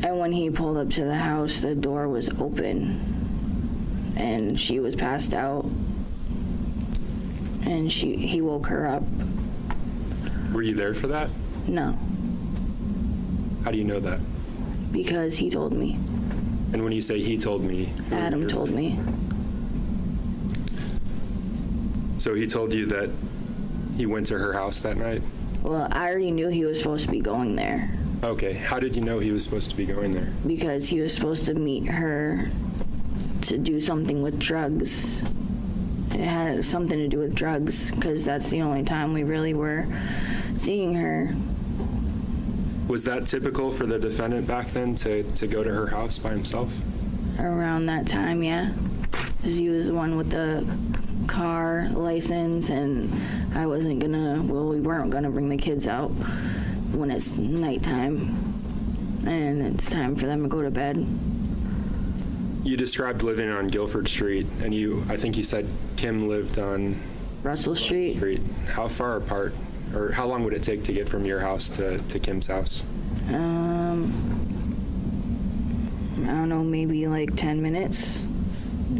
And when he pulled up to the house, the door was open and she was passed out, and he woke her up. Were you there for that? No. How do you know that? Because he told me. And when you say he told me? Adam told me. So he told you that he went to her house that night? Well, I already knew he was supposed to be going there. Okay. How did you know he was supposed to be going there? Because he was supposed to meet her to do something with drugs. It had something to do with drugs, because that's the only time we really were seeing her. Was that typical for the defendant back then to go to her house by himself? Around that time, yeah. Because he was the one with the car license, and we weren't gonna bring the kids out when it's nighttime and it's time for them to go to bed. You described living on Guilford Street, and I think you said Kim lived on Russell Street. How far apart, or how long would it take to get from your house to Kim's house? I don't know, maybe like 10 minutes.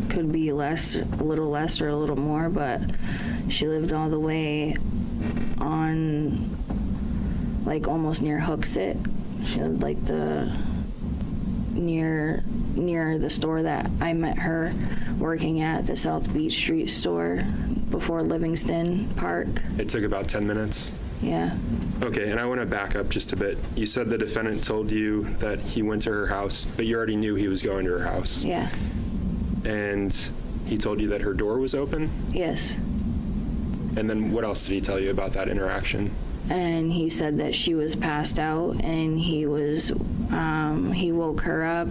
Could be less, a little less or a little more, but she lived all the way on, like, almost near Hooksett. She lived like near the store that I met her working at, the South Beach Street store before Livingston Park. It took about 10 minutes? Yeah. Okay, and I want to back up just a bit. You said the defendant told you that he went to her house, but you already knew he was going to her house. Yeah. And he told you that her door was open? Yes. And then what else did he tell you about that interaction? And he said that she was passed out, and he woke her up,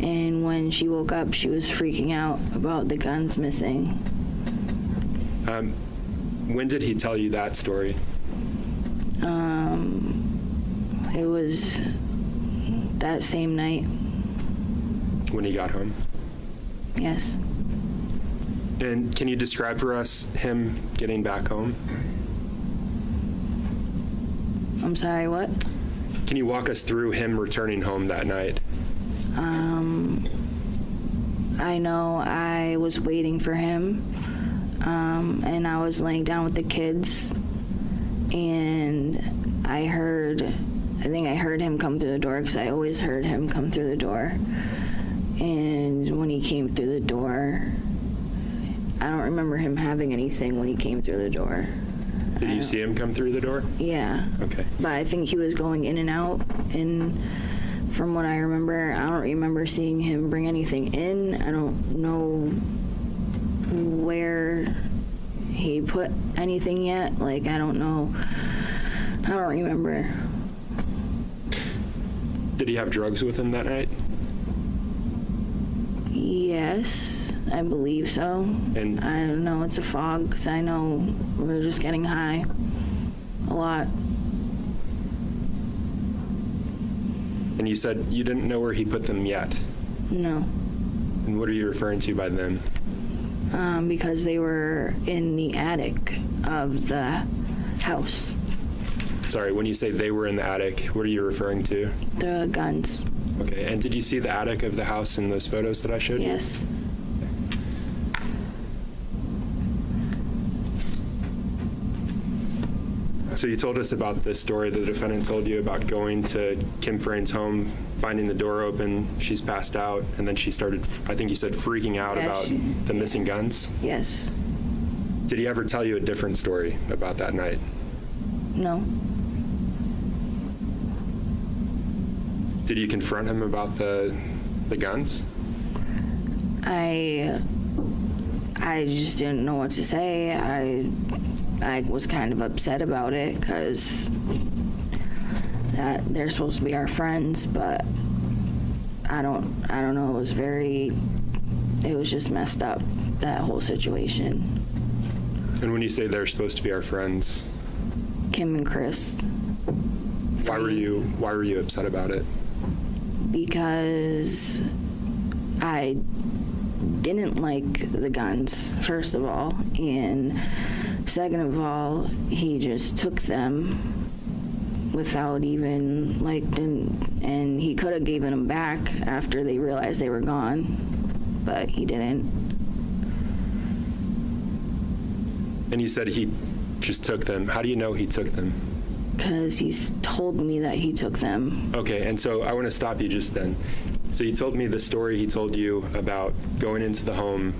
and when she woke up, she was freaking out about the guns missing. When did he tell you that story? It was that same night. When he got home? Yes. And can you describe for us him getting back home? I'm sorry, what? Can you walk us through him returning home that night? I know I was waiting for him, and I was laying down with the kids, and I think I heard him come through the door, because I always heard him come through the door. And when he came through the door, I don't remember him having anything when he came through the door. Did you see him come through the door? Yeah. Okay. But I think he was going in and out, and from what I remember, I don't remember seeing him bring anything in. I don't know where he put anything yet. Like, I don't know. I don't remember. Did he have drugs with him that night? Yes, I believe so. And I don't know, it's a fog, because I know we were just getting high a lot. And you said you didn't know where he put them yet? No. And what are you referring to by them? Because they were in the attic of the house. Sorry, when you say they were in the attic, what are you referring to? The guns. Okay, and did you see the attic of the house in those photos that I showed you? Yes. So you told us about this story the defendant told you about going to Kim Frain's home, finding the door open, she's passed out, and then she started, I think you said, freaking out about the missing guns? Yes. Did he ever tell you a different story about that night? No. Did you confront him about the guns? I just didn't know what to say. I was kind of upset about it, because that they're supposed to be our friends, but I don't know, it was just messed up, that whole situation. And when you say they're supposed to be our friends? Kim and Chris. Why were you upset about it? Because I didn't like the guns, first of all, and second of all, he just took them without even, like, and he could have given them back after they realized they were gone, but he didn't. And you said he just took them. How do you know he took them? Because he's told me that he took them. Okay, and so I want to stop you just then. So you told me the story he told you about going into the home,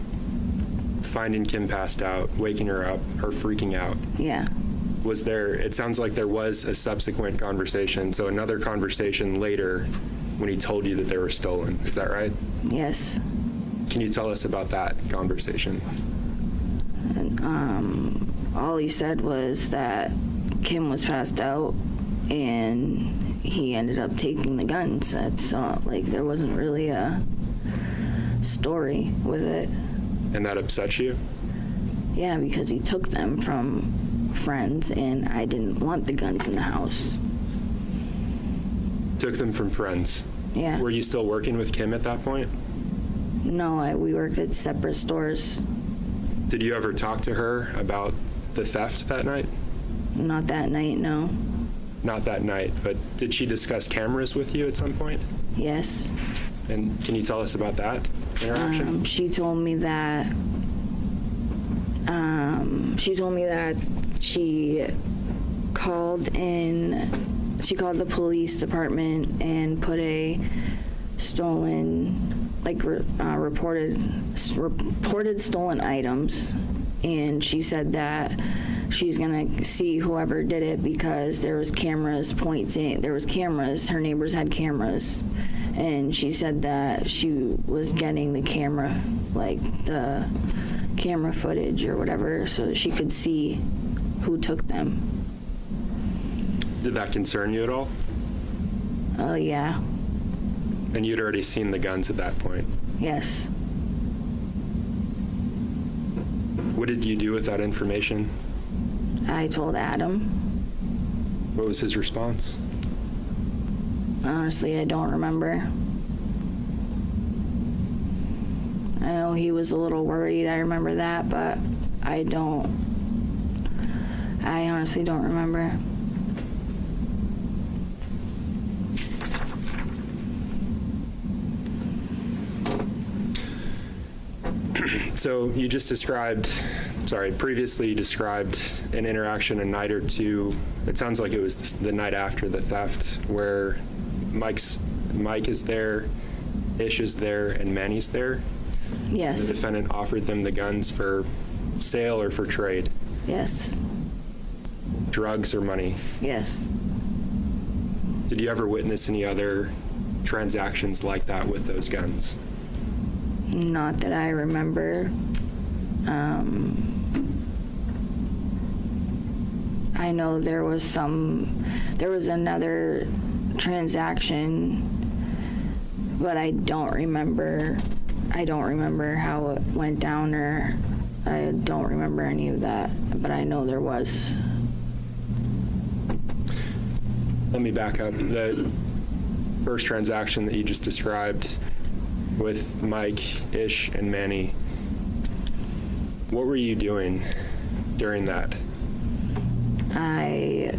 finding Kim passed out, waking her up, her freaking out. Yeah. Was there, it sounds like there was a subsequent conversation, so another conversation later when he told you that they were stolen. Is that right? Yes. Can you tell us about that conversation? And, all he said was that Kim was passed out and he ended up taking the guns. That's like, there wasn't really a story with it. And that upset you? Yeah, because he took them from friends and I didn't want the guns in the house. Took them from friends? Yeah. Were you still working with Kim at that point? No, we worked at separate stores. Did you ever talk to her about the theft that night? Not that night, no. Not that night, but did she discuss cameras with you at some point? Yes. And can you tell us about that interaction? She told me that she called the police department and put a stolen, like, reported stolen items, and she said that she's gonna see whoever did it because there was cameras, her neighbors had cameras, and she said that she was getting the camera, like the camera footage or whatever, so that she could see who took them. Did that concern you at all? Yeah. And you'd already seen the guns at that point? Yes. What did you do with that information? I told Adam. What was his response? Honestly, I don't remember. I know he was a little worried, I remember that, but I honestly don't remember. So you just previously you described an interaction a night or two, it sounds like it was the night after the theft, where Mike is there, Ish is there, and Manny's there? Yes. The defendant offered them the guns for sale or for trade? Yes. Drugs or money? Yes. Did you ever witness any other transactions like that with those guns? Not that I remember. I know there was another transaction, but I don't remember how it went down, or I don't remember any of that, but I know there was. Let me back up. The first transaction that you just described with Mike, Ish, and Manny, what were you doing during that? I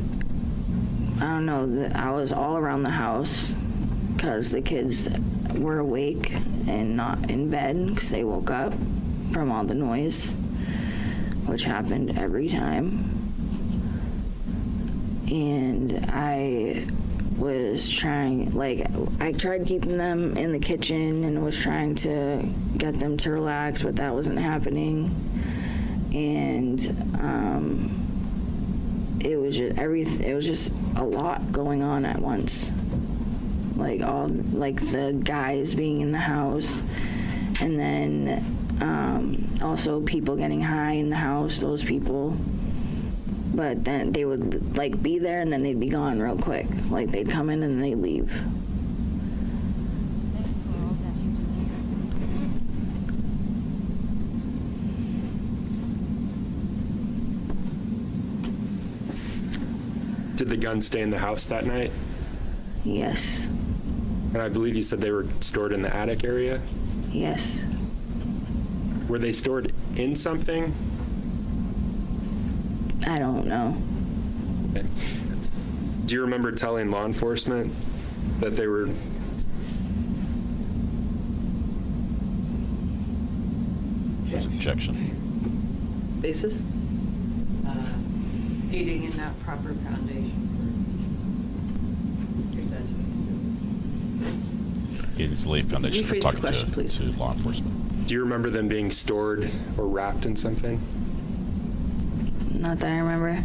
don't know. I was all around the house because the kids were awake and not in bed because they woke up from all the noise, which happened every time. And I was I tried keeping them in the kitchen and was trying to get them to relax, but that wasn't happening. And it was just a lot going on at once. Like the guys being in the house, and then also people getting high in the house, those people. But then they would be there and then they'd be gone real quick. Like they'd come in and they'd leave. Did the guns stay in the house that night? Yes. And I believe you said they were stored in the attic area? Yes. Were they stored in something? I don't know. Okay. Do you remember telling law enforcement that they were... There's objection. Basis? Aiding in that proper foundation. It is lay foundation for Rephrase the talking question, to, please. to law enforcement. Do you remember them being stored or wrapped in something? Not that I remember.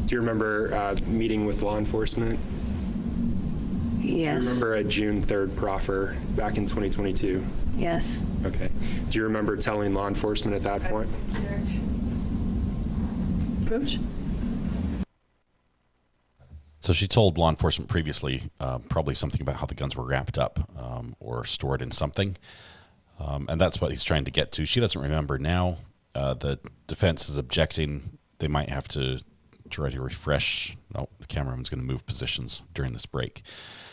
Do you remember meeting with law enforcement? Yes. Do you remember a June 3rd proffer back in 2022? Yes. Okay. Do you remember telling law enforcement at that point? Approach? So she told law enforcement previously probably something about how the guns were wrapped up or stored in something. And that's what he's trying to get to. She doesn't remember now. The defense is objecting. They might have to try to refresh. No, the cameraman's going to move positions during this break.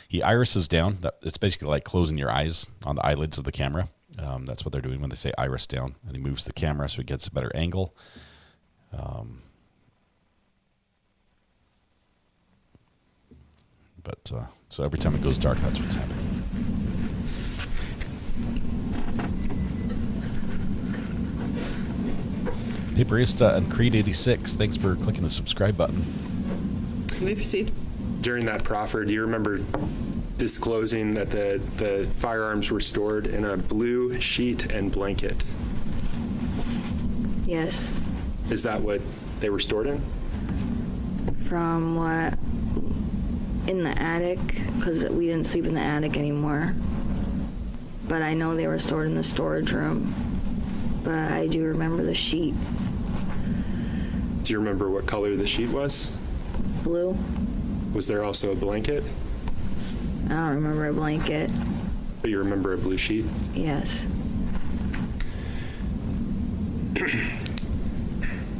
He irises down. It's basically like closing your eyes on the eyelids of the camera. That's what they're doing when they say iris down. And he moves the camera so he gets a better angle. So every time it goes dark, that's what's happening. Paperista and Creed 86, thanks for clicking the subscribe button. Can we proceed? During that proffer, do you remember disclosing that the firearms were stored in a blue sheet and blanket? Yes. Is that what they were stored in? From what? In the attic, because we didn't sleep in the attic anymore. But I know they were stored in the storage room. But I do remember the sheet. Do you remember what color the sheet was? Blue. Was there also a blanket? I don't remember a blanket. But you remember a blue sheet? Yes.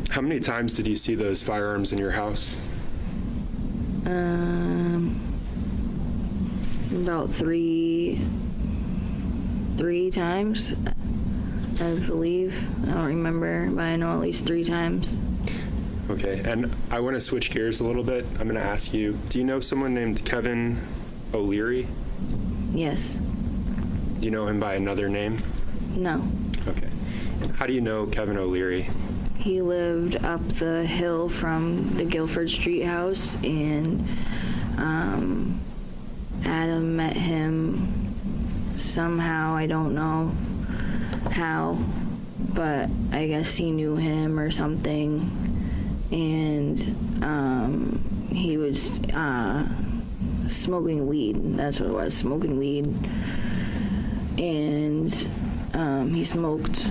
How many times did you see those firearms in your house? About three times, I believe. I don't remember, but I know at least 3 times. Okay, and I want to switch gears a little bit. I'm going to ask you, do you know someone named Kevin O'Leary? Yes. Do you know him by another name? No. Okay. How do you know Kevin O'Leary? He lived up the hill from the Guilford Street house, and Adam met him somehow. I don't know how, but I guess he knew him or something, and he was smoking weed. That's what it was, smoking weed. And he smoked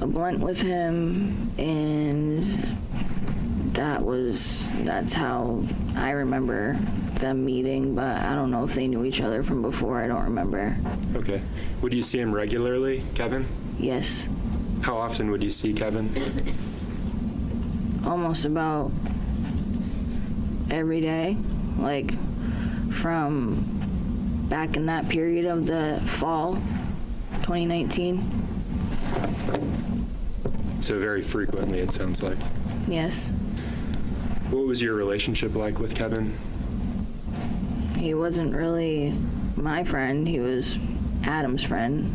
a blunt with him, and that's how I remember them meeting, but I don't know if they knew each other from before. I don't remember. Okay. Would you see him regularly, Kevin? Yes. How often would you see Kevin? Almost about every day, like from back in that period of the fall 2019. So very frequently, it sounds like. Yes. What was your relationship like with Kevin? He wasn't really my friend. He was Adam's friend.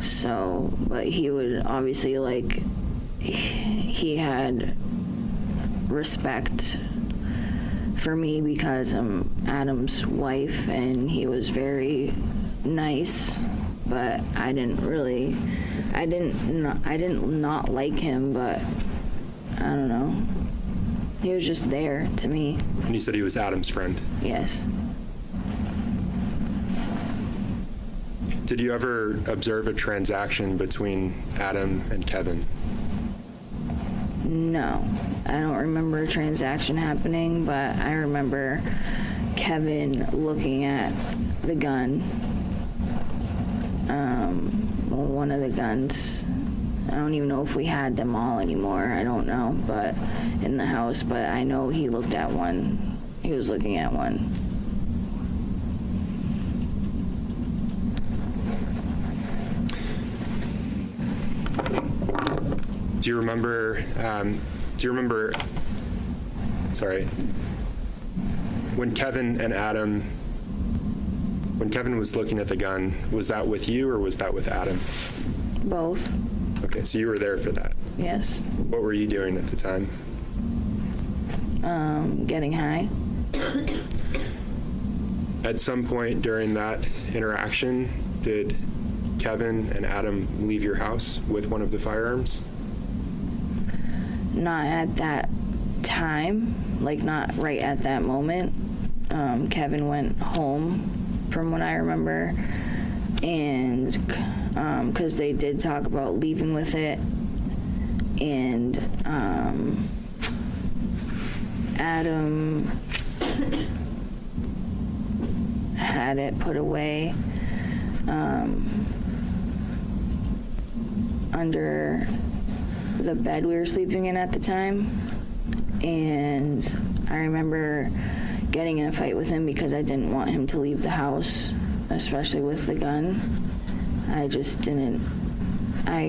So, but he would obviously, like, he had respect for me because I'm Adam's wife, and he was very nice, but I didn't not like him, but I don't know. He was just there to me. And you said he was Adam's friend? Yes. Did you ever observe a transaction between Adam and Kevin? No. I don't remember a transaction happening, but I remember Kevin looking at the gun. One of the guns. I don't even know if we had them all anymore. I don't know, but in the house. But I know he looked at one. He was looking at one. Do you remember, sorry, when Kevin was looking at the gun, was that with you or was that with Adam? Both. Okay, so you were there for that? Yes. What were you doing at the time? Getting high. At some point during that interaction, did Kevin and Adam leave your house with one of the firearms? Not at that time, like not right at that moment. Kevin went home from what I remember, and because they did talk about leaving with it, and Adam had it put away under the bed we were sleeping in at the time, and I remember getting in a fight with him because I didn't want him to leave the house, especially with the gun. I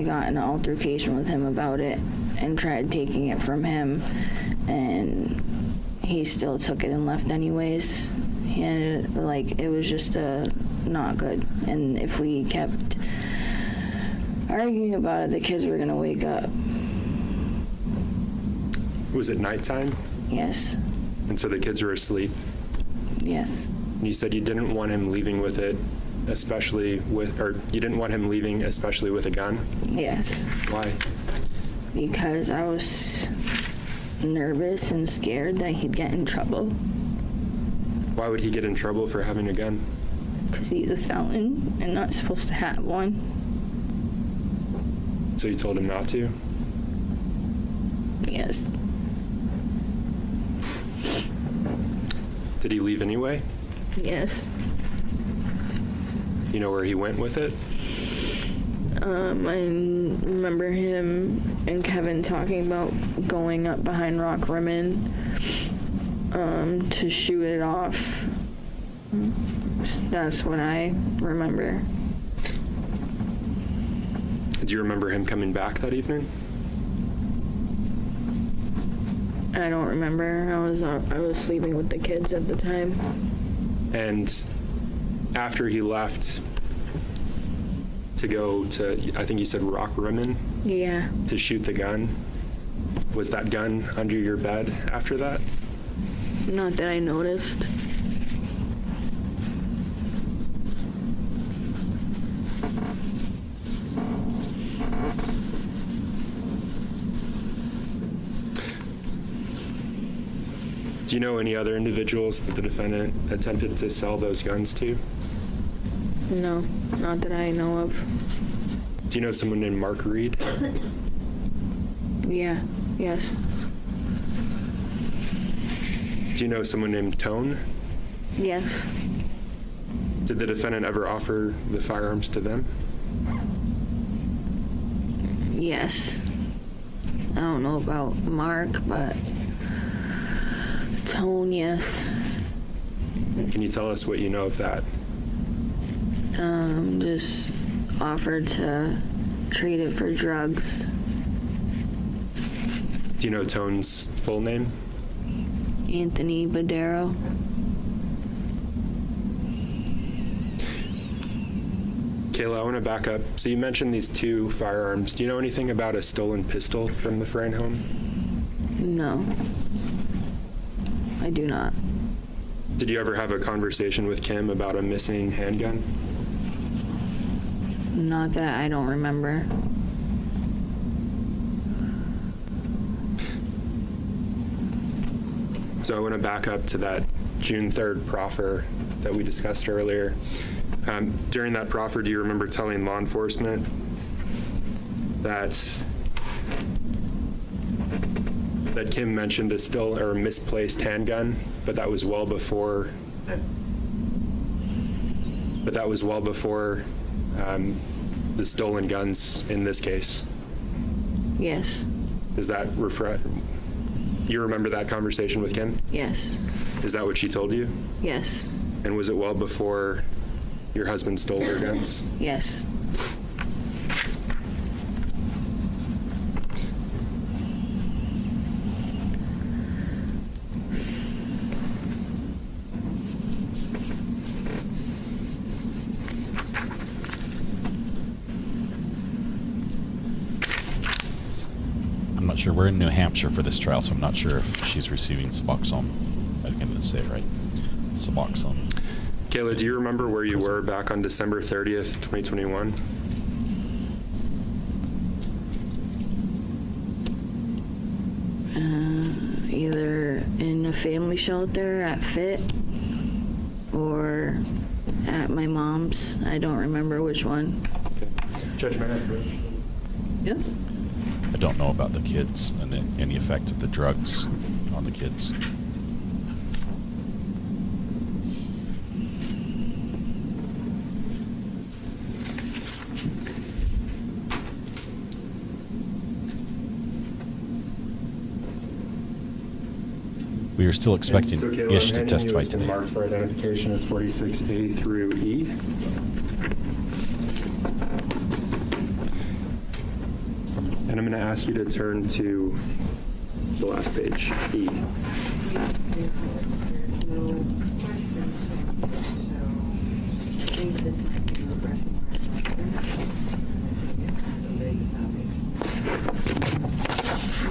got in an altercation with him about it and tried taking it from him, and he still took it and left anyways. And it was just not good, and if we kept arguing about it, the kids were gonna wake up. Was it nighttime? Yes. And so the kids were asleep? Yes. And you said you didn't want him leaving with it, you didn't want him leaving especially with a gun? Yes. Why? Because I was nervous and scared that he'd get in trouble. Why would he get in trouble for having a gun? Because he's a felon and not supposed to have one. So you told him not to? Yes. Did he leave anyway? Yes. You know where he went with it? I remember him and Kevin talking about going up behind Rock Rimmon to shoot it off. That's what I remember. Do you remember him coming back that evening? I don't remember. I was sleeping with the kids at the time. And after he left to go to, I think you said Rock Rimmon? Yeah. To shoot the gun, was that gun under your bed after that? Not that I noticed. Do you know any other individuals that the defendant attempted to sell those guns to? No, not that I know of. Do you know someone named Mark Reed? Yeah, yes. Do you know someone named Tone? Yes. Did the defendant ever offer the firearms to them? Yes. I don't know about Mark, but Tone, yes. Can you tell us what you know of that? Just offered to trade it for drugs. Do you know Tone's full name? Anthony Badero. Kayla, I want to back up. So you mentioned these two firearms. Do you know anything about a stolen pistol from the Frayne home? No. I do not. Did you ever have a conversation with Kim about a missing handgun? Not that I don't remember. So I want to back up to that June 3rd proffer that we discussed earlier. During that proffer, do you remember telling law enforcement that Kim mentioned a still or misplaced handgun, but that was well before the stolen guns in this case? Yes. Is that you remember that conversation with Kim? Yes. Is that what she told you? Yes. And was it well before your husband stole her guns? Yes. I'm not sure. We're in New Hampshire for this trial, so I'm not sure if she's receiving Suboxone. I didn't say it right. Suboxone. Kayla, do you remember where you were back on December 30th, 2021? Either in a family shelter at FIT or at my mom's. I don't remember which one. Judge Mayer? Yes? I don't know about the kids and any effect of the drugs on the kids. We are still expecting So Kayla, Ish to I'm handing testify you what's been today. marked for identification as 46A through E. And I'm going to ask you to turn to the last page, E.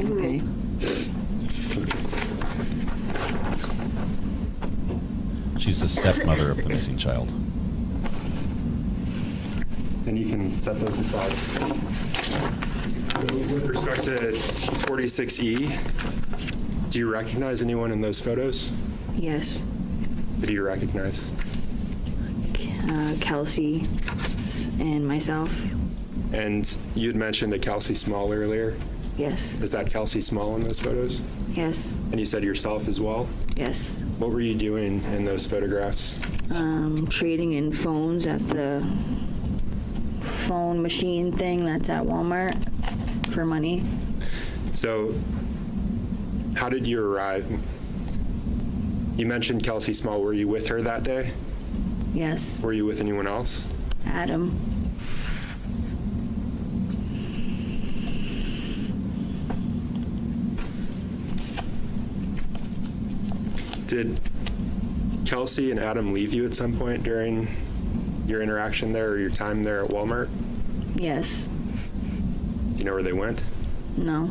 Okay. She's the stepmother of the missing child. And you can set those aside. With respect to 46E, do you recognize anyone in those photos? Yes. Who do you recognize? Kelsey and myself. And you had mentioned a Kelsey Small earlier. Yes. Is that Kelsey Small in those photos? Yes. And you said yourself as well? Yes. What were you doing in those photographs? Trading in phones at the phone machine thing that's at Walmart for money. So, how did you arrive? You mentioned Kelsey Small. Were you with her that day? Yes. Were you with anyone else? Adam. Did Kelsey and Adam leave you at some point during your interaction there or your time there at Walmart? Yes. Do you know where they went? No.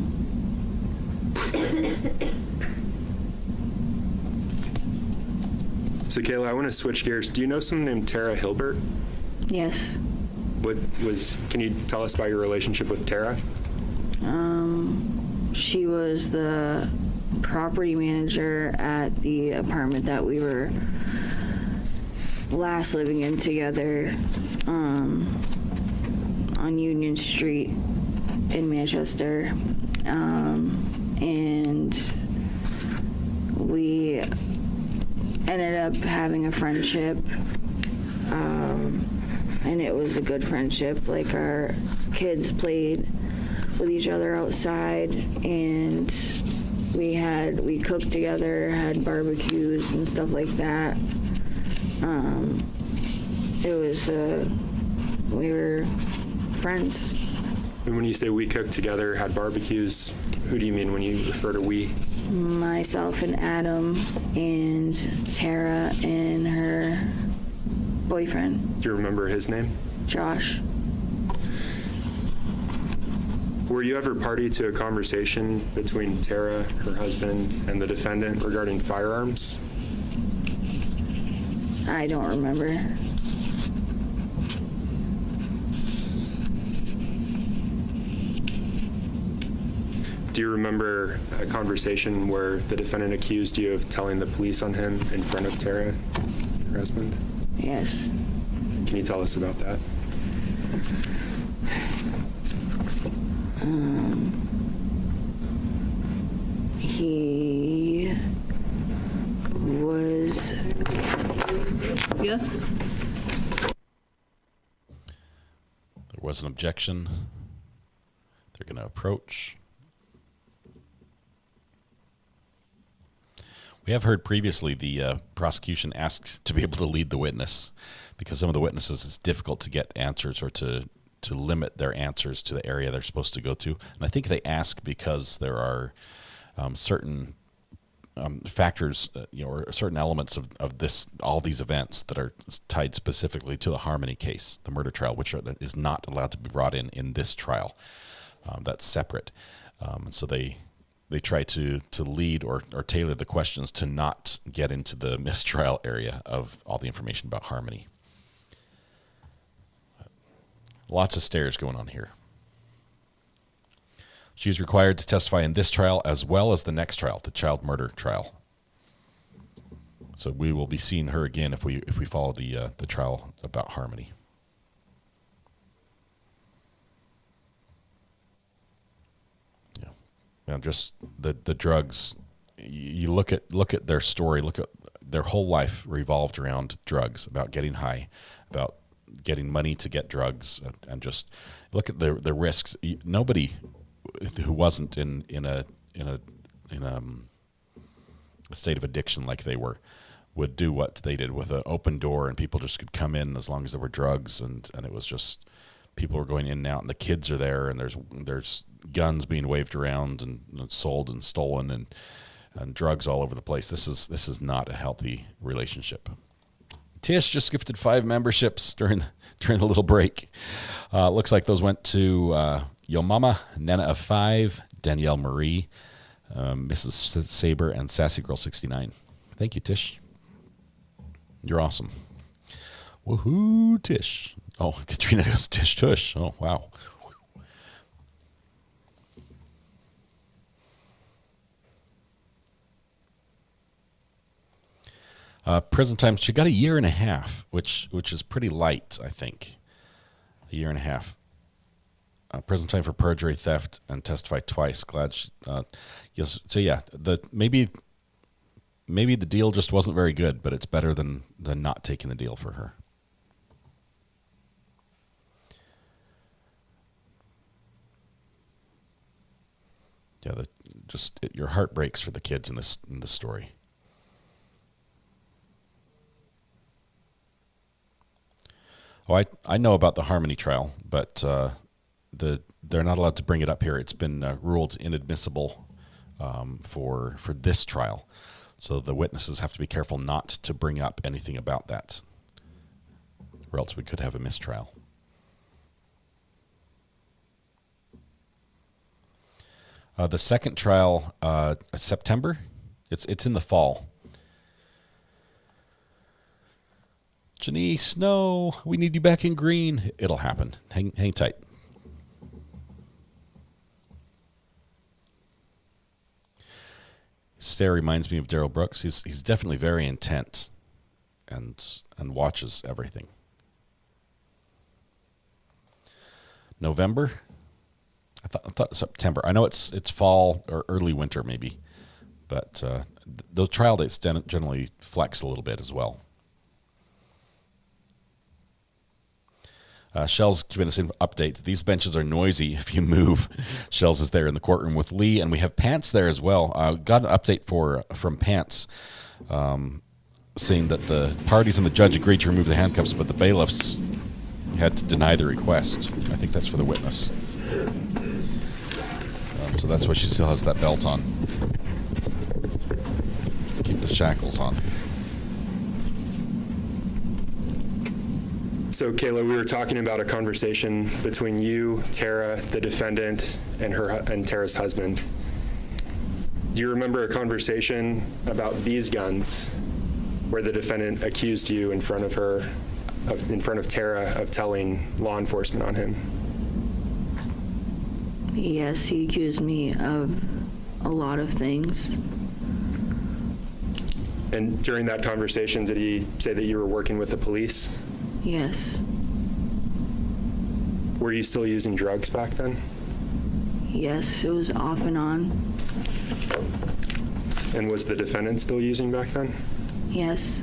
So Kayla, I want to switch gears. Do you know someone named Tara Hilbert? Yes. Can you tell us about your relationship with Tara? She was the property manager at the apartment that we were last living in together, on Union Street in Manchester. And we ended up having a friendship, and it was a good friendship. Like, our kids played with each other outside, and we cooked together, had barbecues and stuff like that. We were friends. And when you say we cooked together, had barbecues, who do you mean when you refer to we? Myself and Adam and Tara and her boyfriend. Do you remember his name? Josh. Were you ever party to a conversation between Tara, her husband, and the defendant regarding firearms? I don't remember. Do you remember a conversation where the defendant accused you of telling the police on him in front of Tara, her husband? Yes. Can you tell us about that? He was... Yes? There was an objection. They're going to approach. We have heard previously the prosecution asked to be able to lead the witness because some of the witnesses it's difficult to get answers or to limit their answers to the area they're supposed to go to. And I think they ask because there are certain factors, or certain elements of all these events that are tied specifically to the Harmony case, the murder trial, that is not allowed to be brought in this trial. That's separate. And so they try to lead or tailor the questions to not get into the mistrial area of all the information about Harmony. Lots of stares going on here. She is required to testify in this trial as well as the next trial, the child murder trial. So we will be seeing her again if we follow the trial about Harmony. Yeah, and just the drugs. You look at their story. Look at their whole life revolved around drugs, about getting high, about getting money to get drugs, and just look at the risks. Nobody who wasn't in a state of addiction like they were would do what they did with an open door, and people just could come in as long as there were drugs, and it was just people were going in and out, and the kids are there, and there's guns being waved around and sold and stolen, and drugs all over the place. This is not a healthy relationship. Tish just gifted 5 memberships during the little break. Looks like those went to Yo Mama, Nana of 5, Danielle Marie, Mrs. Saber, and Sassy Girl 69. Thank you, Tish. You're awesome. Woohoo, Tish. Oh, Katrina goes Tish Tush. Oh, wow. Prison time, she got 1.5 years, which is pretty light, I think. 1.5 years. Prison time for perjury, theft, and testify twice. Glad she, yes. So yeah, maybe the deal just wasn't very good, but it's better than not taking the deal for her. Yeah, your heart breaks for the kids in this story. Oh, I know about the Harmony trial, but they're not allowed to bring it up here. It's been ruled inadmissible for this trial. So the witnesses have to be careful not to bring up anything about that, or else we could have a mistrial. The second trial, September. It's in the fall. Janice, no, we need you back in green. It'll happen. Hang tight. Stare reminds me of Daryl Brooks. He's definitely very intent and watches everything. November? I thought September. I know it's fall or early winter maybe, but those trial dates generally flex a little bit as well. Shell's giving us an update. These benches are noisy if you move. Shell's is there in the courtroom with Lee, and we have Pants there as well. Got an update from Pants saying that the parties and the judge agreed to remove the handcuffs, but the bailiffs had to deny the request. I think that's for the witness. So that's why she still has that belt on. Keep the shackles on. So, Kayla, we were talking about a conversation between you, Tara, the defendant, and Tara's husband. Do you remember a conversation about these guns where the defendant accused you in front of Tara of telling law enforcement on him? Yes, he accused me of a lot of things. And during that conversation, did he say that you were working with the police? Yes. Were you still using drugs back then? Yes, it was off and on. And was the defendant still using back then? Yes.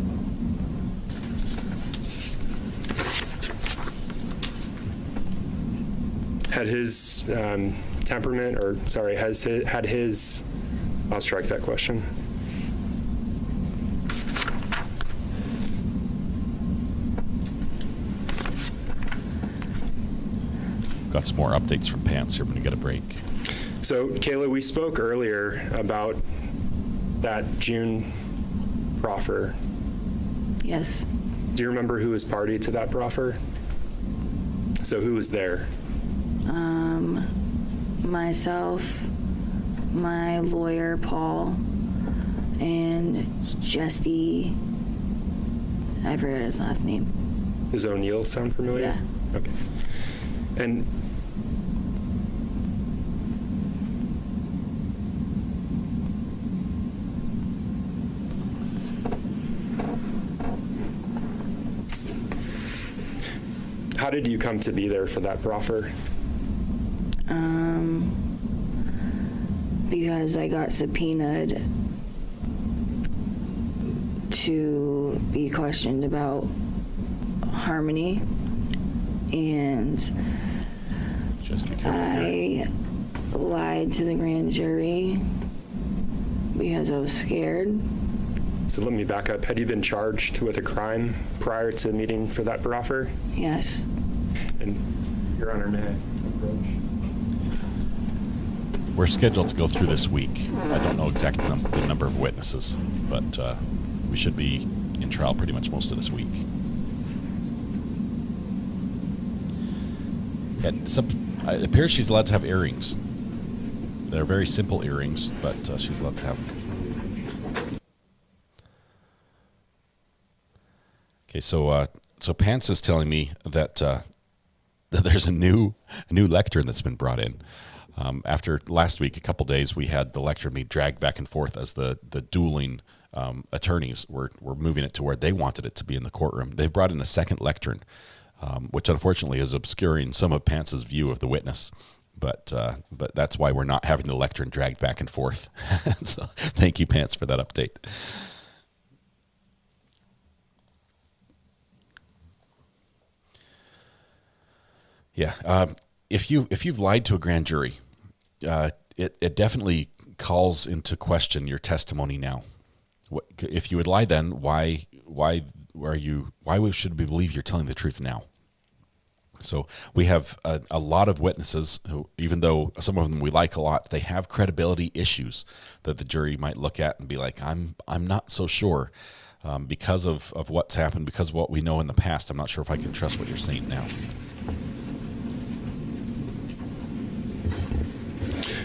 Had his temperament, or sorry, had his, I'll strike that question. Got some more updates from Pants here when we get a break. So, Kayla, we spoke earlier about that June proffer. Yes. Do you remember who was party to that proffer? So who was there? Myself, my lawyer, Paul, and Jesse, I forget his last name. Does O'Neill sound familiar? Yeah. Okay. And how did you come to be there for that proffer? Because I got subpoenaed to be questioned about Harmony, and Just be careful I lied to the grand jury because I was scared. So let me back up. Had you been charged with a crime prior to meeting for that proffer? Yes. And Your Honor, may I approach? We're scheduled to go through this week. I don't know exactly the number of witnesses, but we should be in trial pretty much most of this week. And it appears she's allowed to have earrings. They're very simple earrings, but she's allowed to have them. Okay, so Pants is telling me that there's a new lectern that's been brought in. After last week, a couple days, we had the lectern be dragged back and forth as the dueling attorneys were moving it to where they wanted it to be in the courtroom. They've brought in a second lectern, which unfortunately is obscuring some of Pants's view of the witness. But that's why we're not having the lectern dragged back and forth. So thank you, Pants, for that update. Yeah, if you've lied to a grand jury, it definitely calls into question your testimony now. If you had lied then, why should we believe you're telling the truth now? So we have a lot of witnesses who, even though some of them we like a lot, they have credibility issues that the jury might look at and be like, I'm not so sure because of what's happened, because of what we know in the past. I'm not sure if I can trust what you're saying now.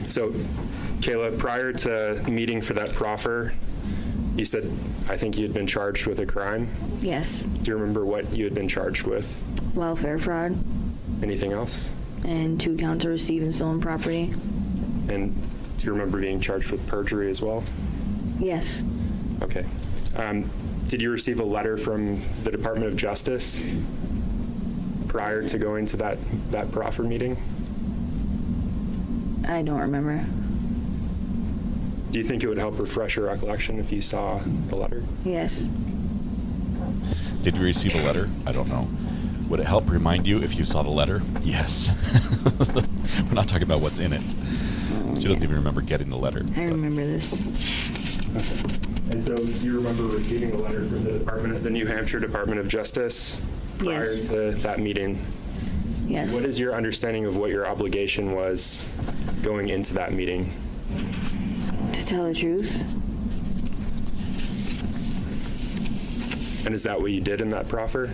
So, Kayla, prior to meeting for that proffer, you said, I think you had been charged with a crime? Yes. Do you remember what you had been charged with? Welfare fraud. Anything else? And 2 counts of receiving stolen property. And do you remember being charged with perjury as well? Yes. Okay. Did you receive a letter from the Department of Justice prior to going to that proffer meeting? I don't remember. Do you think it would help refresh your recollection if you saw the letter? Yes. Did you receive a letter? I don't know. Would it help remind you if you saw the letter? Yes. We're not talking about what's in it. She doesn't even remember getting the letter. I remember this. Okay. And so, do you remember receiving a letter from the New Hampshire Department of Justice prior to that meeting? Yes. What is your understanding of what your obligation was going into that meeting? To tell the truth. And is that what you did in that proffer?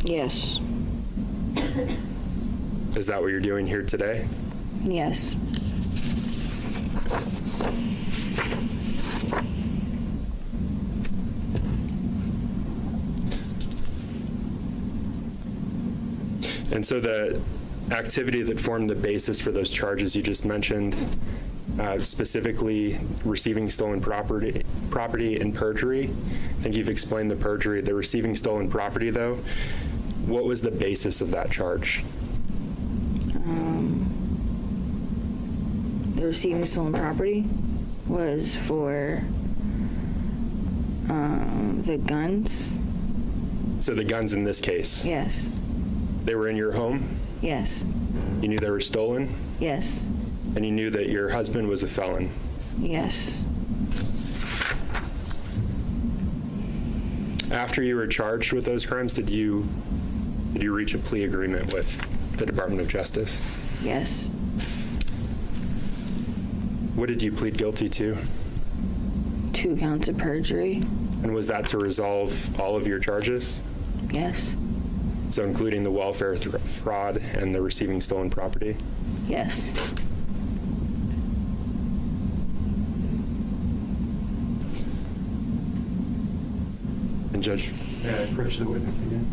Yes. Is that what you're doing here today? Yes. And so the activity that formed the basis for those charges you just mentioned, specifically receiving stolen property and perjury. I think you've explained the perjury. The receiving stolen property, though, what was the basis of that charge? The receiving stolen property was for the guns. So the guns in this case? Yes. They were in your home? Yes. You knew they were stolen? Yes. And you knew that your husband was a felon? Yes. After you were charged with those crimes, did you reach a plea agreement with the Department of Justice? Yes. What did you plead guilty to? 2 counts of perjury. And was that to resolve all of your charges? Yes. So including the welfare fraud and the receiving stolen property? Yes. And Judge, approach the witness again.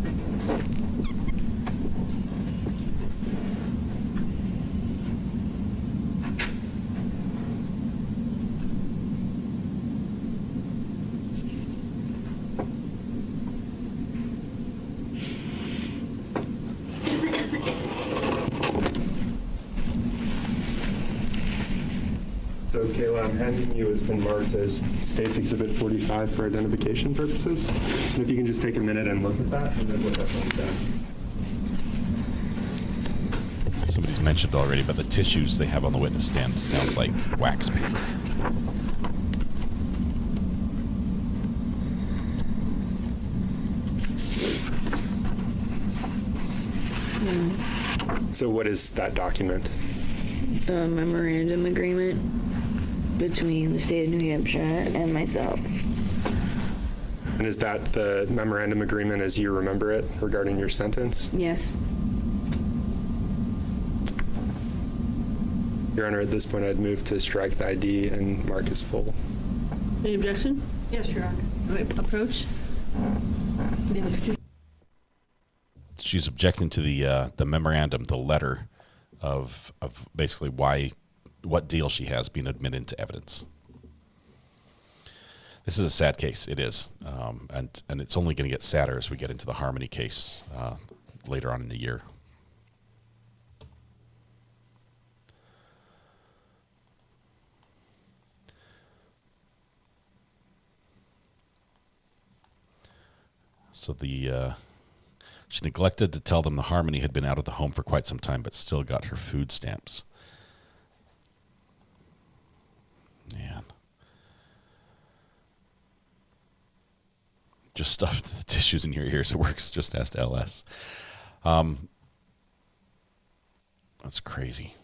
So, Kayla, I'm handing you what's been marked as State's Exhibit 45 for identification purposes. And if you can just take a minute and look at that, and then look up on that. Somebody's mentioned already, but the tissues they have on the witness stand sound like wax paper. So what is that document? The memorandum agreement between the state of New Hampshire and myself. And is that the memorandum agreement as you remember it regarding your sentence? Yes. Your Honor, at this point I'd move to strike the ID and mark as full. Any objection? Yes, Your Honor. Approach. She's objecting to the memorandum, the letter of basically what deal she has being admitted into evidence. This is a sad case. It is, and it's only going to get sadder as we get into the Harmony case later on in the year. So she neglected to tell them the Harmony had been out of the home for quite some time, but still got her food stamps. Man. Just stuff the tissues in your ears. It works. Just ask LS. That's crazy.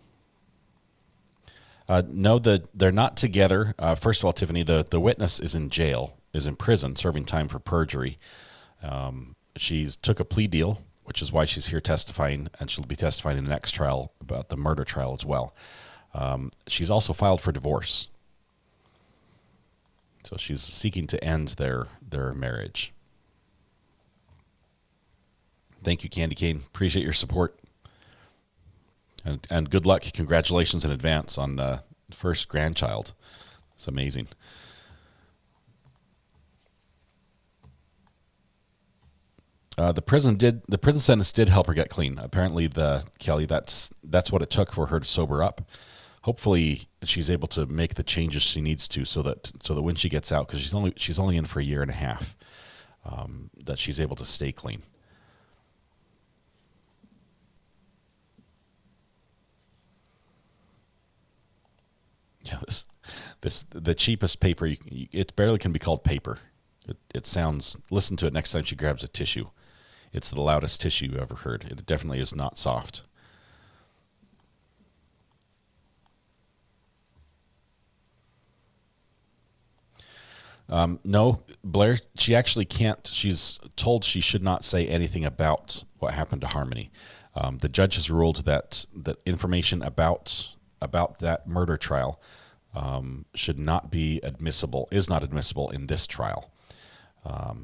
No, they're not together. First of all, Tiffany, the witness is in jail, is in prison, serving time for perjury. She's took a plea deal, which is why she's here testifying, and she'll be testifying in the next trial about the murder trial as well. She's also filed for divorce. So she's seeking to end their marriage. Thank you, Candy Cane. Appreciate your support. And good luck. Congratulations in advance on the first grandchild. It's amazing. The prison sentence did help her get clean. Apparently, Kelly, that's what it took for her to sober up. Hopefully, she's able to make the changes she needs to, so that when she gets out, because she's only in for a year and a half, that she's able to stay clean. Yeah, the cheapest paper. It barely can be called paper. It sounds. Listen to it next time she grabs a tissue. It's the loudest tissue you ever heard. It definitely is not soft. No, Blair, she actually can't. She's told she should not say anything about what happened to Harmony. The judge has ruled that information about that murder trial should not be admissible, is not admissible in this trial.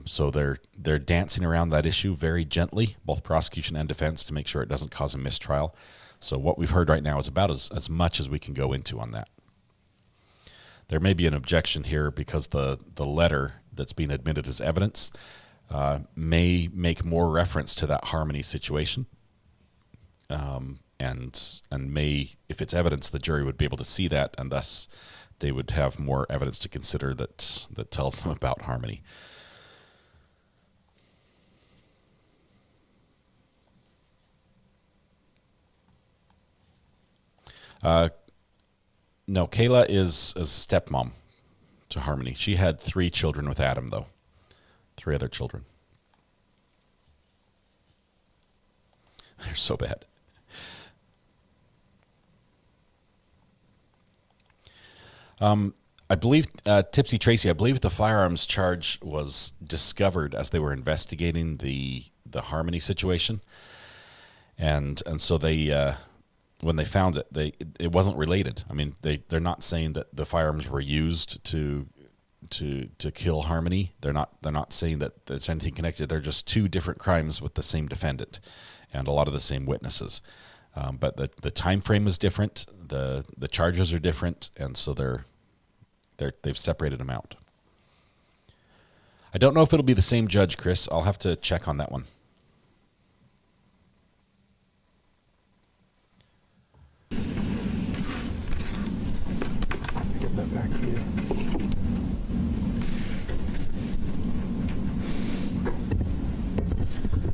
So they're dancing around that issue very gently, both prosecution and defense, to make sure it doesn't cause a mistrial. So what we've heard right now is about as much as we can go into on that. There may be an objection here because the letter that's being admitted as evidence may make more reference to that Harmony situation. And may, if it's evidence, the jury would be able to see that, and thus they would have more evidence to consider that tells them about Harmony. No, Kayla is a stepmom to Harmony. She had 3 children with Adam, though. 3 other children. They're so bad. I believe, Tipsy Tracy, I believe the firearms charge was discovered as they were investigating the Harmony situation. And so they... when they found it, it wasn't related. I mean, they're not saying that the firearms were used to to kill Harmony. They're not saying that there's anything connected. They're just two different crimes with the same defendant and a lot of the same witnesses. But the time frame is different. The charges are different, and so they've separated them out. I don't know if it'll be the same judge, Chris. I'll have to check on that one. Give that back to you.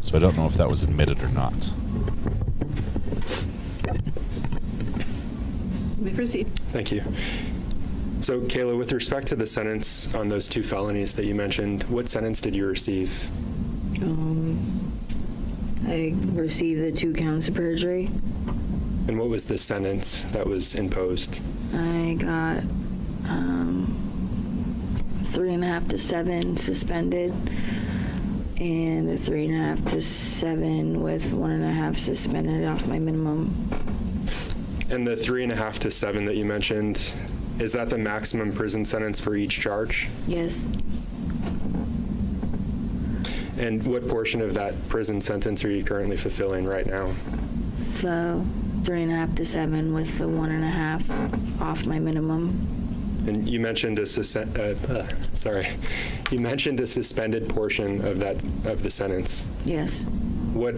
So I don't know if that was admitted or not. You may proceed. Thank you. So, Kayla, with respect to the sentence on those two felonies that you mentioned, what sentence did you receive? I received the 2 counts of perjury. And what was the sentence that was imposed? I got 3.5 to 7 suspended, and a 3.5 to 7 with 1.5 suspended off my minimum. And the 3.5 to 7 that you mentioned, is that the maximum prison sentence for each charge? Yes. And what portion of that prison sentence are you currently fulfilling right now? So 3.5 to 7 with the 1.5 off my minimum. And you mentioned you mentioned a suspended portion of the sentence. Yes. What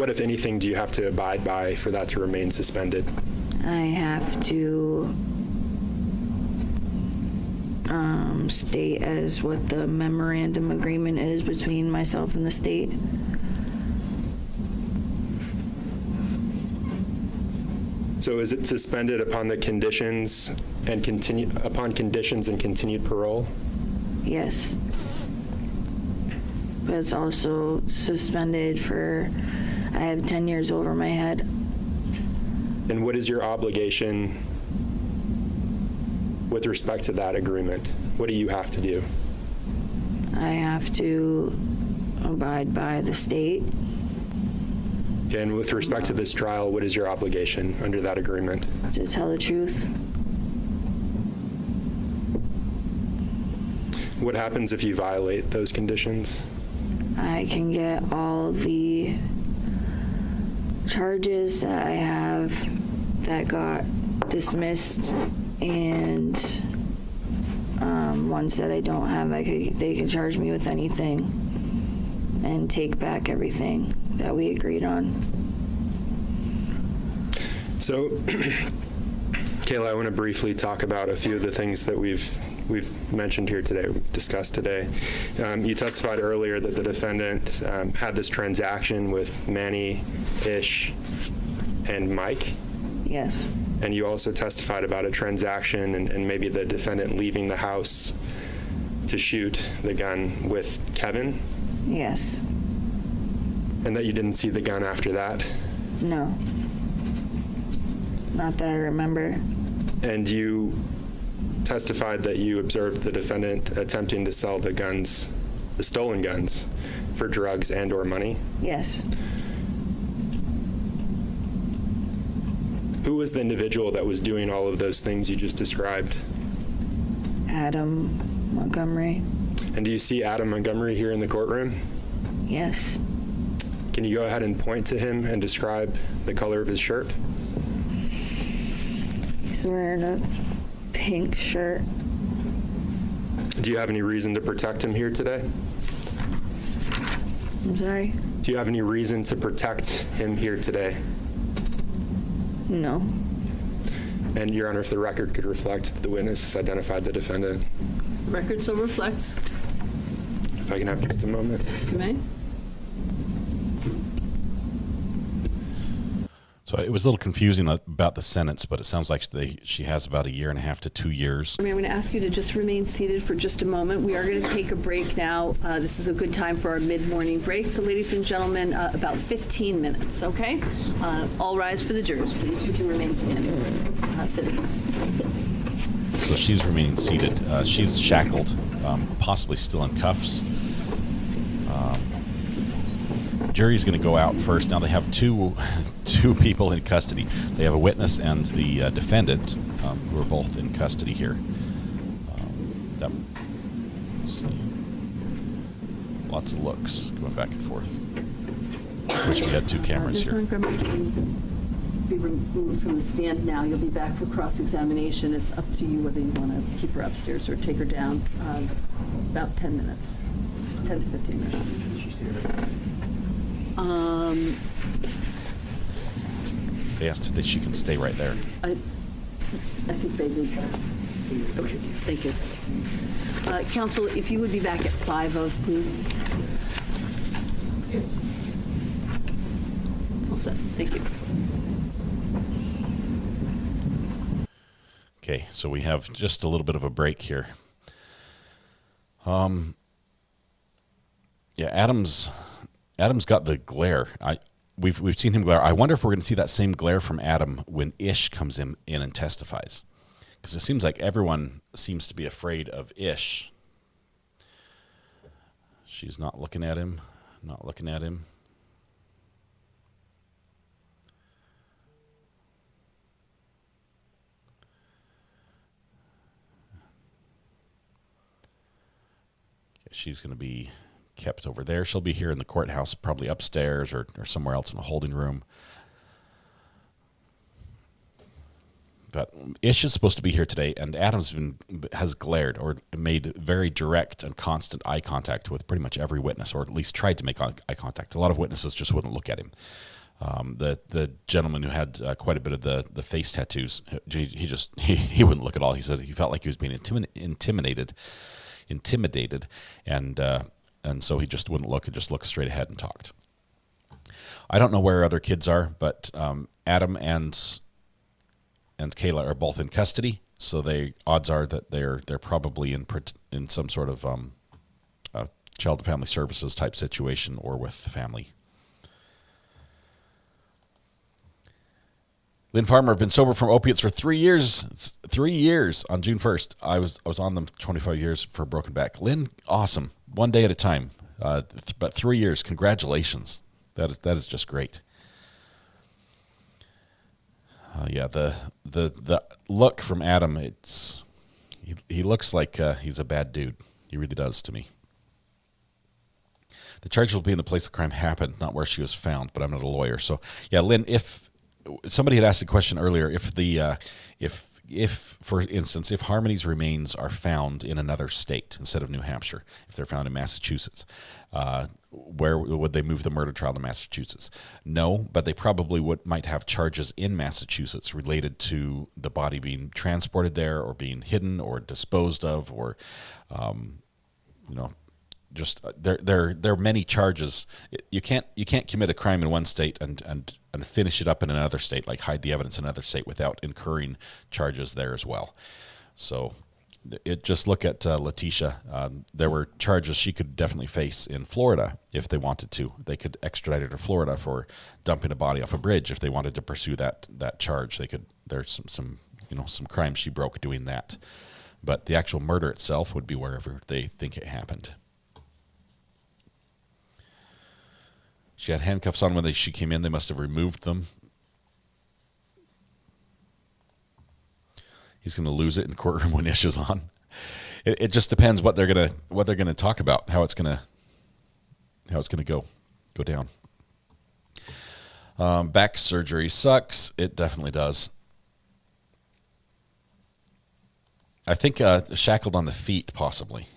if anything do you have to abide by for that to remain suspended? I have to state as what the memorandum agreement is between myself and the state. So is it suspended upon the conditions and conditions and continued parole? Yes. But it's also suspended for, I have 10 years over my head. And what is your obligation with respect to that agreement? What do you have to do? I have to abide by the state. And with respect to this trial, what is your obligation under that agreement? To tell the truth. What happens if you violate those conditions? I can get all the charges that I have that got dismissed, and ones that I don't have, they can charge me with anything and take back everything that we agreed on. So, Kayla, I want to briefly talk about a few of the things that we've mentioned here today, we've discussed today. You testified earlier that the defendant had this transaction with Manny, Ish, and Mike. Yes. And you also testified about a transaction and maybe the defendant leaving the house to shoot the gun with Kevin. Yes. And that you didn't see the gun after that? No. Not that I remember. And you testified that you observed the defendant attempting to sell the stolen guns, for drugs and or money? Yes. Who was the individual that was doing all of those things you just described? Adam Montgomery. And do you see Adam Montgomery here in the courtroom? Yes. Can you go ahead and point to him and describe the color of his shirt? He's wearing a pink shirt. Do you have any reason to protect him here today? I'm sorry? Do you have any reason to protect him here today? No. And, Your Honor, if the record could reflect that the witness has identified the defendant. The record so reflects. If I can have just a moment. Yes, you may. So it was a little confusing about the sentence, but it sounds like she has about 1.5 to 2 years. I'm going to ask you to just remain seated for just a moment. We are going to take a break now. This is a good time for our mid-morning break. So, ladies and gentlemen, about 15 minutes, okay? All rise for the jurors, please. You can remain standing. Sitting. So she's remaining seated. She's shackled, possibly still in cuffs. Jury's going to go out first. Now they have two people in custody. They have a witness and the defendant, who are both in custody here. That. Let's see. Lots of looks going back and forth. Wish we had two cameras here. Montgomery can be removed from the stand now. You'll be back for cross-examination. It's up to you whether you want to keep her upstairs or take her down. About 10 minutes, 10 to 15 minutes. They asked that she can stay right there. I think they did that. Okay, thank you. Counsel, if you would be back at 5 please. Yes. All set. Thank you. Okay, so we have just a little bit of a break here. Yeah, Adam's got the glare. We've seen him glare. I wonder if we're going to see that same glare from Adam when Ish comes in and testifies, because it seems like everyone seems to be afraid of Ish. She's not looking at him. Not looking at him. She's going to be kept over there. She'll be here in the courthouse, probably upstairs or somewhere else in a holding room. But Ish is supposed to be here today, and Adams has glared or made very direct and constant eye contact with pretty much every witness, or at least tried to make eye contact. A lot of witnesses just wouldn't look at him. The gentleman who had quite a bit of the face tattoos, he wouldn't look at all. He said he felt like he was being intimidated, and so he just wouldn't look. He just looked straight ahead and talked. I don't know where other kids are, but Adam and Kayla are both in custody, so odds are that they're probably in some sort of child and family services type situation or with the family. Lynn Farmer, been sober from opiates for 3 years. It's 3 years on June 1st. I was on them 25 years for a broken back. Lynn, awesome. One day at a time. But 3 years. Congratulations. That is just great. Yeah, the look from Adam, he looks like he's a bad dude. He really does to me. The charge will be in the place the crime happened, not where she was found, but I'm not a lawyer. So, yeah, Lynn, if somebody had asked a question earlier, if for instance, if Harmony's remains are found in another state instead of New Hampshire, if they're found in Massachusetts, where would they move the murder trial to Massachusetts? No, but they probably might have charges in Massachusetts related to the body being transported there or being hidden or disposed of, or just there are many charges. You can't commit a crime in one state and finish it up in another state, like hide the evidence in another state, without incurring charges there as well. So just look at Letitia. There were charges she could definitely face in Florida if they wanted to. They could extradite her to Florida for dumping a body off a bridge if they wanted to pursue that charge. They could. There's some crimes she broke doing that, but the actual murder itself would be wherever they think it happened. She had handcuffs on when she came in. They must have removed them. He's going to lose it in courtroom when Ish is on. It just depends what they're gonna talk about, how it's gonna go down. Back surgery sucks. It definitely does. I think shackled on the feet possibly,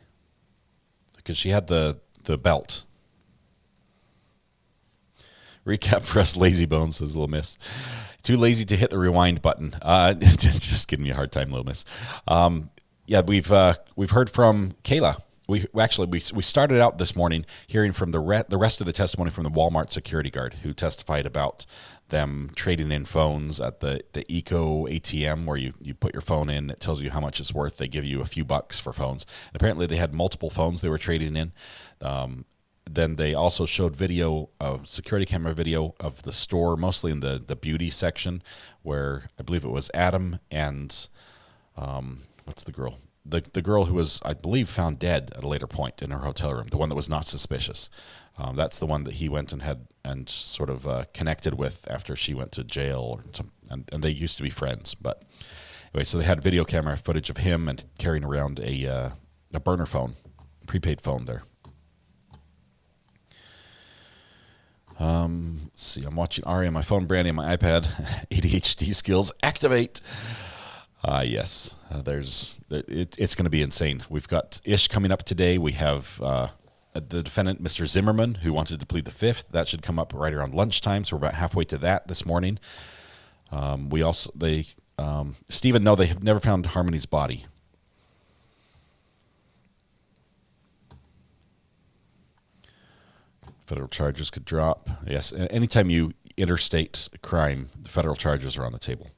because she had the belt. Recap for us lazy bones, says Little Miss. Too lazy to hit the rewind button. Just giving me a hard time, Little Miss. Yeah, we've heard from Kayla. We started out this morning hearing from the rest of the testimony from the Walmart security guard who testified about them trading in phones at the Eco ATM, where you put your phone in, it tells you how much it's worth. They give you a few bucks for phones. And apparently they had multiple phones they were trading in. Then they also showed security camera video of the store, mostly in the beauty section, where I believe it was Adam and what's the girl? The girl who was, I believe, found dead at a later point in her hotel room, the one that was not suspicious. That's the one that he went and sort of connected with after she went to jail, and they used to be friends. But anyway, so they had video camera footage of him and carrying around a a burner phone, prepaid phone there. Let's see, I'm watching Ari on my phone, Brandy on my iPad. ADHD skills activate. Yes, it's going to be insane. We've got Ish coming up today. We have the defendant, Mr. Zimmerman, who wanted to plead the fifth. That should come up right around lunchtime, so we're about halfway to that this morning. Stephen, no, they have never found Harmony's body. Federal charges could drop. Yes, anytime you interstate crime, the federal charges are on the table.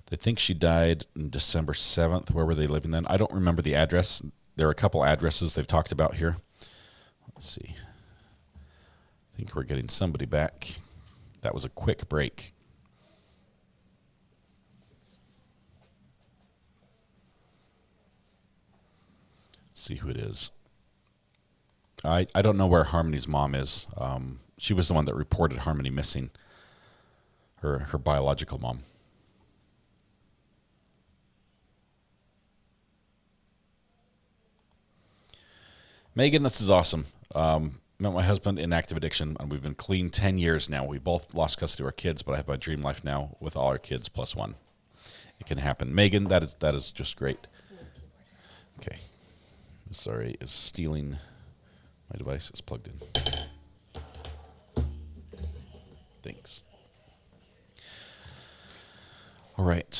They think she died on December 7th. Where were they living then? I don't remember the address. There are a couple addresses they've talked about here. Let's see. I think we're getting somebody back. That was a quick break. Let's see who it is. I don't know where Harmony's mom is. She was the one that reported Harmony missing, her biological mom. Megan, this is awesome. Met my husband in active addiction, and we've been clean 10 years now. We both lost custody of our kids, but I have my dream life now with all our kids plus one. It can happen. Megan, that is just great. Okay. Sorry, is stealing... My device is plugged in. Thanks. All right.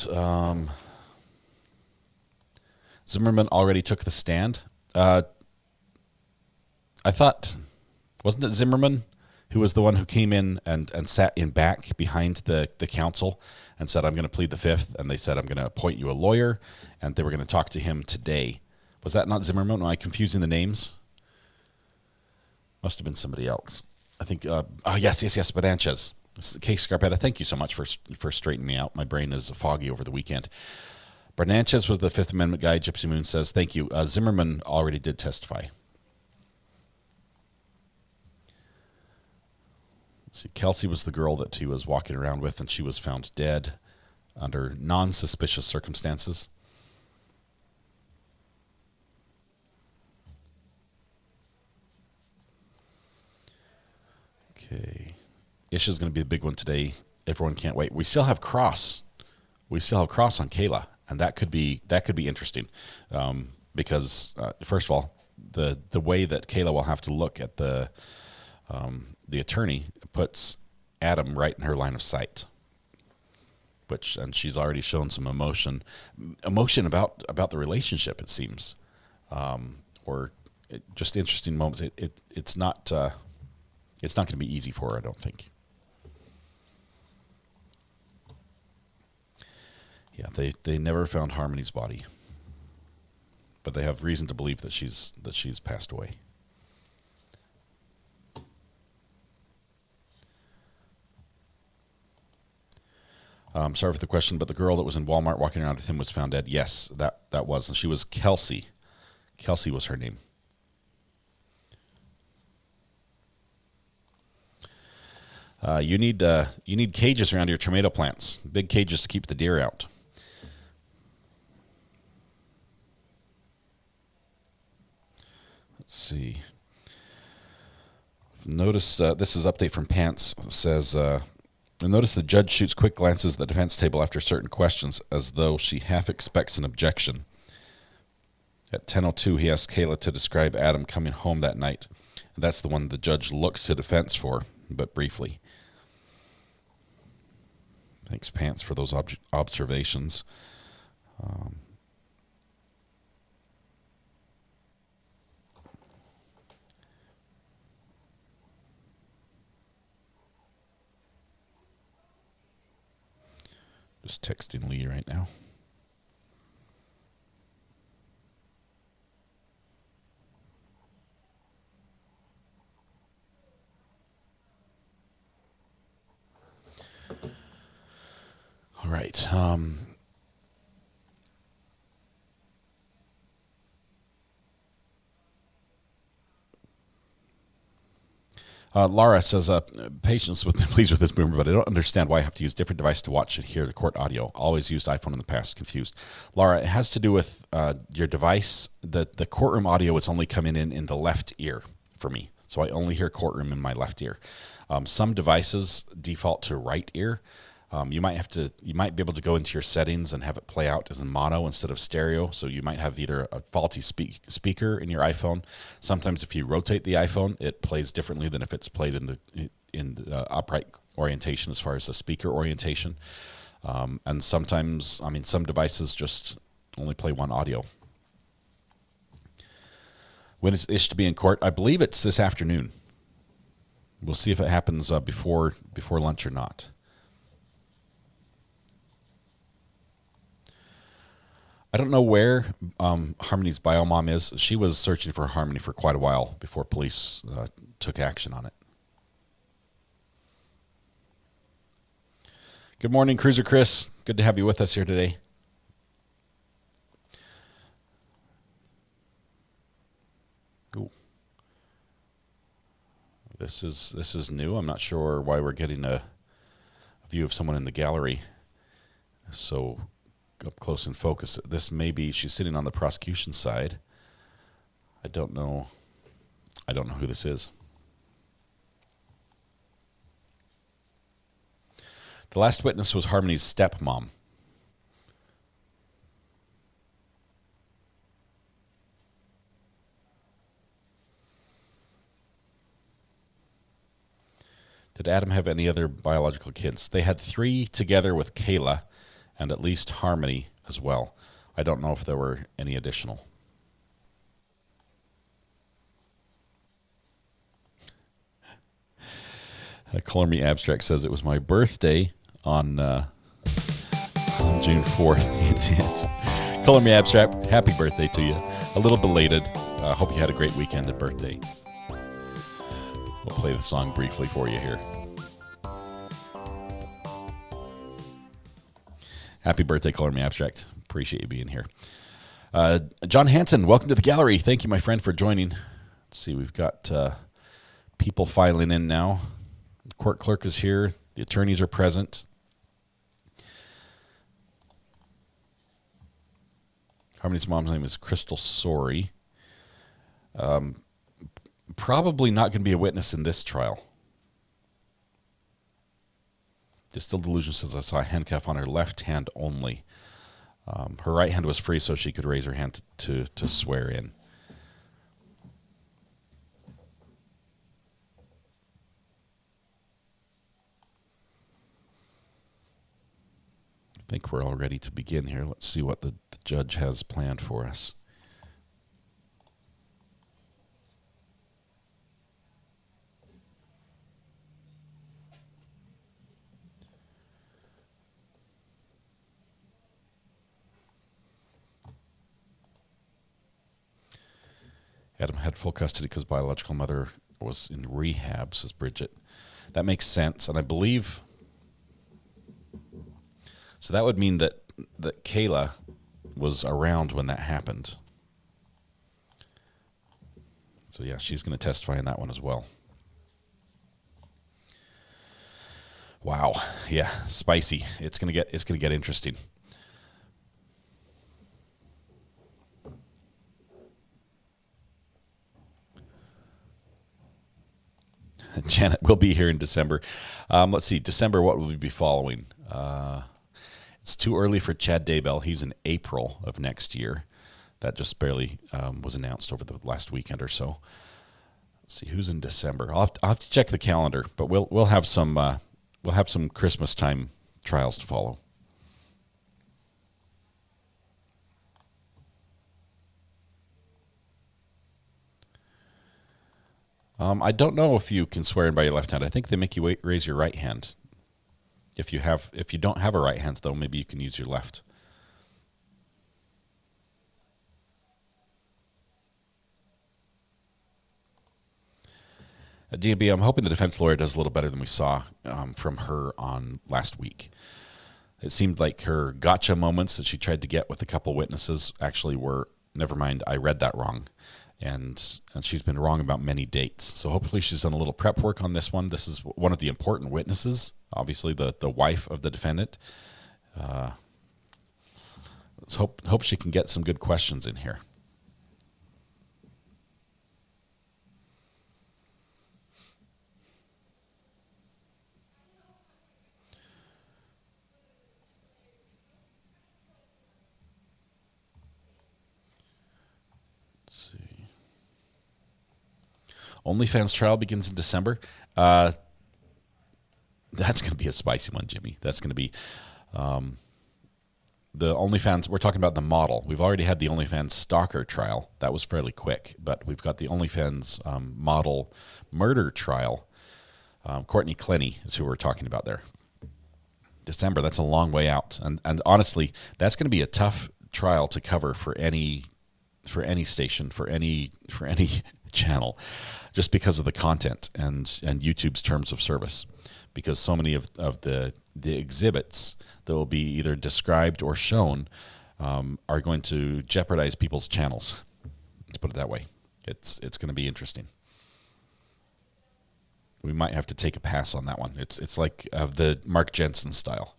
Zimmerman already took the stand. I thought, wasn't it Zimmerman who was the one who came in and sat in back behind the counsel and said, I'm going to plead the fifth, and they said, I'm going to appoint you a lawyer, and they were going to talk to him today. Was that not Zimmerman? Am I confusing the names? Must have been somebody else. I think, yes, Benanchez. Case Scarpetta, thank you so much for straightening me out. My brain is foggy over the weekend. Bernanches was the Fifth Amendment guy. Gypsy Moon says, thank you. Zimmerman already did testify. Let's see, Kelsey was the girl that he was walking around with, and she was found dead under non-suspicious circumstances. Okay. Ish is going to be the big one today. Everyone can't wait. We still have Cross. On Kayla, and that could be interesting, because first of all, the way that Kayla will have to look at the attorney puts Adam right in her line of sight. And she's already shown some emotion about the relationship. It seems, or just interesting moments. It's not. It's not going to be easy for her, I don't think. Yeah, they never found Harmony's body, but they have reason to believe that she's passed away. Sorry for the question, but the girl that was in Walmart walking around with him was found dead. Yes, that was, and she was Kelsey. Kelsey was her name. You need cages around your tomato plants. Big cages to keep the deer out. Let's see. Notice this is update from Pants. It says, notice the judge shoots quick glances at the defense table after certain questions, as though she half expects an objection. At 10:02, he asked Kayla to describe Adam coming home that night. And that's the one the judge looked to defense for, but briefly. Thanks, Pants, for those observations. Just texting Lee right now. All right. Laura says, patience with please with this boomer, but I don't understand why I have to use different device to watch and hear the court audio. Always used iPhone in the past. Confused. Laura, it has to do with your device. The courtroom audio is only coming in the left ear for me. So I only hear courtroom in my left ear. Some devices default to right ear. You might be able to go into your settings and have it play out as in mono instead of stereo. So you might have either a faulty speaker in your iPhone. Sometimes if you rotate the iPhone, it plays differently than if it's played in the upright orientation as far as the speaker orientation. And sometimes, some devices just only play one audio. When is Ish to be in court? I believe it's this afternoon. We'll see if it happens before lunch or not. I don't know where Harmony's bio mom is. She was searching for Harmony for quite a while before police took action on it. Good morning, Cruiser Chris. Good to have you with us here today. Ooh. This is new. I'm not sure why we're getting a view of someone in the gallery. So up close and focus. This may be, she's sitting on the prosecution side. I don't know who this is. The last witness was Harmony's stepmom. Did Adam have any other biological kids? They had 3 together with Kayla, and at least Harmony as well. I don't know if there were any additional. Color Me Abstract says it was my birthday on June 4th. Color Me Abstract, happy birthday to you. A little belated. Hope you had a great weekend and birthday. We'll play the song briefly for you here. Happy birthday, Color Me Abstract. Appreciate you being here. John Hansen, welcome to the gallery. Thank you, my friend, for joining. Let's see, we've got people filing in now. The court clerk is here. The attorneys are present. Harmony's mom's name is Crystal Sorey. Probably not going to be a witness in this trial. Distilled Delusion says I saw a handcuff on her left hand only. Her right hand was free, so she could raise her hand to swear in. I think we're all ready to begin here. Let's see what the judge has planned for us. Adam had full custody because biological mother was in rehab, says Bridget. That makes sense, and I believe... So that would mean that Kayla was around when that happened. So yeah, she's going to testify in that one as well. Wow, yeah, spicy. It's going to get interesting. Janet will be here in December. Let's see, December, what will we be following? It's too early for Chad Daybell. He's in April of next year. That just barely was announced over the last weekend or so. Let's see, who's in December? I'll have to check the calendar, but we'll have some Christmas time trials to follow. I don't know if you can swear in by your left hand. I think they make you raise your right hand. If you don't have a right hand, though, maybe you can use your left. At DMB, I'm hoping the defense lawyer does a little better than we saw from her on last week. It seemed like her gotcha moments that she tried to get with a couple witnesses actually were, never mind, I read that wrong. and she's been wrong about many dates. So hopefully she's done a little prep work on this one. This is one of the important witnesses, obviously the wife of the defendant. Let's hope she can get some good questions in here. OnlyFans trial begins in December. That's going to be a spicy one, Jimmy. That's going to be the OnlyFans. We're talking about the model. We've already had the OnlyFans stalker trial. That was fairly quick, but we've got the OnlyFans model murder trial. Courtney Clenny is who we're talking about there. December. That's a long way out, and honestly, that's going to be a tough trial to cover for any station, for any channel, just because of the content and YouTube's terms of service, because so many of the exhibits that will be either described or shown are going to jeopardize people's channels. Let's put it that way. It's going to be interesting. We might have to take a pass on that one. It's like the Mark Jensen style.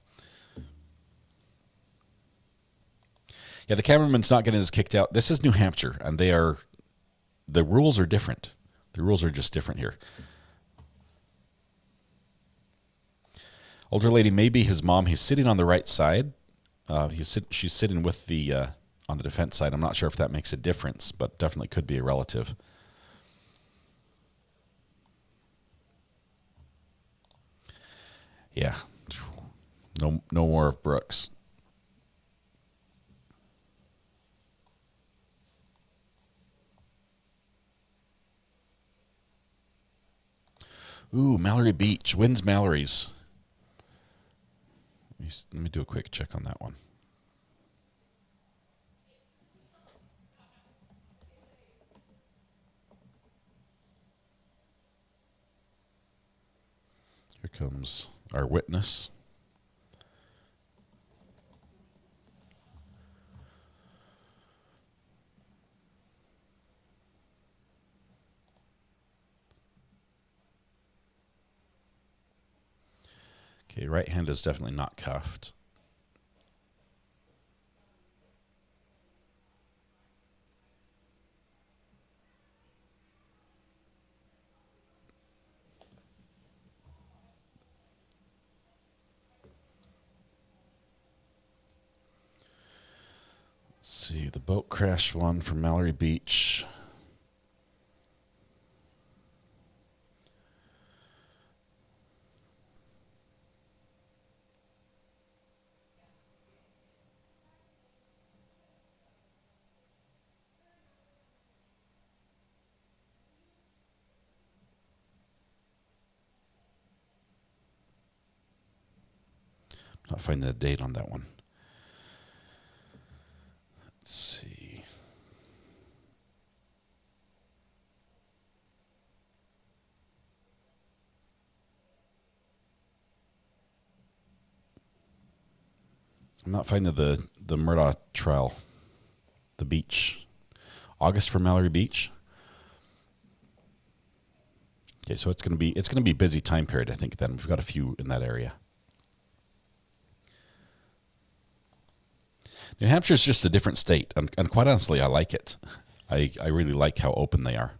Yeah, the cameraman's not getting us kicked out. This is New Hampshire, and the rules are different. The rules are just different here. Older lady may be his mom. He's sitting on the right side. She's sitting with the on the defense side. I'm not sure if that makes a difference, but definitely could be a relative. Yeah, no more of Brooks. Ooh, Mallory Beach. Wins Mallory's. Let me do a quick check on that one. Here comes our witness. Okay, right hand is definitely not cuffed. Let's see, the boat crash one from Mallory Beach. Not finding the date on that one. Let's see. I'm not finding the Murdaugh trial. The beach. August for Mallory Beach. Okay, so it's gonna be a busy time period, I think. Then we've got a few in that area. New Hampshire is just a different state, and quite honestly, I like it. I really like how open they are.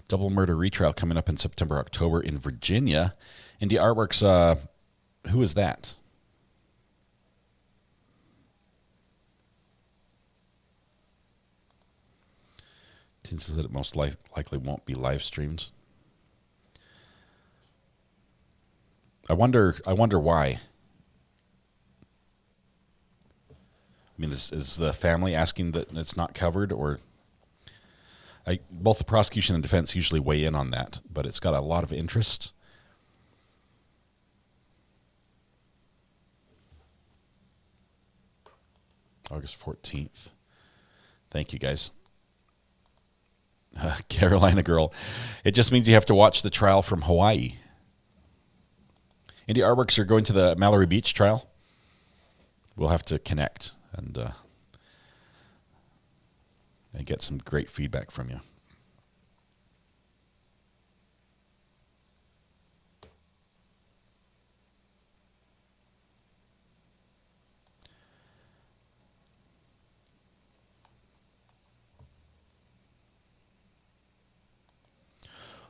Double murder retrial coming up in September, October in Virginia. Indie Artworks, who is that? Says that it most likely won't be live streamed. I wonder why. I mean, is the family asking that it's not covered, or both the prosecution and defense usually weigh in on that, but it's got a lot of interest. August 14th. Thank you, guys. Carolina girl. It just means you have to watch the trial from Hawaii. Indie Artworks are going to the Mallory Beach trial. We'll have to connect and get some great feedback from you.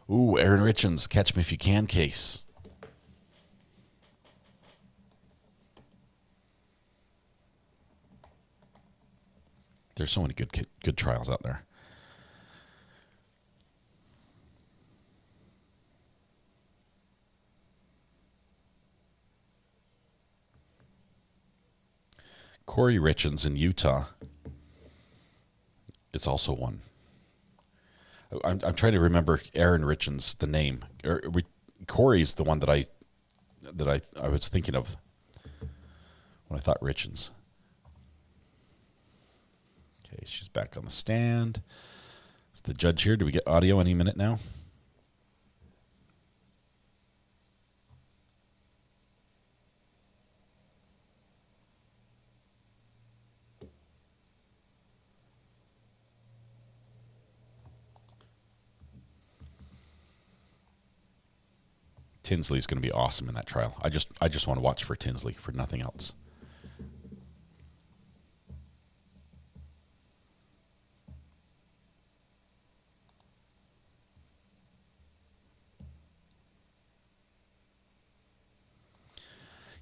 Ooh, Aaron Richens, Catch Me If You Can case. There's so many good trials out there. Corey Richens in Utah is also one. I'm trying to remember Aaron Richens, the name. Corey's the one that I was thinking of when I thought Richens. Okay, she's back on the stand. Is the judge here? Do we get audio any minute now? Tinsley's going to be awesome in that trial. I just want to watch for Tinsley, for nothing else.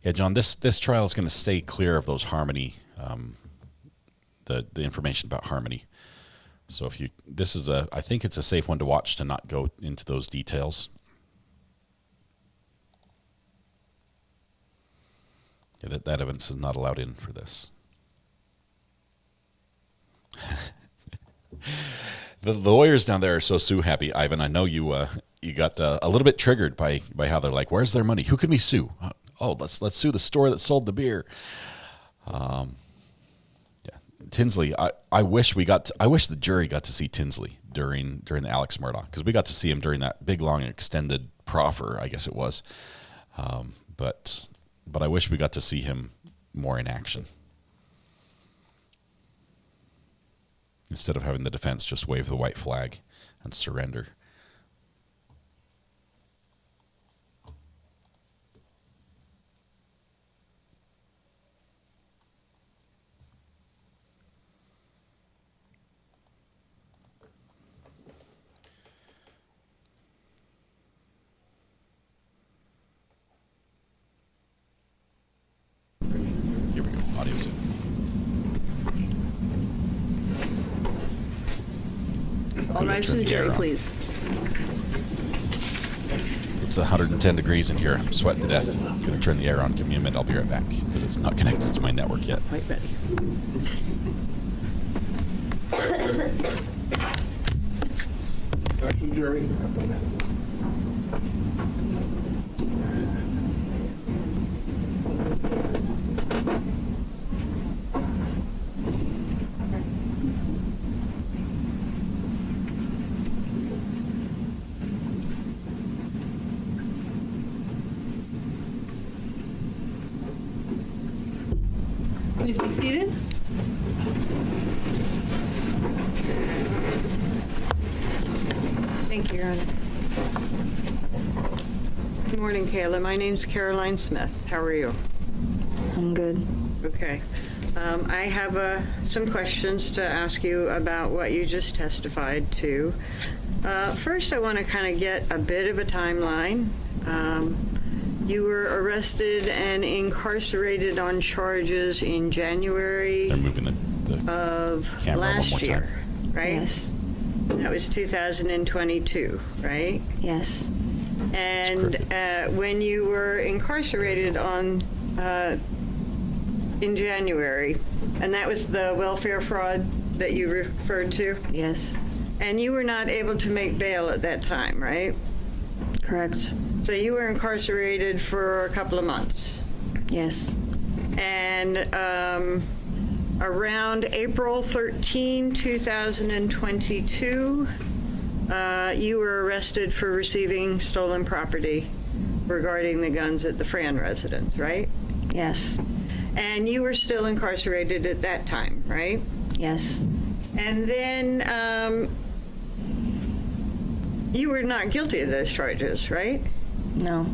Yeah, John, this trial is going to stay clear of those Harmony, the information about Harmony. So if I think it's a safe one to watch to not go into those details. Yeah, that evidence is not allowed in for this. The lawyers down there are so sue happy, Ivan. I know you got a little bit triggered by how they're like, "Where's their money? Who can we sue? Oh, let's sue the store that sold the beer." Yeah, Tinsley. I wish the jury got to see Tinsley during the Alex Murdaugh, because we got to see him during that big long extended proffer, I guess it was. But I wish we got to see him more in action, instead of having the defense just wave the white flag and surrender. Here we go. Audio's in. All rise for the jury, please. It's 110 degrees in here. I'm sweating to death. I'm going to turn the air on. Give me a minute. I'll be right back, because it's not connected to my network yet. Quite ready. Back to the jury. Please be seated. Thank you, Your Honor. Good morning, Kayla. My name's Caroline Smith. How are you? I'm good. Okay. I have some questions to ask you about what you just testified to. First, I want to kind of get a bit of a timeline. You were arrested and incarcerated on charges in January of last year, right? Yes. That was 2022, right? Yes. And when you were incarcerated in January, and that was the welfare fraud that you referred to? Yes. And you were not able to make bail at that time, right? Correct. So you were incarcerated for a couple of months? Yes. And around April 13, 2022, you were arrested for receiving stolen property regarding the guns at the Fran residence, right? Yes. And you were still incarcerated at that time, right? Yes. And then you were not guilty of those charges, right? No.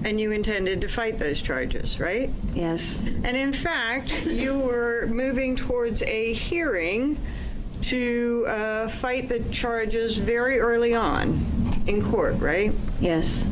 And you intended to fight those charges, right? Yes. And in fact, you were moving towards a hearing to fight the charges very early on in court, right? Yes.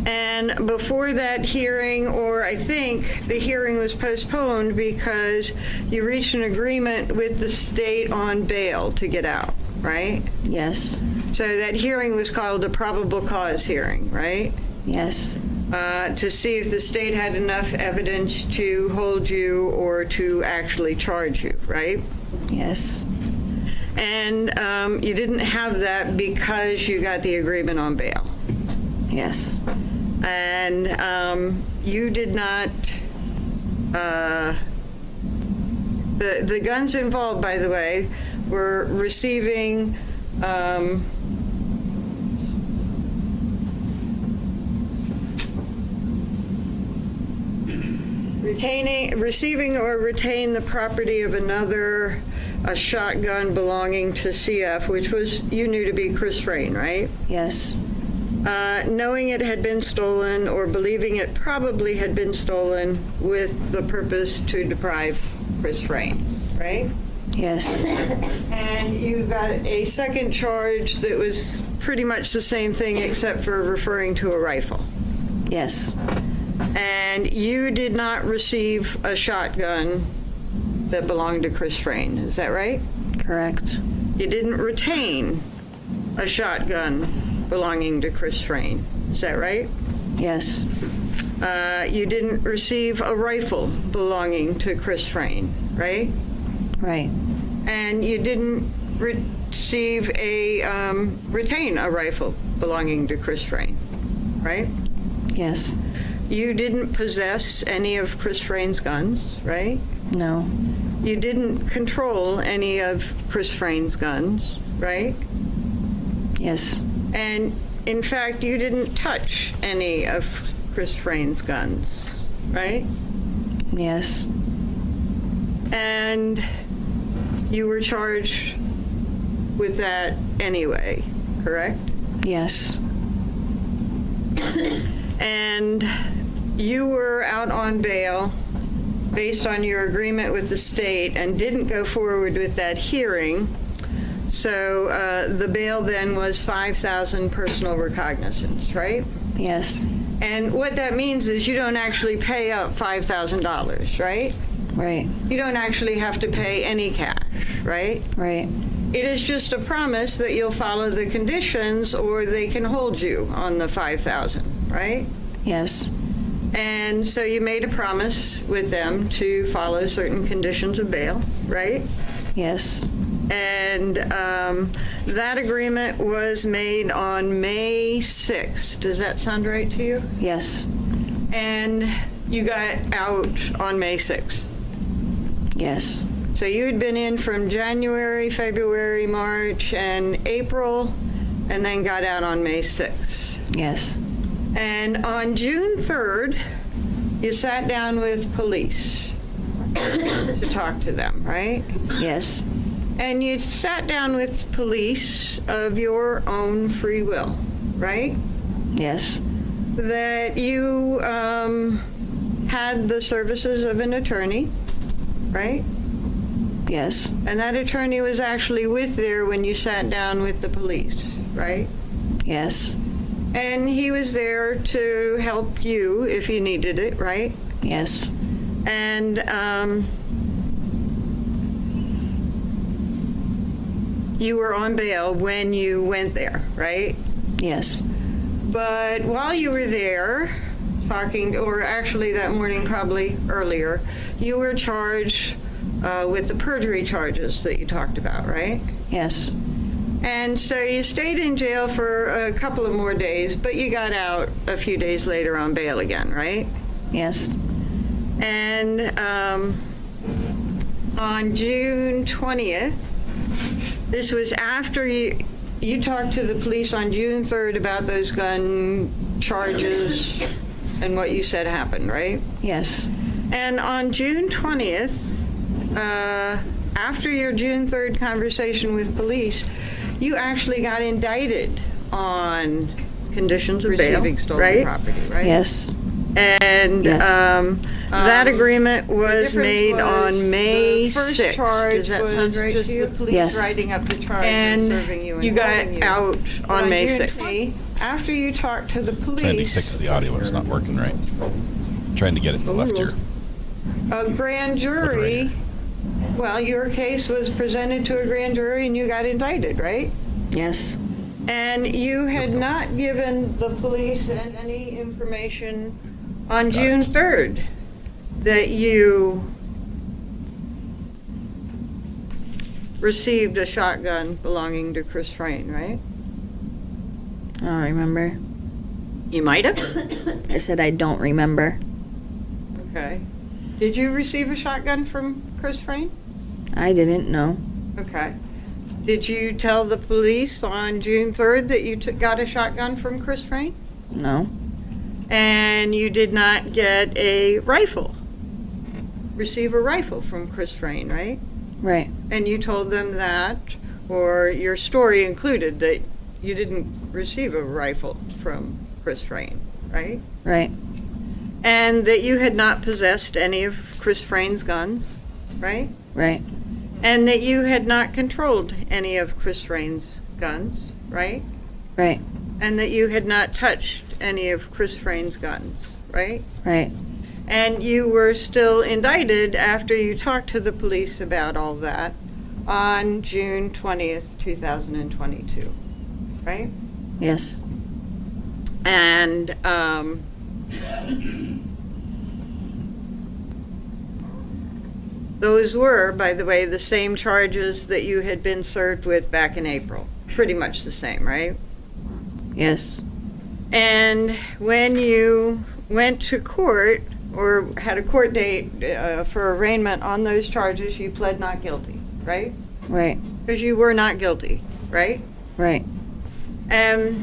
And before that hearing, or I think the hearing was postponed because you reached an agreement with the state on bail to get out, right? Yes. So that hearing was called a probable cause hearing, right? Yes. To see if the state had enough evidence to hold you or to actually charge you, right? Yes. And you didn't have that because you got the agreement on bail. Yes. And you did not, the guns involved, by the way, were receiving receiving or retain the property of another, a shotgun belonging to CF, which was, you knew to be Chris Frayne, right? Yes. Knowing it had been stolen or believing it probably had been stolen with the purpose to deprive Chris Frayne, right? Yes. And you got a second charge that was pretty much the same thing except for referring to a rifle. Yes. And you did not receive a shotgun that belonged to Chris Frayne, is that right? Correct. You didn't retain a shotgun belonging to Chris Frayne, is that right? Yes. You didn't receive a rifle belonging to Chris Frayne, right? Right. And you didn't receive retain a rifle belonging to Chris Frayne, right? Yes. You didn't possess any of Chris Frayne's guns, right? No. You didn't control any of Chris Frayne's guns, right? Yes. And in fact, you didn't touch any of Chris Frayne's guns, right? Yes. And you were charged with that anyway, correct? Yes. And you were out on bail based on your agreement with the state and didn't go forward with that hearing. So the bail then was $5,000 personal recognizance, right? Yes. And what that means is you don't actually pay up $5,000, right? Right. You don't actually have to pay any cash, right? Right. It is just a promise that you'll follow the conditions or they can hold you on the $5,000, right? Yes. And so you made a promise with them to follow certain conditions of bail, right? Yes. And that agreement was made on May 6th. Does that sound right to you? Yes. And you got out on May 6th. Yes. So you had been in from January, February, March, and April, and then got out on May 6th. Yes. And on June 3rd, you sat down with police to talk to them, right? Yes. And you sat down with police of your own free will, right? Yes. That you had the services of an attorney, right? Yes. And that attorney was actually with there when you sat down with the police, right? Yes. And he was there to help you if you needed it, right? Yes. And you were on bail when you went there, right? Yes. But while you were there talking, or actually that morning probably earlier, you were charged with the perjury charges that you talked about, right? Yes. And so you stayed in jail for a couple of more days, but you got out a few days later on bail again, right? Yes. And on June 20th, this was after you talked to the police on June 3rd about those gun charges and what you said happened, right? Yes. And on June 20th, after your June 3rd conversation with police, you actually got indicted on conditions of receiving stolen property, right? Yes. And that agreement was made on May 6th. Does that sound right to you? Police Yes. writing up the charge and serving you. You got out on May 6th. After you talked to the police. Trying to fix the audio when it's not working right. Trying to get it in the left ear. A grand jury. Well, your case was presented to a grand jury and you got indicted, right? Yes. And you had not given the police any information on June 3rd that you received a shotgun belonging to Chris Frayne, right? I don't remember. You might have. I said I don't remember. Okay. Did you receive a shotgun from Chris Frayne? I didn't know. Okay. Did you tell the police on June 3rd that you got a shotgun from Chris Frayne? No. And you did not get a rifle, receive a rifle from Chris Frayne, right? Right. And you told them that, or your story included that you didn't receive a rifle from Chris Frayne, right? Right. And that you had not possessed any of Chris Frayne's guns, right? Right. And that you had not controlled any of Chris Frayne's guns, right? Right. And that you had not touched any of Chris Frayne's guns, right? Right. And you were still indicted after you talked to the police about all that on June 20th, 2022, right? Yes. And those were, by the way, the same charges that you had been served with back in April. Pretty much the same, right? Yes. And when you went to court or had a court date for arraignment on those charges, you pled not guilty, right? Right. Because you were not guilty, right? Right. Is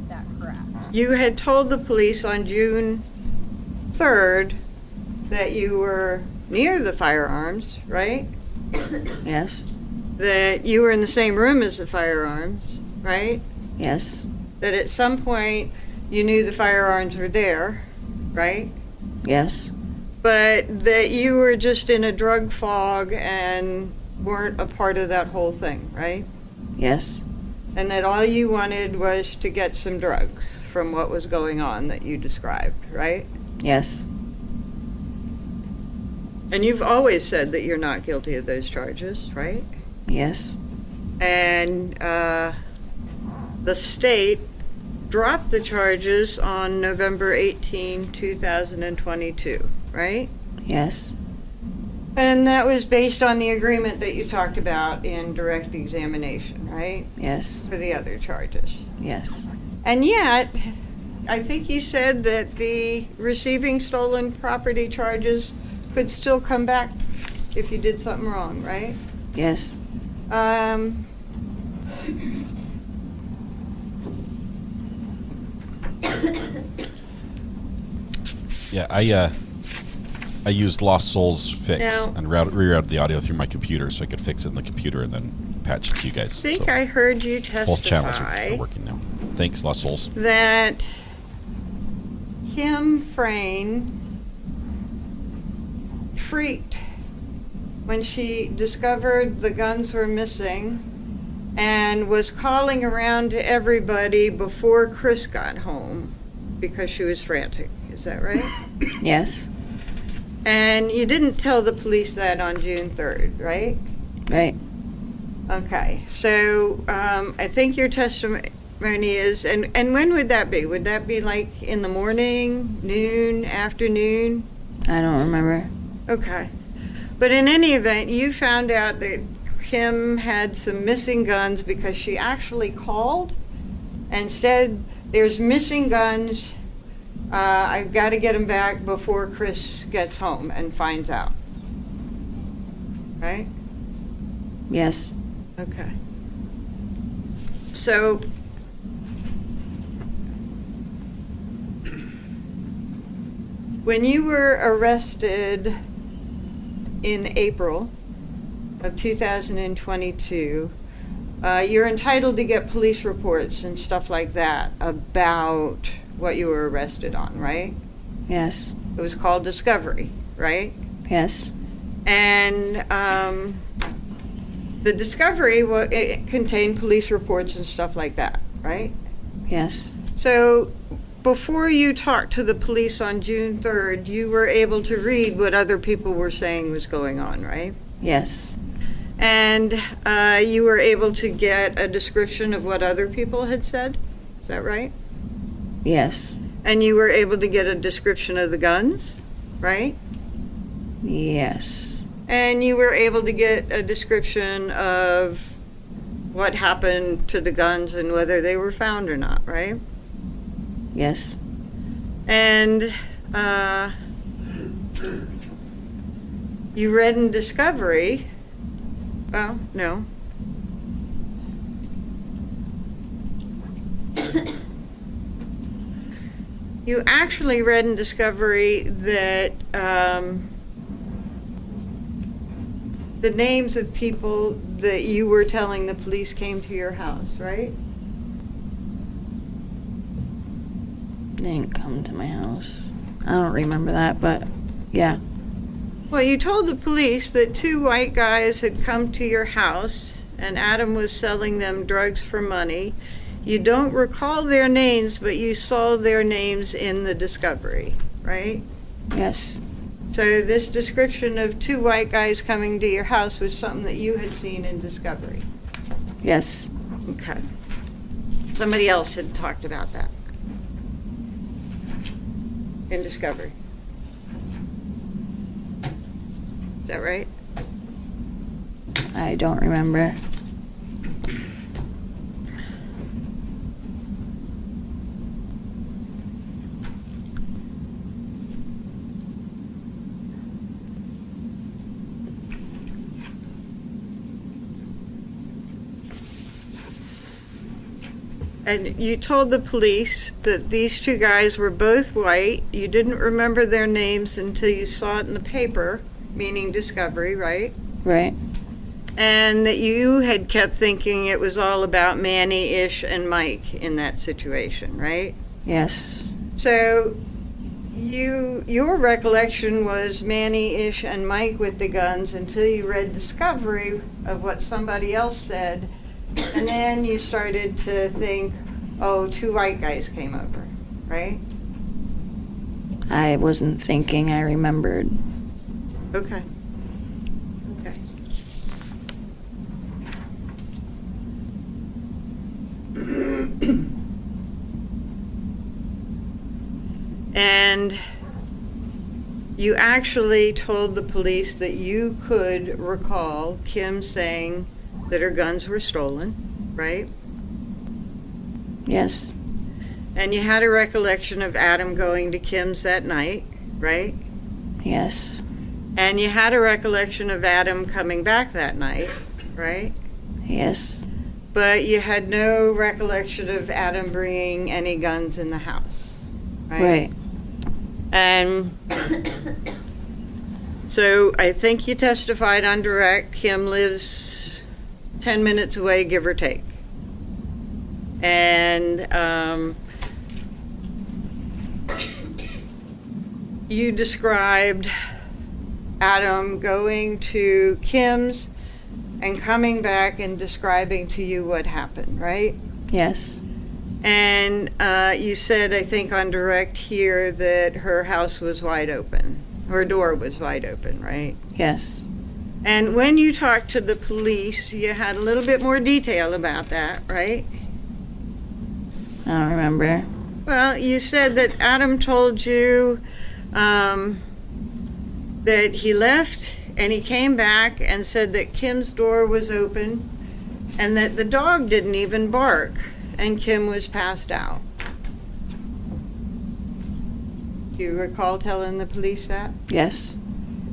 that correct? You had told the police on June 3rd that you were near the firearms, right? Yes. That you were in the same room as the firearms, right? Yes. That at some point you knew the firearms were there, right? Yes. But that you were just in a drug fog and weren't a part of that whole thing, right? Yes. And that all you wanted was to get some drugs from what was going on that you described, right? Yes. And you've always said that you're not guilty of those charges, right? Yes. And the state dropped the charges on November 18, 2022, right? Yes. And that was based on the agreement that you talked about in direct examination, right? Yes. For the other charges. Yes. And yet, I think you said that the receiving stolen property charges could still come back if you did something wrong, right? Yes. Yeah, I used Lost Souls Fix Now- and rerouted the audio through my computer so I could fix it in the computer and then patch it to you guys. I think So I heard you both channels testify are working now. Thanks, Lost Souls. that Kim Frayne freaked when she discovered the guns were missing and was calling around to everybody before Chris got home because she was frantic. Is that right? Yes. And you didn't tell the police that on June 3rd, right? Right. Okay. So I think your testimony is, and when would that be? Would that be like in the morning, noon, afternoon? I don't remember. Okay. But in any event, you found out that Kim had some missing guns because she actually called and said, there's missing guns. I've got to get them back before Chris gets home and finds out. Right? Yes. Okay. So When you were arrested in April of 2022, you're entitled to get police reports and stuff like that about what you were arrested on, right? Yes. It was called discovery, right? Yes. And the discovery, it contained police reports and stuff like that, right? Yes. So before you talked to the police on June 3rd, you were able to read what other people were saying was going on, right? Yes. And you were able to get a description of what other people had said? Is that right? Yes. And you were able to get a description of the guns, right? Yes. And you were able to get a description of what happened to the guns and whether they were found or not, right? Yes. And you read in discovery, well, no. You actually read in discovery that the names of people that you were telling the police came to your house, right? They didn't come to my house. I don't remember that, but yeah. Well, you told the police that 2 white guys had come to your house and Adam was selling them drugs for money. You don't recall their names, but you saw their names in the discovery, right? Yes. So this description of 2 white guys coming to your house was something that you had seen in discovery? Yes. Okay. Somebody else had talked about that in discovery. Is that right? I don't remember. And you told the police that these 2 guys were both white. You didn't remember their names until you saw it in the paper, meaning discovery, right? Right. And that you had kept thinking it was all about Manny, Ish, and Mike in that situation, right? Yes. So your recollection was Manny, Ish, and Mike with the guns until you read discovery of what somebody else said. And then you started to think, oh, 2 white guys came over, right? I wasn't thinking, I remembered. Okay. Okay. And you actually told the police that you could recall Kim saying that her guns were stolen, right? Yes. And you had a recollection of Adam going to Kim's that night, right? Yes. And you had a recollection of Adam coming back that night, right? Yes. But you had no recollection of Adam bringing any guns in the house, right? Right. And so I think you testified on direct. Kim lives 10 minutes away, give or take. And you described Adam going to Kim's and coming back and describing to you what happened, right? Yes. And you said, I think on direct here, that her house was wide open. Her door was wide open, right? Yes. And when you talked to the police, you had a little bit more detail about that, right? I don't remember. Well, you said that Adam told you that he left and he came back and said that Kim's door was open and that the dog didn't even bark and Kim was passed out. Do you recall telling the police that? Yes.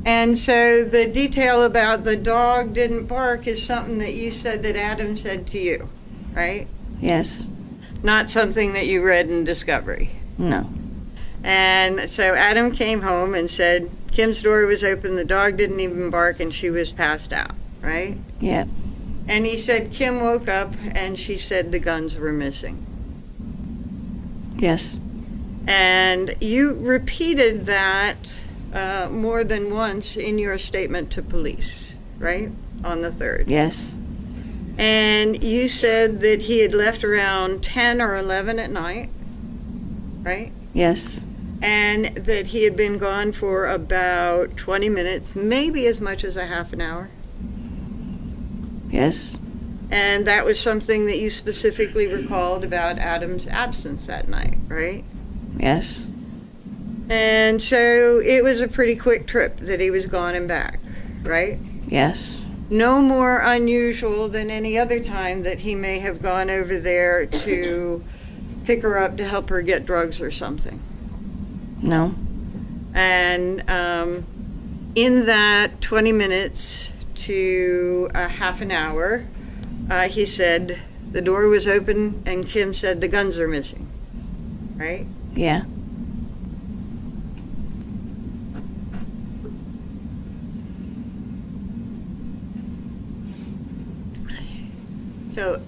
And so the detail about the dog didn't bark is something that you said that Adam said to you, right? Yes. Not something that you read in discovery. No. And so Adam came home and said Kim's door was open, the dog didn't even bark, and she was passed out, right? Yeah. And he said Kim woke up and she said the guns were missing. Yes. And you repeated that more than once in your statement to police, right? On the 3rd. Yes. And you said that he had left around 10 or 11 at night, right? Yes. And that he had been gone for about 20 minutes, maybe as much as a half an hour. Yes. And that was something that you specifically recalled about Adam's absence that night, right? Yes. And so it was a pretty quick trip that he was gone and back, right? Yes. No more unusual than any other time that he may have gone over there to pick her up to help her get drugs or something. No. And in that 20 minutes to a half an hour, he said the door was open and Kim said the guns are missing, right? Yeah. So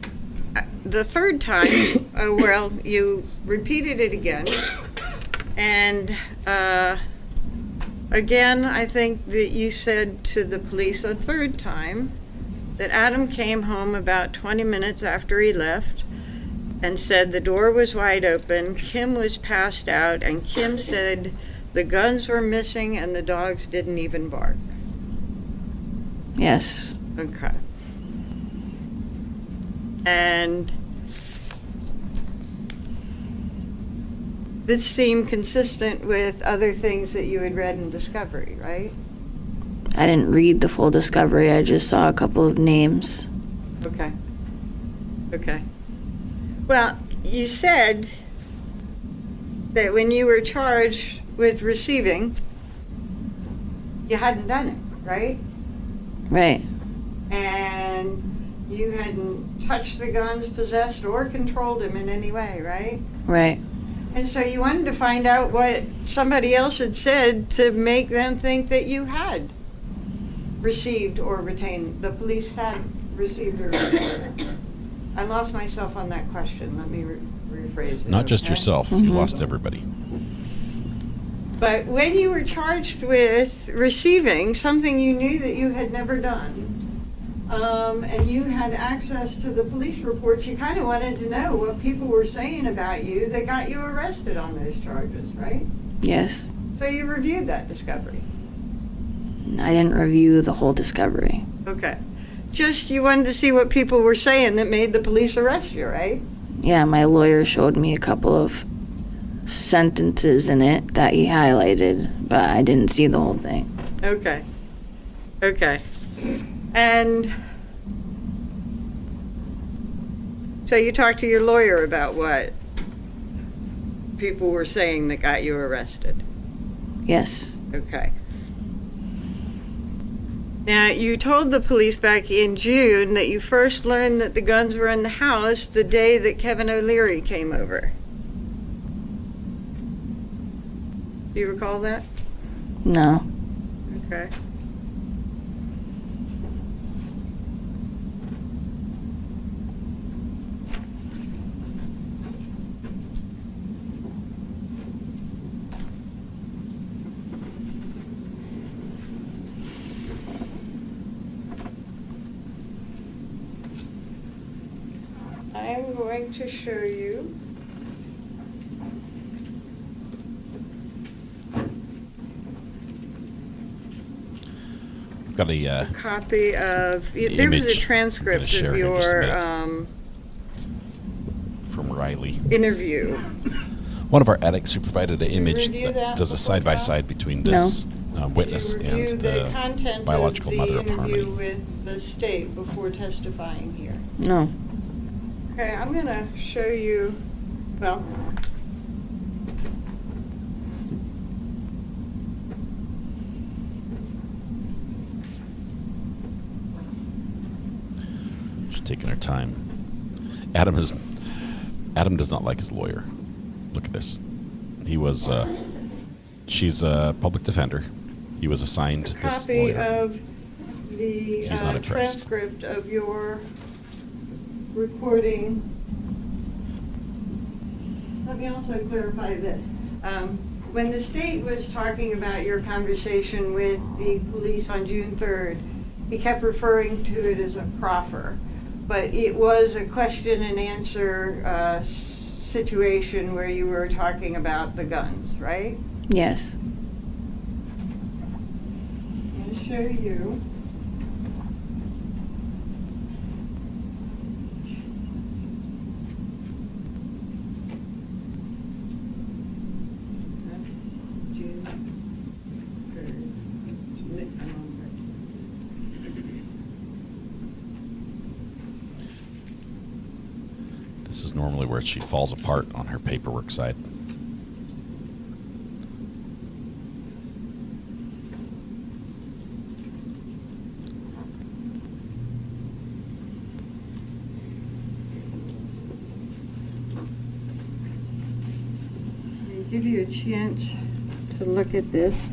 the 3rd time, well, you repeated it again. And again, I think that you said to the police a 3rd time that Adam came home about 20 minutes after he left and said the door was wide open, Kim was passed out, and Kim said the guns were missing and the dogs didn't even bark. Yes. Okay. And this seemed consistent with other things that you had read in Discovery, right? I didn't read the full Discovery. I just saw a couple of names. Okay. Okay. Well, you said that when you were charged with receiving, you hadn't done it, right? Right. And you hadn't touched the guns, possessed, or controlled them in any way, right? Right. And so you wanted to find out what somebody else had said to make them think that you had received or retained, the police had received or retained. I lost myself on that question. Let me rephrase it. Not just okay? yourself. You lost everybody. But when you were charged with receiving something you knew that you had never done, and you had access to the police reports, you kind of wanted to know what people were saying about you that got you arrested on those charges, right? Yes. So you reviewed that Discovery. I didn't review the whole Discovery. Okay. Just you wanted to see what people were saying that made the police arrest you, right? Yeah, my lawyer showed me a couple of sentences in it that he highlighted, but I didn't see the whole thing. Okay. Okay. And so you talked to your lawyer about what people were saying that got you arrested? Yes. Okay. Now, you told the police back in June that you first learned that the guns were in the house the day that Kevin O'Leary came over. Do you recall that? No. Okay. I'm going to show you Got a a copy of, there was a transcript of your from Riley interview. One of our addicts who provided an image review that that does a before side-by-side between this witness Did you review and the the content biological mother of of the interview Harmony. with the state before testifying here? No. Okay, I'm going to show you, well, She's taking her time. Adam does not like his lawyer. Look at this. He was She's a public defender. He was assigned this Copy lawyer. of the She's not impressed. transcript of your recording. Let me also clarify this. When the state was talking about your conversation with the police on June 3rd, he kept referring to it as a proffer, but it was a question and answer situation where you were talking about the guns, right? Yes. I'm going to show you. This is normally where she falls apart on her paperwork side. Give you a chance to look at this.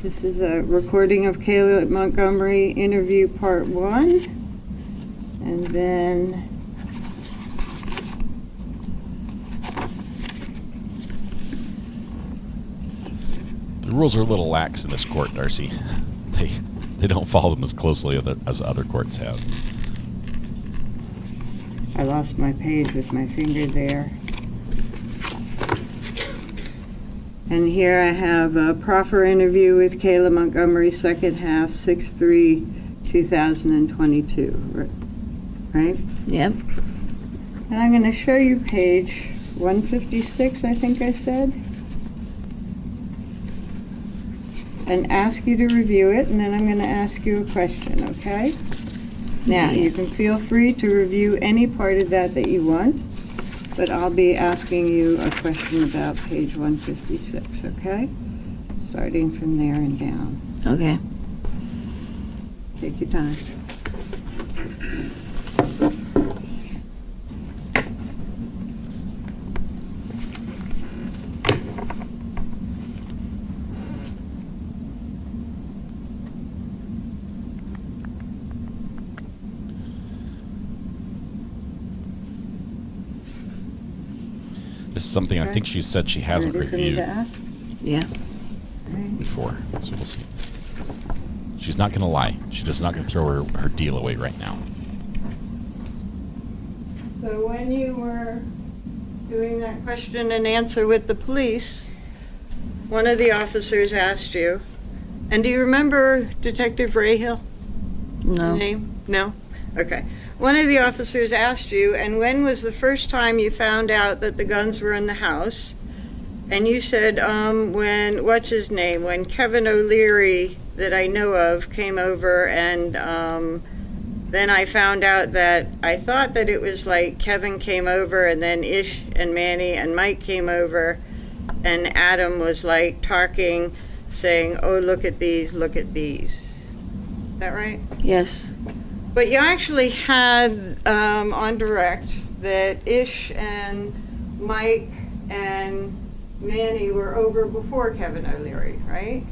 This is a recording of Kayla Montgomery interview part 1, and then The rules are a little lax in this court, Darcy. They don't follow them as closely as other courts have. I lost my page with my finger there. And here I have a proffer interview with Kayla Montgomery, second half, 6/3/2022, right? Yep. And I'm going to show you page 156, I think I said, and ask you to review it, and then I'm going to ask you a question, okay? Now, you can feel free to review any part of that you want, but I'll be asking you a question about page 156, okay? Starting from there and down. Okay. Take your time. This is something I think she said she hasn't Ready for me reviewed to ask? Yeah. before, so we'll see. She's not going to lie. She's just not going to throw her deal away right now. So when you were doing that question and answer with the police, one of the officers asked you, and do you remember Detective Rahill? No. Name? No? Okay. One of the officers asked you, and when was the first time you found out that the guns were in the house? And you said, when, what's his name? When Kevin O'Leary, that I know of, came over, and then I found out that I thought that it was like Kevin came over, and then Ish and Manny and Mike came over, and Adam was like talking, saying, oh, look at these, look at these. Is that right? Yes. But you actually had on direct that Ish and Mike and Manny were over before Kevin O'Leary, right?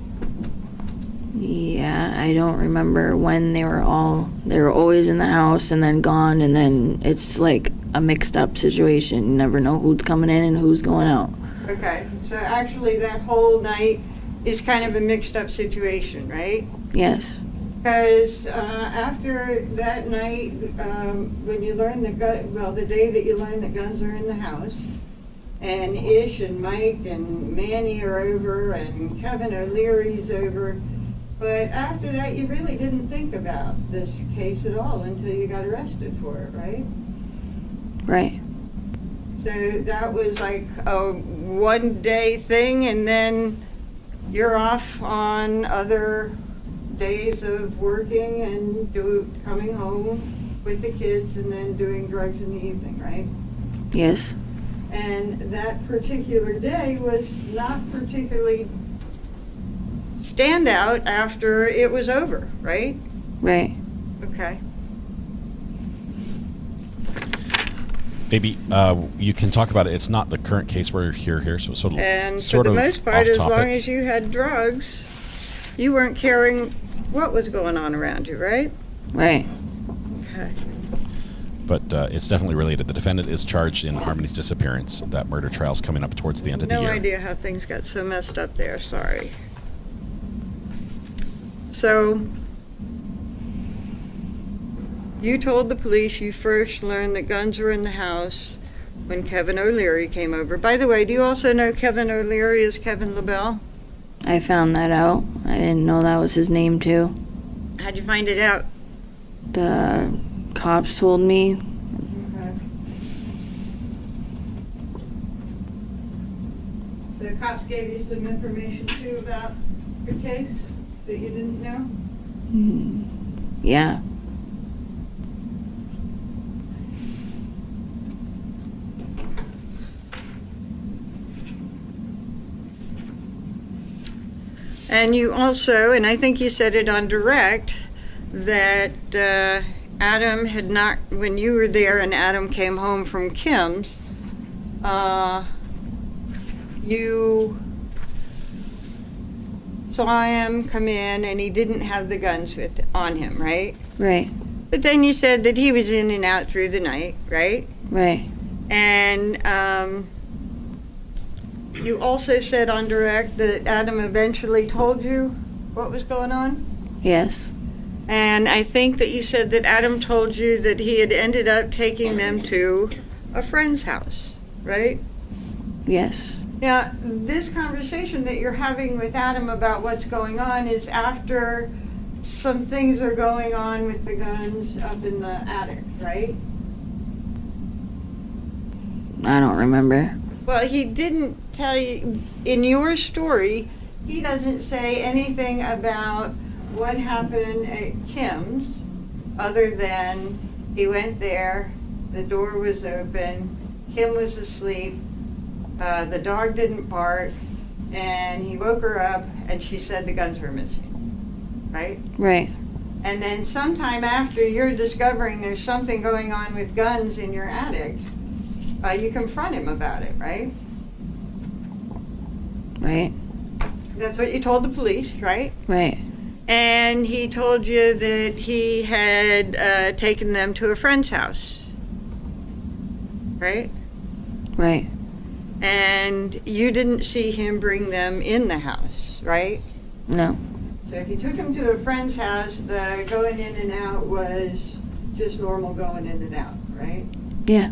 Yeah, I don't remember when they were always in the house and then gone, and then it's like a mixed up situation. You never know who's coming in and who's going out. Okay, so actually that whole night is kind of a mixed up situation, right? Yes. Because after that night, when you learned the day that you learned the guns are in the house, and Ish and Mike and Manny are over, and Kevin O'Leary's over, but after that you really didn't think about this case at all until you got arrested for it, right? Right. So that was like a one-day thing, and then you're off on other days of working and coming home with the kids and then doing drugs in the evening, right? Yes. And that particular day was not particularly standout after it was over, right? Right. Okay. Maybe you can talk about it. It's not the current case we're here, so it's And sort for the of most part, as long off-topic. as you had drugs, you weren't caring what was going on around you, right? Right. Okay. But it's definitely related. The defendant is charged in Harmony's disappearance. That murder trial's coming up towards the end of the No year. idea how things got so messed up there, sorry. So, you told the police you first learned that guns were in the house when Kevin O'Leary came over. By the way, do you also know Kevin O'Leary as Kevin LaBelle? I found that out. I didn't know that was his name, too. How'd you find it out? The cops told me. Okay. So the cops gave you some information too about your case that you didn't know? Yeah. And you also, and I think you said it on direct, that Adam had not, when you were there and Adam came home from Kim's, you saw him come in and he didn't have the guns on him, right? Right. But then you said that he was in and out through the night, right? Right. And you also said on direct that Adam eventually told you what was going on? Yes. And I think that you said that Adam told you that he had ended up taking them to a friend's house, right? Yes. Now, this conversation that you're having with Adam about what's going on is after some things are going on with the guns up in the attic, right? I don't remember. Well, he didn't tell you, in your story, he doesn't say anything about what happened at Kim's, other than he went there, the door was open, Kim was asleep, the dog didn't bark, and he woke her up and she said the guns were missing, right? Right. And then sometime after you're discovering there's something going on with guns in your attic, you confront him about it, right? Right. That's what you told the police, right? Right. And he told you that he had taken them to a friend's house, right? Right. And you didn't see him bring them in the house, right? No. So if you took him to a friend's house, the going in and out was just normal going in and out, right? Yeah.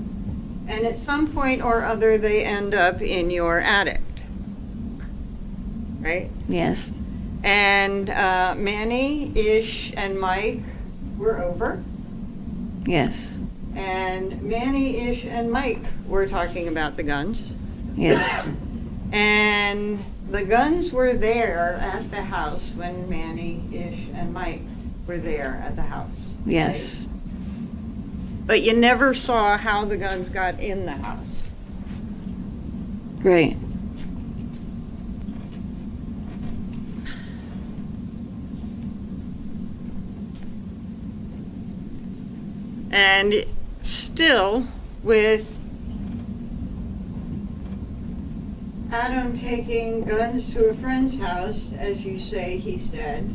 And at some point or other, they end up in your attic, right? Yes. And Manny, Ish, and Mike were over. Yes. And Manny, Ish, and Mike were talking about the guns. Yes. And the guns were there at the house when Manny, Ish, and Mike were there at the house. Yes. Right? But you never saw how the guns got in the house. Right. And still, with Adam taking guns to a friend's house, as you say he said,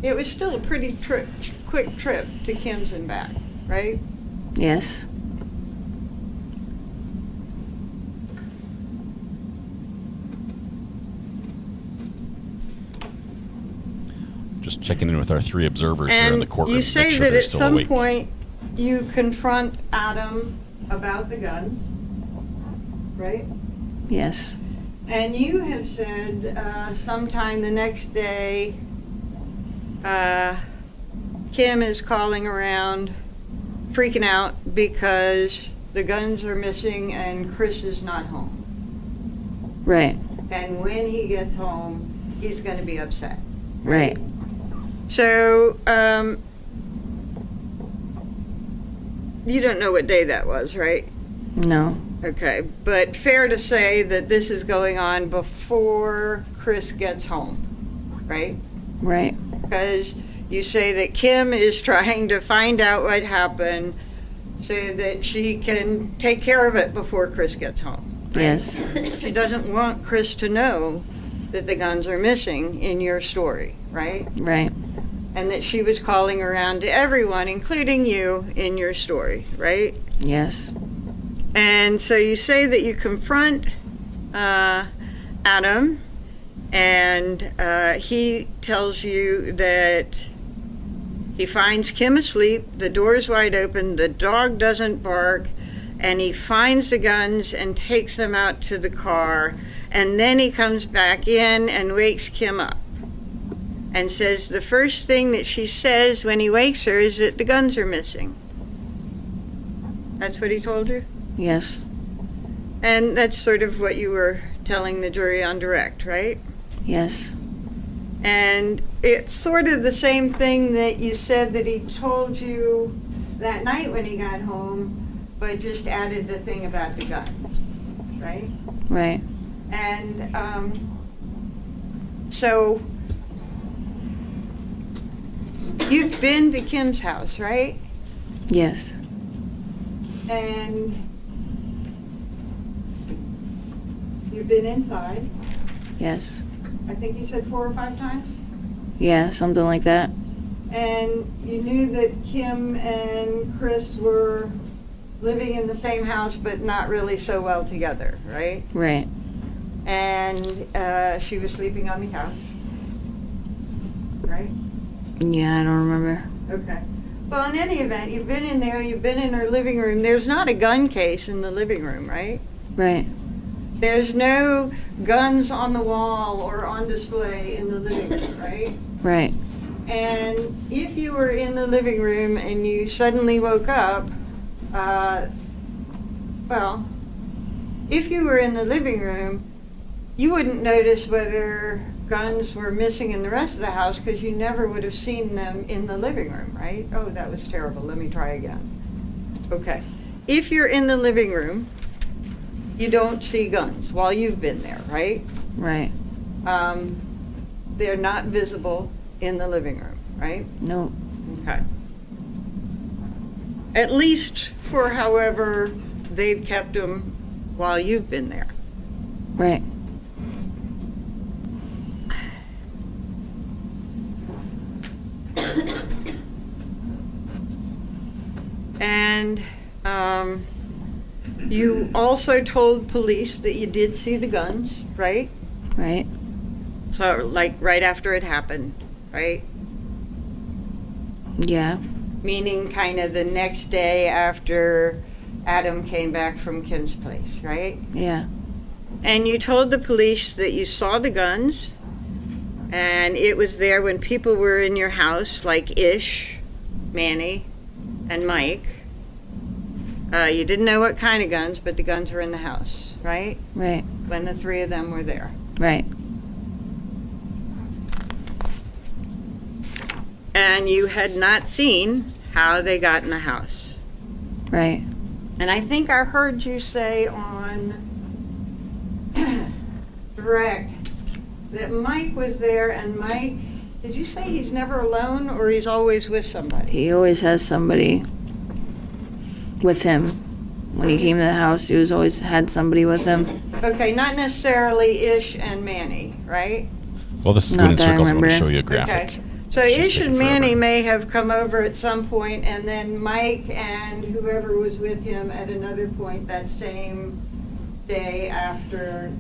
it was still a pretty quick trip to Kim's and back, right? Yes. Just checking in with our three observers there in the courtroom. You to say make sure that they're at still some awake. point you confront Adam about the guns, right? Yes. And you have said sometime the next day, Kim is calling around, freaking out because the guns are missing and Chris is not home. Right. And when he gets home, he's going to be upset. Right. So, you don't know what day that was, right? No. Okay, but fair to say that this is going on before Chris gets home, right? Right. Because you say that Kim is trying to find out what happened so that she can take care of it before Chris gets home. Right? Yes. She doesn't want Chris to know that the guns are missing in your story, right? Right. And that she was calling around to everyone, including you, in your story, right? Yes. And so you say that you confront Adam, and he tells you that he finds Kim asleep, the door's wide open, the dog doesn't bark, and he finds the guns and takes them out to the car, and then he comes back in and wakes Kim up and says the first thing that she says when he wakes her is that the guns are missing. That's what he told you? Yes. And that's sort of what you were telling the jury on direct, right? Yes. And it's sort of the same thing that you said that he told you that night when he got home, but just added the thing about the gun, right? Right. And so you've been to Kim's house, right? Yes. And you've been inside, Yes. I think you said 4 or 5 times? Yeah, something like that. And you knew that Kim and Chris were living in the same house, but not really so well together, right? Right. And she was sleeping on the couch, right? Yeah, I don't remember. Okay. Well, in any event, you've been in there, you've been in her living room. There's not a gun case in the living room, right? Right. There's no guns on the wall or on display in the living room, right? Right. And if you were in the living room and you suddenly woke up, well, if you were in the living room, you wouldn't notice whether guns were missing in the rest of the house because you never would have seen them in the living room, right? Oh, that was terrible. Let me try again. Okay. If you're in the living room, you don't see guns while you've been there, right? Right. They're not visible in the living room, right? No. Okay. At least for however they've kept them while you've been there. Right. And you also told police that you did see the guns, right? Right. So, like, right after it happened, right? Yeah. Meaning kind of the next day after Adam came back from Kim's place, right? Yeah. And you told the police that you saw the guns, and it was there when people were in your house, like Ish, Manny, and Mike. You didn't know what kind of guns, but the guns were in the house, right? Right. When the 3 of them were there. Right. And you had not seen how they got in the house. Right. And I think I heard you say on direct that Mike was there, and Mike, did you say he's never alone or he's always with somebody? He always has somebody with him. When he came to the house, he was always had somebody with him. Okay, not necessarily Ish and Manny, right? Well, this is good in circles. I'm going to show you a graphic. Okay. So Ish and Manny may have come over at some point, and then Mike and whoever was with him at another point that same day after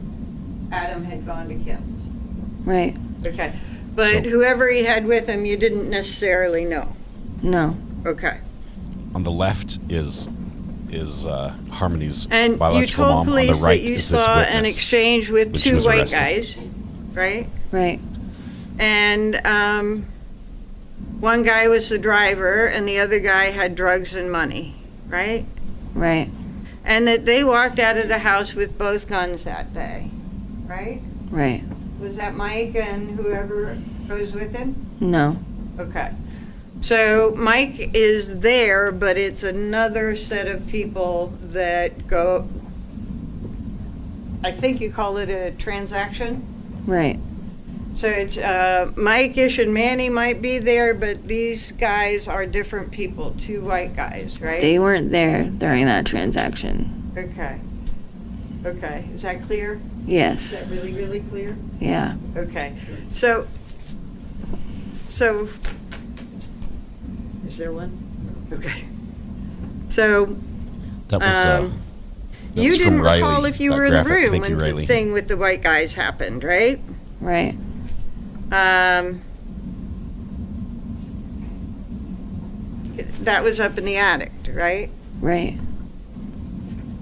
Adam had gone to Kim's. Right. Okay. But whoever he had with him, you didn't necessarily know. No. Okay. On the left is Harmony's And biological you told mom. police On the right that you is this saw witness, an exchange with when she 2 was white arrested. guys, right? Right. And one guy was the driver, and the other guy had drugs and money, right? Right. And that they walked out of the house with both guns that day, right? Right. Was that Mike and whoever goes with him? No. Okay. So Mike is there, but it's another set of people that go, I think you call it a transaction? Right. So it's Mike-ish and Manny might be there, but these guys are different people, two white guys, right? They weren't there during that transaction. Okay. Okay, is that clear? Yes. Is that really, really clear? Yeah. Okay. So, is there one? Okay. So, That was you was from didn't Riley, recall if you that were in the graphic. room Thank when you, the Riley. thing with the white guys happened, right? Right. That was up in the attic, right? Right.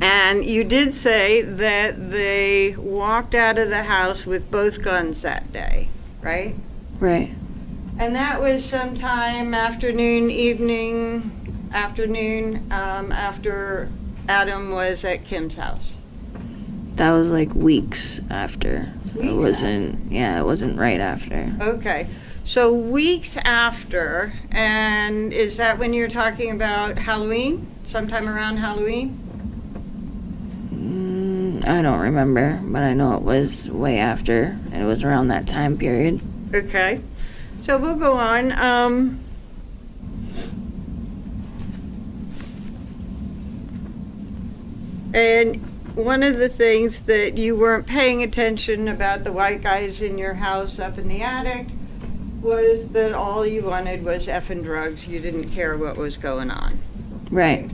And you did say that they walked out of the house with both guns that day, right? Right. And that was sometime afternoon, after Adam was at Kim's house. That was like weeks after. Weeks it wasn't right after. Okay. So weeks after, and is that when you're talking about Halloween? Sometime around Halloween? I don't remember, but I know it was way after. It was around that time period. Okay. So we'll go on. And one of the things that you weren't paying attention about the white guys in your house up in the attic was that all you wanted was effing drugs. You didn't care what was going on. Right.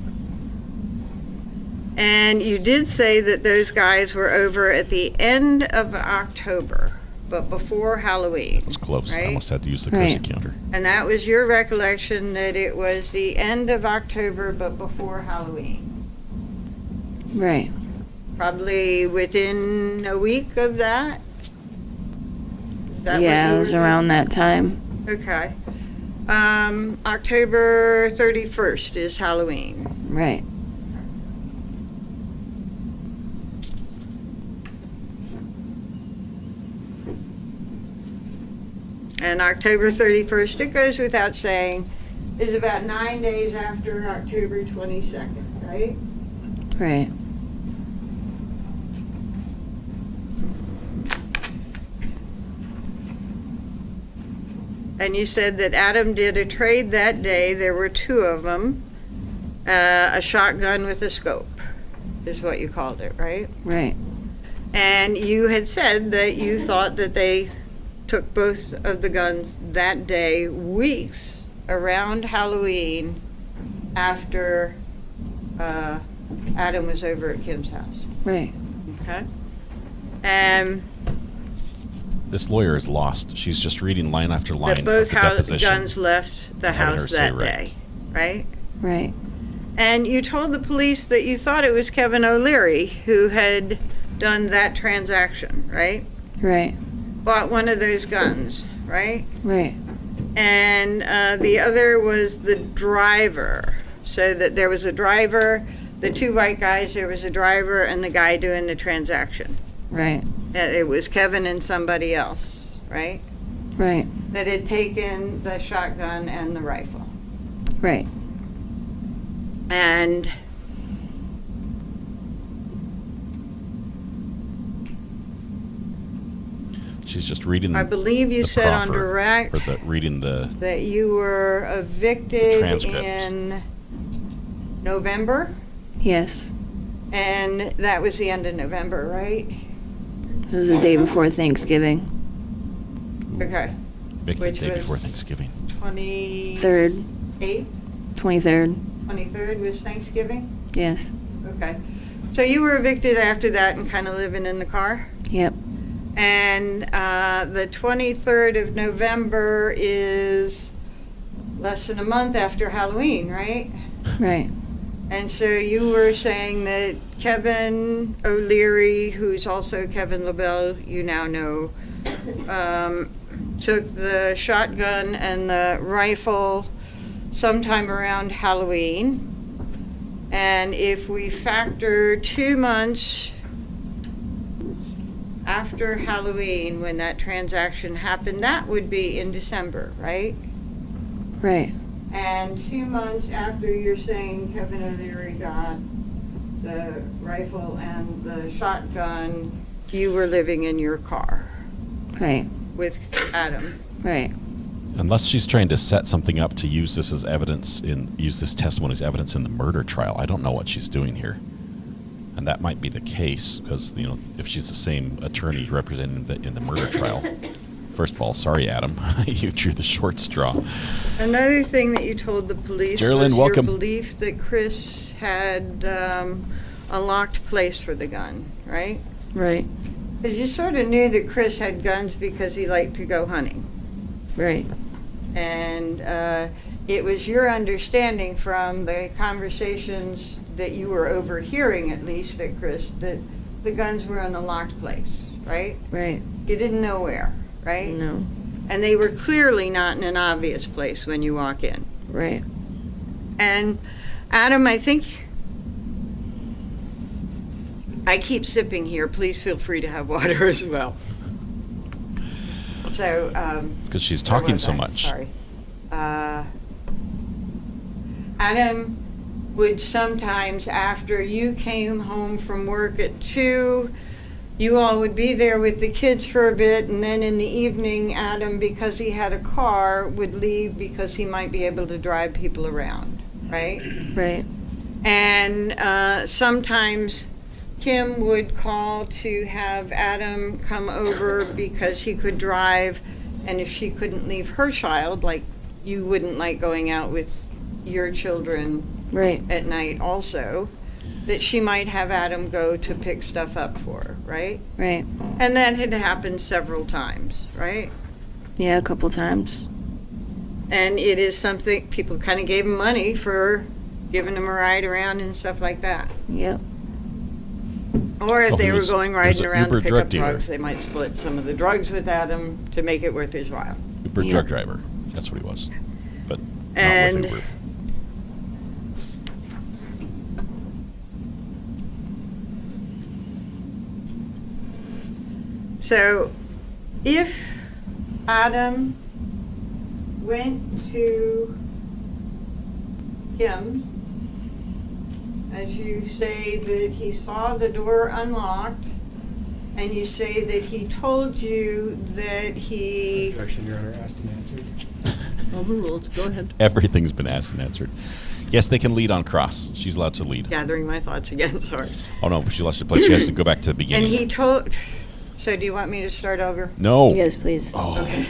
And you did say that those guys were over at the end of October, but before Halloween. It was close. Right? I almost had to use the cursor counter. And that was your recollection that it was the end of October, but before Halloween. Right. Probably within a week of that? Is that Yeah, what it was around that time. Okay. October 31st is Halloween. Right. And October 31st, it goes without saying, is about 9 days after October 22nd, right? Right. And you said that Adam did a trade that day. There were two of them. A shotgun with a scope is what you called it, right? Right. And you had said that you thought that they took both of the guns that day, weeks around Halloween, after Adam was over at Kim's house. Right. Okay. This lawyer is lost. She's just reading line after line That both of the deposition. guns left the Having her house say that right. day, right? Right. And you told the police that you thought it was Kevin O'Leary who had done that transaction, right? Right. Bought one of those guns, right? Right. And the other was the driver. So that there was a driver, the two white guys, there was a driver and the guy doing the transaction. Right. It was Kevin and somebody else, right? Right. That had taken the shotgun and the rifle. Right. And She's just reading. I believe you the said on proffer, direct or reading the that you were evicted transcript. in November, Yes. and that was the end of November, right? It was the day before Thanksgiving. Okay. Big Which day was before Thanksgiving. 28th? 23rd. 23rd was Thanksgiving? Yes. Okay. So you were evicted after that and kind of living in the car? Yep. And the 23rd of November is less than a month after Halloween, right? Right. And so you were saying that Kevin O'Leary, who's also Kevin LaBelle, you now know, took the shotgun and the rifle sometime around Halloween. And if we factor 2 months after Halloween, when that transaction happened, that would be in December, right? Right. And 2 months after you're saying Kevin O'Leary got the rifle and the shotgun, you were living in your car. Right. with Adam. Right. Unless she's trying to set something up to use this as evidence use this testimony as evidence in the murder trial. I don't know what she's doing here. And that might be the case because, if she's the same attorney representing in the murder trial. First of all, sorry, Adam. You drew the short straw. Another thing that you told the police Geraldine, was welcome. your belief that Chris had a locked place for the gun, right? Right. Because you sort of knew that Chris had guns because he liked to go hunting. Right. And it was your understanding from the conversations that you were overhearing, at least at Chris, that the guns were in a locked place, right? Right. You didn't know where, right? No. And they were clearly not in an obvious place when you walk in. Right. And Adam, I think I keep sipping here. Please feel free to have water as well. So, it's because she's talking so much. Sorry. Adam would sometimes, after you came home from work at 2, you all would be there with the kids for a bit, and then in the evening, Adam, because he had a car, would leave because he might be able to drive people around, right? Right. And sometimes Kim would call to have Adam come over because he could drive, and if she couldn't leave her child, like you wouldn't like going out with your children right. at night also, that she might have Adam go to pick stuff up for her, right? Right. And that had happened several times, right? Yeah, a couple times. And it is something, people kind of gave him money for giving him a ride around and stuff like that. Yep. Or if they were going riding around to Uber pick drug up dealer. drugs, they might split some of the drugs with Adam to make it worth his while. Uber Yep. drug driver. That's what he was. But And not with Uber. so if Adam went to Kim's, as you say that he saw the door unlocked, and you say that he told you that he... Objection, Your Honor, asked and answered. Overruled. Go ahead. Everything's been asked and answered. Yes, they can lead on cross. She's allowed to lead. Gathering my thoughts again, sorry. Oh, no, she's allowed to play. She has to go back to the beginning. And he told... So do you want me to start over? No. Yes, please. Oh. Okay.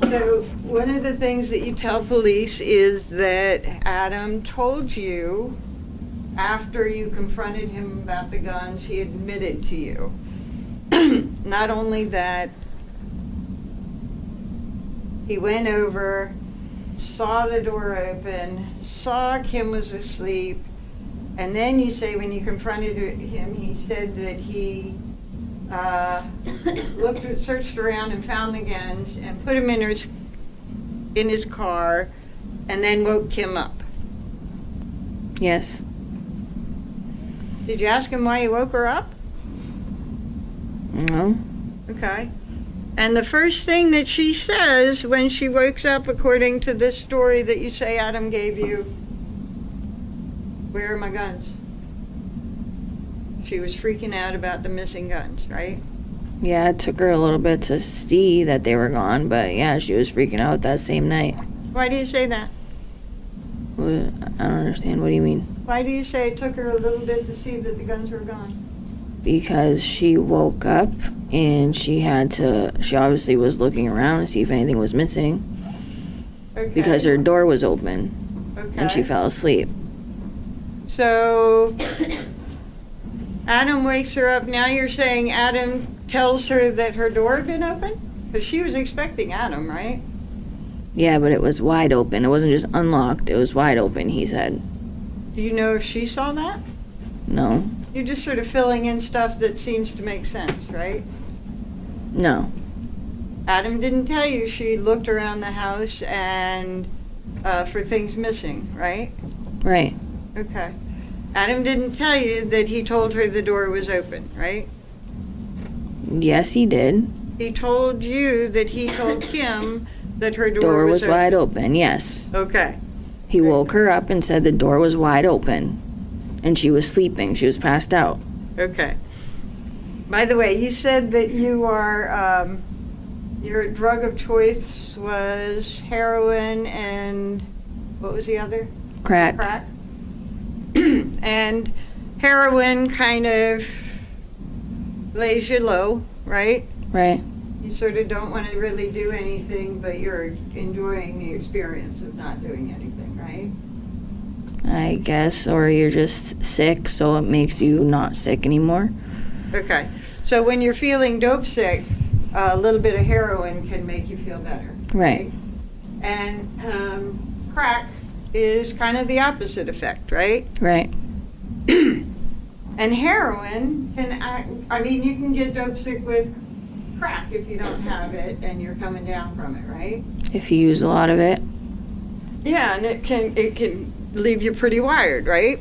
So one of the things that you tell police is that Adam told you, after you confronted him about the guns, he admitted to you. Not only that, he went over, saw the door open, saw Kim was asleep, and then you say when you confronted him, he said that he searched around and found the guns and put them in his car, and then woke Kim up. Yes. Did you ask him why he woke her up? No. Okay. And the first thing that she says when she wakes up, according to this story that you say Adam gave you, where are my guns? She was freaking out about the missing guns, right? Yeah, it took her a little bit to see that they were gone, but yeah, she was freaking out that same night. Why do you say that? I don't understand. What do you mean? Why do you say it took her a little bit to see that the guns were gone? Because she woke up and she obviously was looking around to see if anything was missing. Okay. Because her door was open and she Okay. fell asleep. So Adam wakes her up. Now you're saying Adam tells her that her door had been open? Because she was expecting Adam, right? Yeah, but it was wide open. It wasn't just unlocked. It was wide open, he said. Do you know if she saw that? No. You're just sort of filling in stuff that seems to make sense, right? No. Adam didn't tell you she looked around the house and for things missing, right? Right. Okay. Adam didn't tell you that he told her the door was open, right? Yes, he did. He told you that he told Kim that her Door was open. wide open, yes. Okay. He woke her up and said the door was wide open. And she was sleeping. She was passed out. Okay. By the way, you said that you are, your drug of choice was heroin and what was the other? Crack. Crack. And heroin kind of lays you low, right? Right. You sort of don't want to really do anything, but you're enjoying the experience of not doing anything, right? I guess, or you're just sick, so it makes you not sick anymore. Okay. So when you're feeling dope sick, a little bit of heroin can make you feel better. Right. And crack is kind of the opposite effect, right? Right. And heroin can act, I mean, you can get dope sick with crack if you don't have it and you're coming down from it, right? If you use a lot of it. Yeah, and it can leave you pretty wired, right?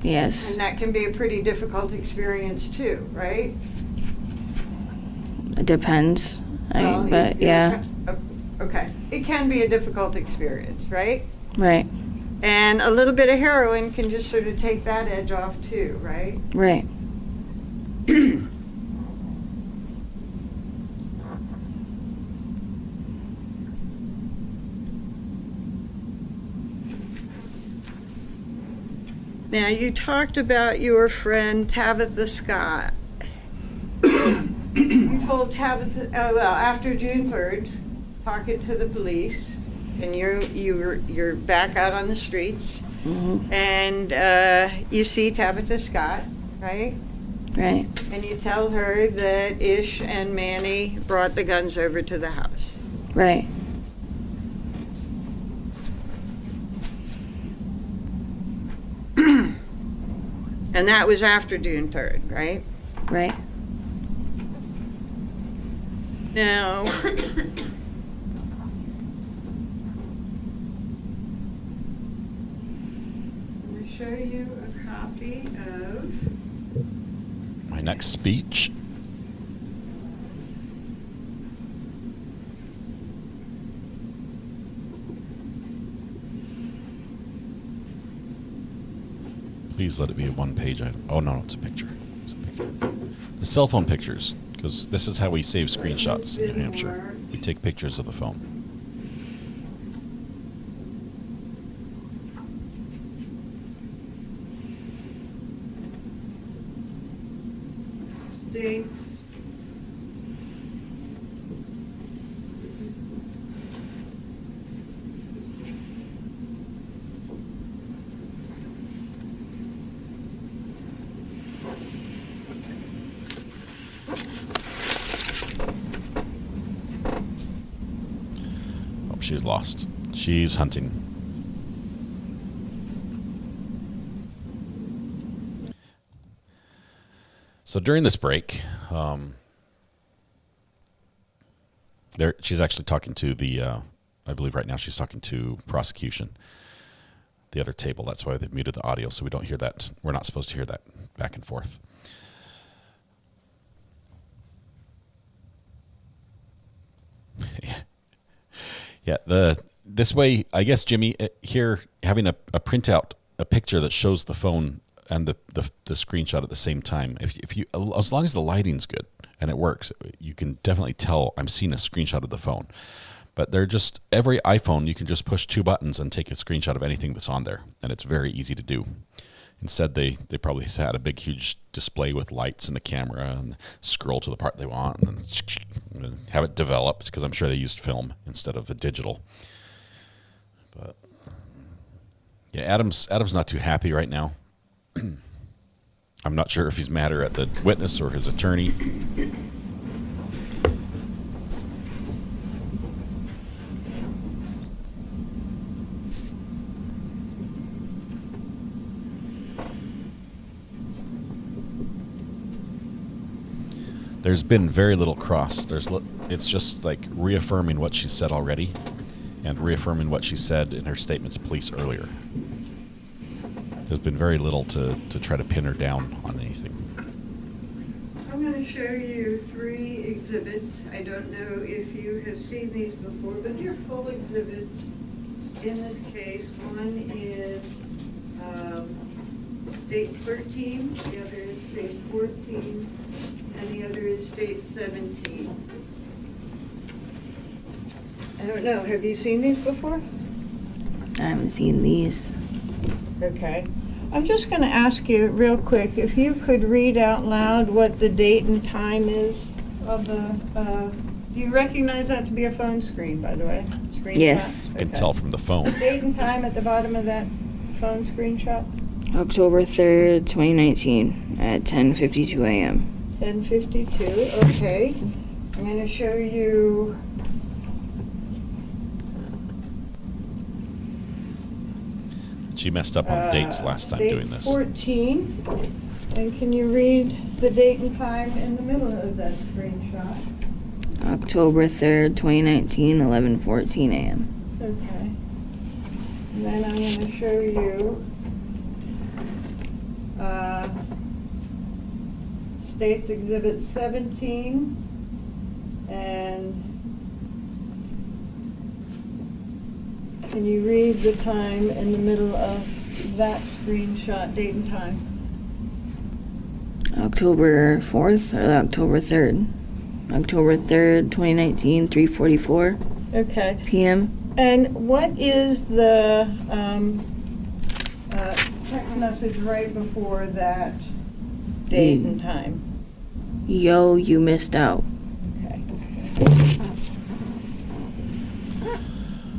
Yes. And that can be a pretty difficult experience too, right? It depends. But yeah. Okay. It can be a difficult experience, right? Right. And a little bit of heroin can just sort of take that edge off too, right? Right. Now, you talked about your friend Tabitha Scott. You told Tabitha, after June 3rd, talking to the police, and you're back out on the streets, and you see Tabitha Scott, right? Right. And you tell her that Ish and Manny brought the guns over to the house. Right. And that was after June 3rd, right? Right. Now, I'm going to show you a copy of my next speech. Please let it be a one-page item. Oh, no, it's a picture. It's a picture. The cell phone pictures, because this is how we save screenshots in New Hampshire. We take pictures of the phone. States. She's lost. She's hunting. So during this break, she's actually talking to the, I believe right now she's talking to prosecution, the other table. That's why they've muted the audio, so we don't hear that. We're not supposed to hear that back and forth. Yeah, this way, I guess, Jimmy, here having a printout, a picture that shows the phone and the screenshot at the same time. If you, as long as the lighting's good and it works, you can definitely tell I'm seeing a screenshot of the phone. But they're just, every iPhone, you can just push 2 buttons and take a screenshot of anything that's on there, and it's very easy to do. Instead, they probably had a big, huge display with lights and a camera and scroll to the part they want and then have it developed, because I'm sure they used film instead of a digital. But yeah, Adam's not too happy right now. I'm not sure if he's madder at the witness or his attorney. There's been very little cross. It's just like reaffirming what she said already and reaffirming what she said in her statement to police earlier. There's been very little to try to pin her down on anything. I'm going to show you 3 exhibits. I don't know if you have seen these before, but they're full exhibits in this case. One is States 13, the other is States 14. and the other is state 17. I don't know, have you seen these before? I haven't seen these. Okay. I'm just going to ask you real quick if you could read out loud what the date and time is of the. Do you recognize that to be a phone screen, by the way? Screenshot? Yes. I can tell from the phone. Date and time at the bottom of that phone screenshot? October 3rd, 2019 at 10:52 a.m. 10:52. Okay. I'm going to show you. She messed up on dates last time doing this. 14. And can you read the date and time in the middle of that screenshot? October 3rd, 2019, 11:14 a.m. Okay. And then I'm going to show you States Exhibit 17 and can you read the time in the middle of that screenshot, date and time? October 4th or October 3rd? October 3rd, 2019, 3:44 Okay. p.m. And what is the text message right before that date and time? Yo, you missed out. Okay.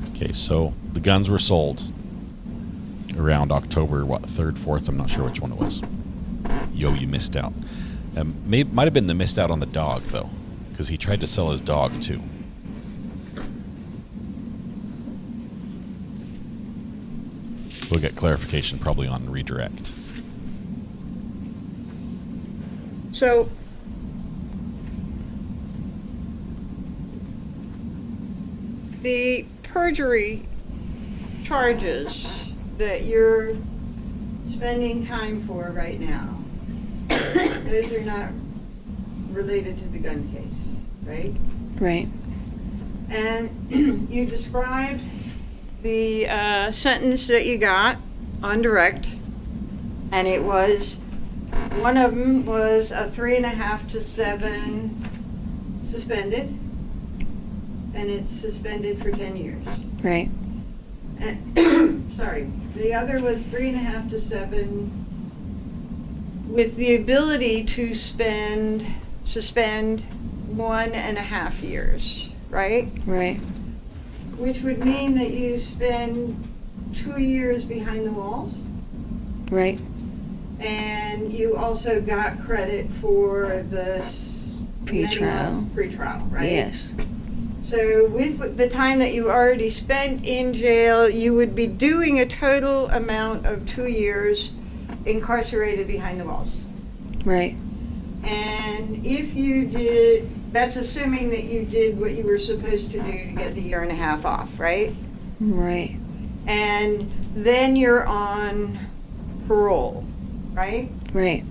Okay, so the guns were sold around October, 3rd, 4th? I'm not sure which one it was. Yo, you missed out. Might have been the missed out on the dog, though, because he tried to sell his dog, too. We'll get clarification probably on redirect. So, the perjury charges that you're spending time for right now, those are not related to the gun case, right? Right. And you described the sentence that you got on direct, and it was, one of them was a 3.5 to 7 suspended, and it's suspended for 10 years. Right. And, sorry, the other was 3.5 to 7 with the ability to suspend 1.5 years, right? Right. Which would mean that you spend 2 years behind the walls. Right. And you also got credit for the pretrial, right? Yes. So with the time that you already spent in jail, you would be doing a total amount of 2 years incarcerated behind the walls. Right. And if you did, that's assuming that you did what you were supposed to do to get the 1.5 years off, right? Right. And then you're on parole, right? Right.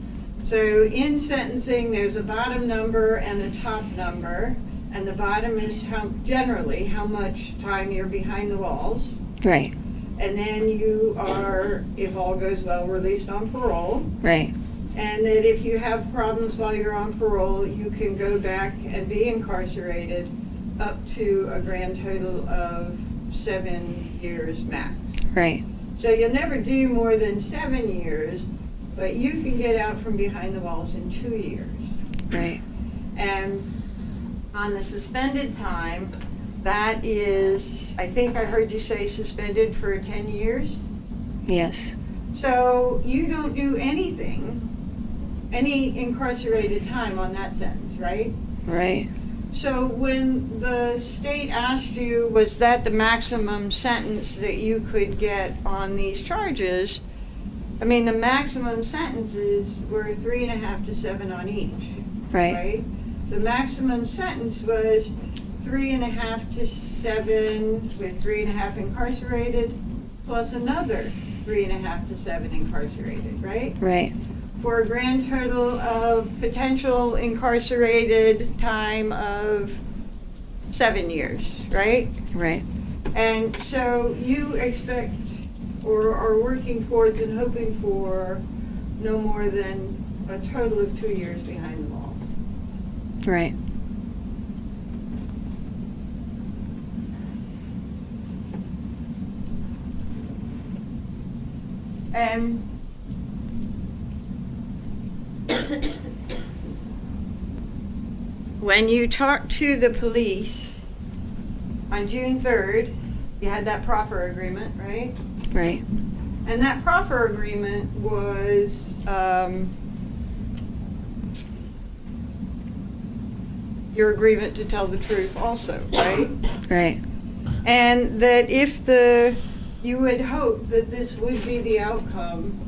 So in sentencing, there's a bottom number and a top number, and the bottom is generally how much time you're behind the walls. Right. And then you are, if all goes well, released on parole. Right. And that if you have problems while you're on parole, you can go back and be incarcerated up to a grand total of 7 years max. Right. So you'll never do more than 7 years, but you can get out from behind the walls in 2 years. Right. And on the suspended time, that is, I think I heard you say suspended for 10 years? Yes. So you don't do anything, any incarcerated time on that sentence, right? Right. So when the state asked you, was that the maximum sentence that you could get on these charges? I mean, the maximum sentences were 3.5 to 7 on each. Right. The maximum sentence was 3.5 to 7 with 3.5 incarcerated, plus another 3.5 to 7 incarcerated, right? Right. For a grand total of potential incarcerated time of 7 years, right? Right. And so you expect or are working towards and hoping for no more than a total of 2 years behind the walls. Right. And when you talked to the police on June 3rd, you had that proffer agreement, right? Right. And that proffer agreement was your agreement to tell the truth also, right? Right. And that if you would hope that this would be the outcome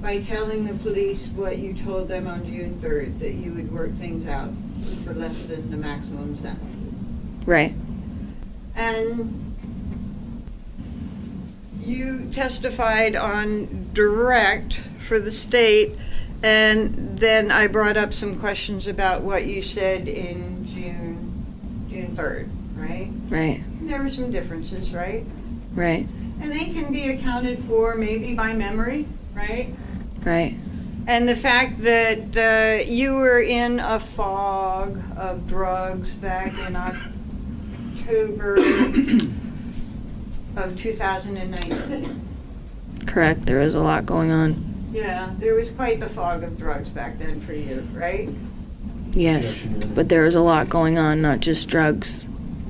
by telling the police what you told them on June 3rd, that you would work things out for less than the maximum sentences. Right. And you testified on direct for the state, and then I brought up some questions about what you said in June 3rd, right? Right. And there were some differences, right? Right. And they can be accounted for maybe by memory, right? Right. And the fact that you were in a fog of drugs back in October of 2019. Correct. There was a lot going on. Yeah, there was quite the fog of drugs back then for you, right? Yes. But there was a lot going on, not just drugs.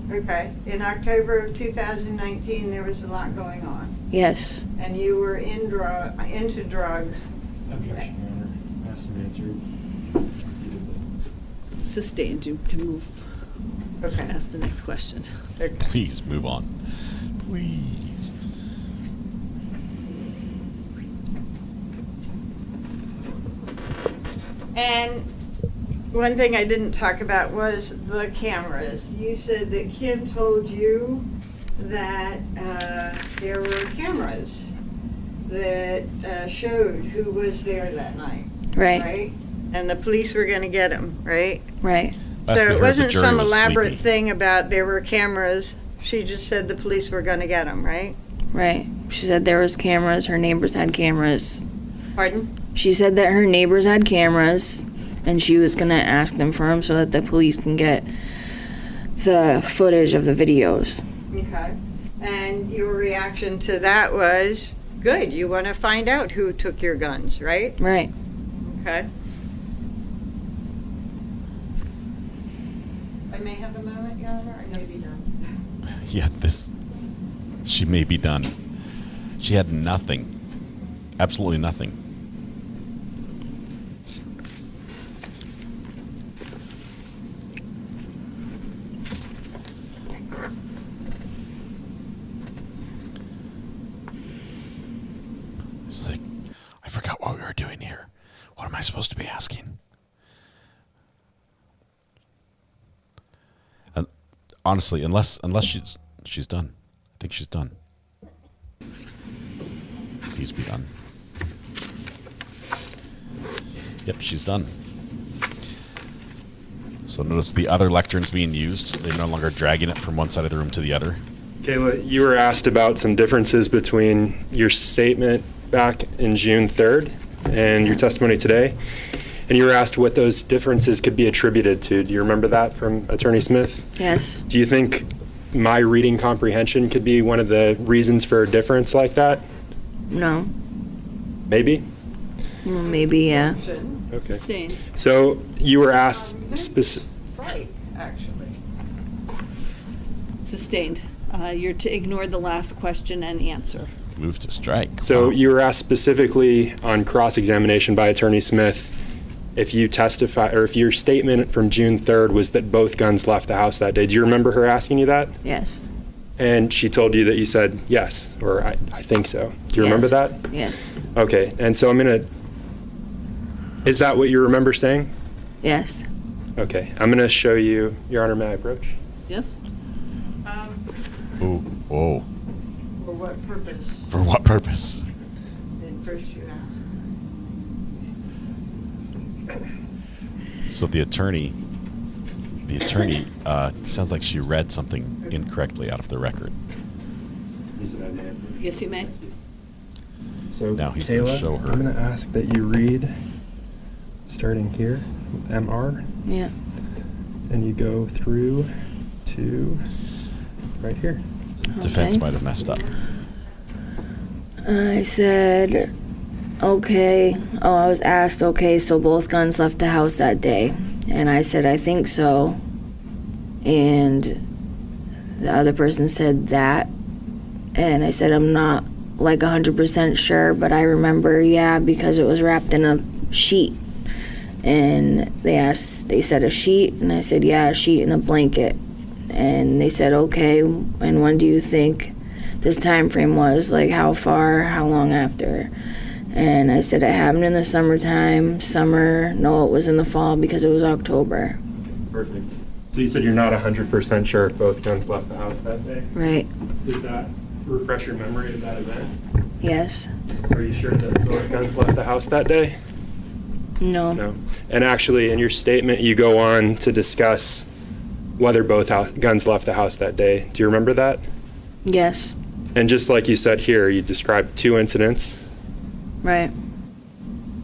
Okay. In October of 2019, there was a lot going on. Yes. And you were into drugs. Objection, Your Honor. Asked and answered. Sustained. You can move. Okay. Ask the next question. Okay. Please move on. Please. And one thing I didn't talk about was the cameras. You said that Kim told you that there were cameras that showed who was there that night. Right. Right? And the police were going to get them, right? Right. Last we So heard, it the wasn't jury some was elaborate sleepy. thing about there were cameras. She just said the police were going to get them, right? Right. She said there was cameras. Her neighbors had cameras. Pardon? She said that her neighbors had cameras, and she was going to ask them for them so that the police can get the footage of the videos. Okay. And your reaction to that was, good, you want to find out who took your guns, right? Right. Okay. I may have a moment, Your Honor, I may be done. Yeah, she may be done. She had nothing. Absolutely nothing. It's like, I forgot what we were doing here. What am I supposed to be asking? And honestly, unless she's done. I think she's done. Please be done. Yep, she's done. So notice the other lectern's being used. They're no longer dragging it from one side of the room to the other. Kayla, you were asked about some differences between your statement back in June 3rd and your testimony today. And you were asked what those differences could be attributed to. Do you remember that from Attorney Smith? Yes. Do you think my reading comprehension could be one of the reasons for a difference like that? No. Maybe? Well, maybe, yeah. Okay. Sustained. So you were asked specific. Right, actually. Sustained. You're to ignore the last question and answer. Move to strike. So you were asked specifically on cross-examination by Attorney Smith if you testify, or if your statement from June 3rd was that both guns left the house that day. Do you remember her asking you that? Yes. And she told you that you said yes, or I think so. Do you remember that? Yes. Okay, and so is that what you remember saying? Yes. Okay, I'm gonna show you, Your Honor, may I approach? Yes? Ooh, whoa. For what purpose For what purpose? did first you ask? So the attorney sounds like she read something incorrectly out of the record. Yes, you may. So Now he's gonna Kayla, show her. I'm gonna ask that you read, starting here, with MR. Yeah. and you go through to right here. Defense might have messed up. I said, okay. Oh, I was asked, okay, so both guns left the house that day. And I said, I think so. And the other person said that. And I said, I'm not like 100% sure, but I remember, yeah, because it was wrapped in a sheet. And they said a sheet, and I said, yeah, a sheet and a blanket. And they said, okay, and when do you think this time frame was? Like, how far, how long after? And I said, it happened in the summertime. No, it was in the fall because it was October. Perfect. So you said you're not 100% sure if both guns left the house that day? Right. Does that refresh your memory of that event? Yes. Are you sure that both guns left the house that day? No. No. And actually, in your statement, you go on to discuss whether both guns left the house that day. Do you remember that? Yes. And just like you said here, you described 2 incidents. Right.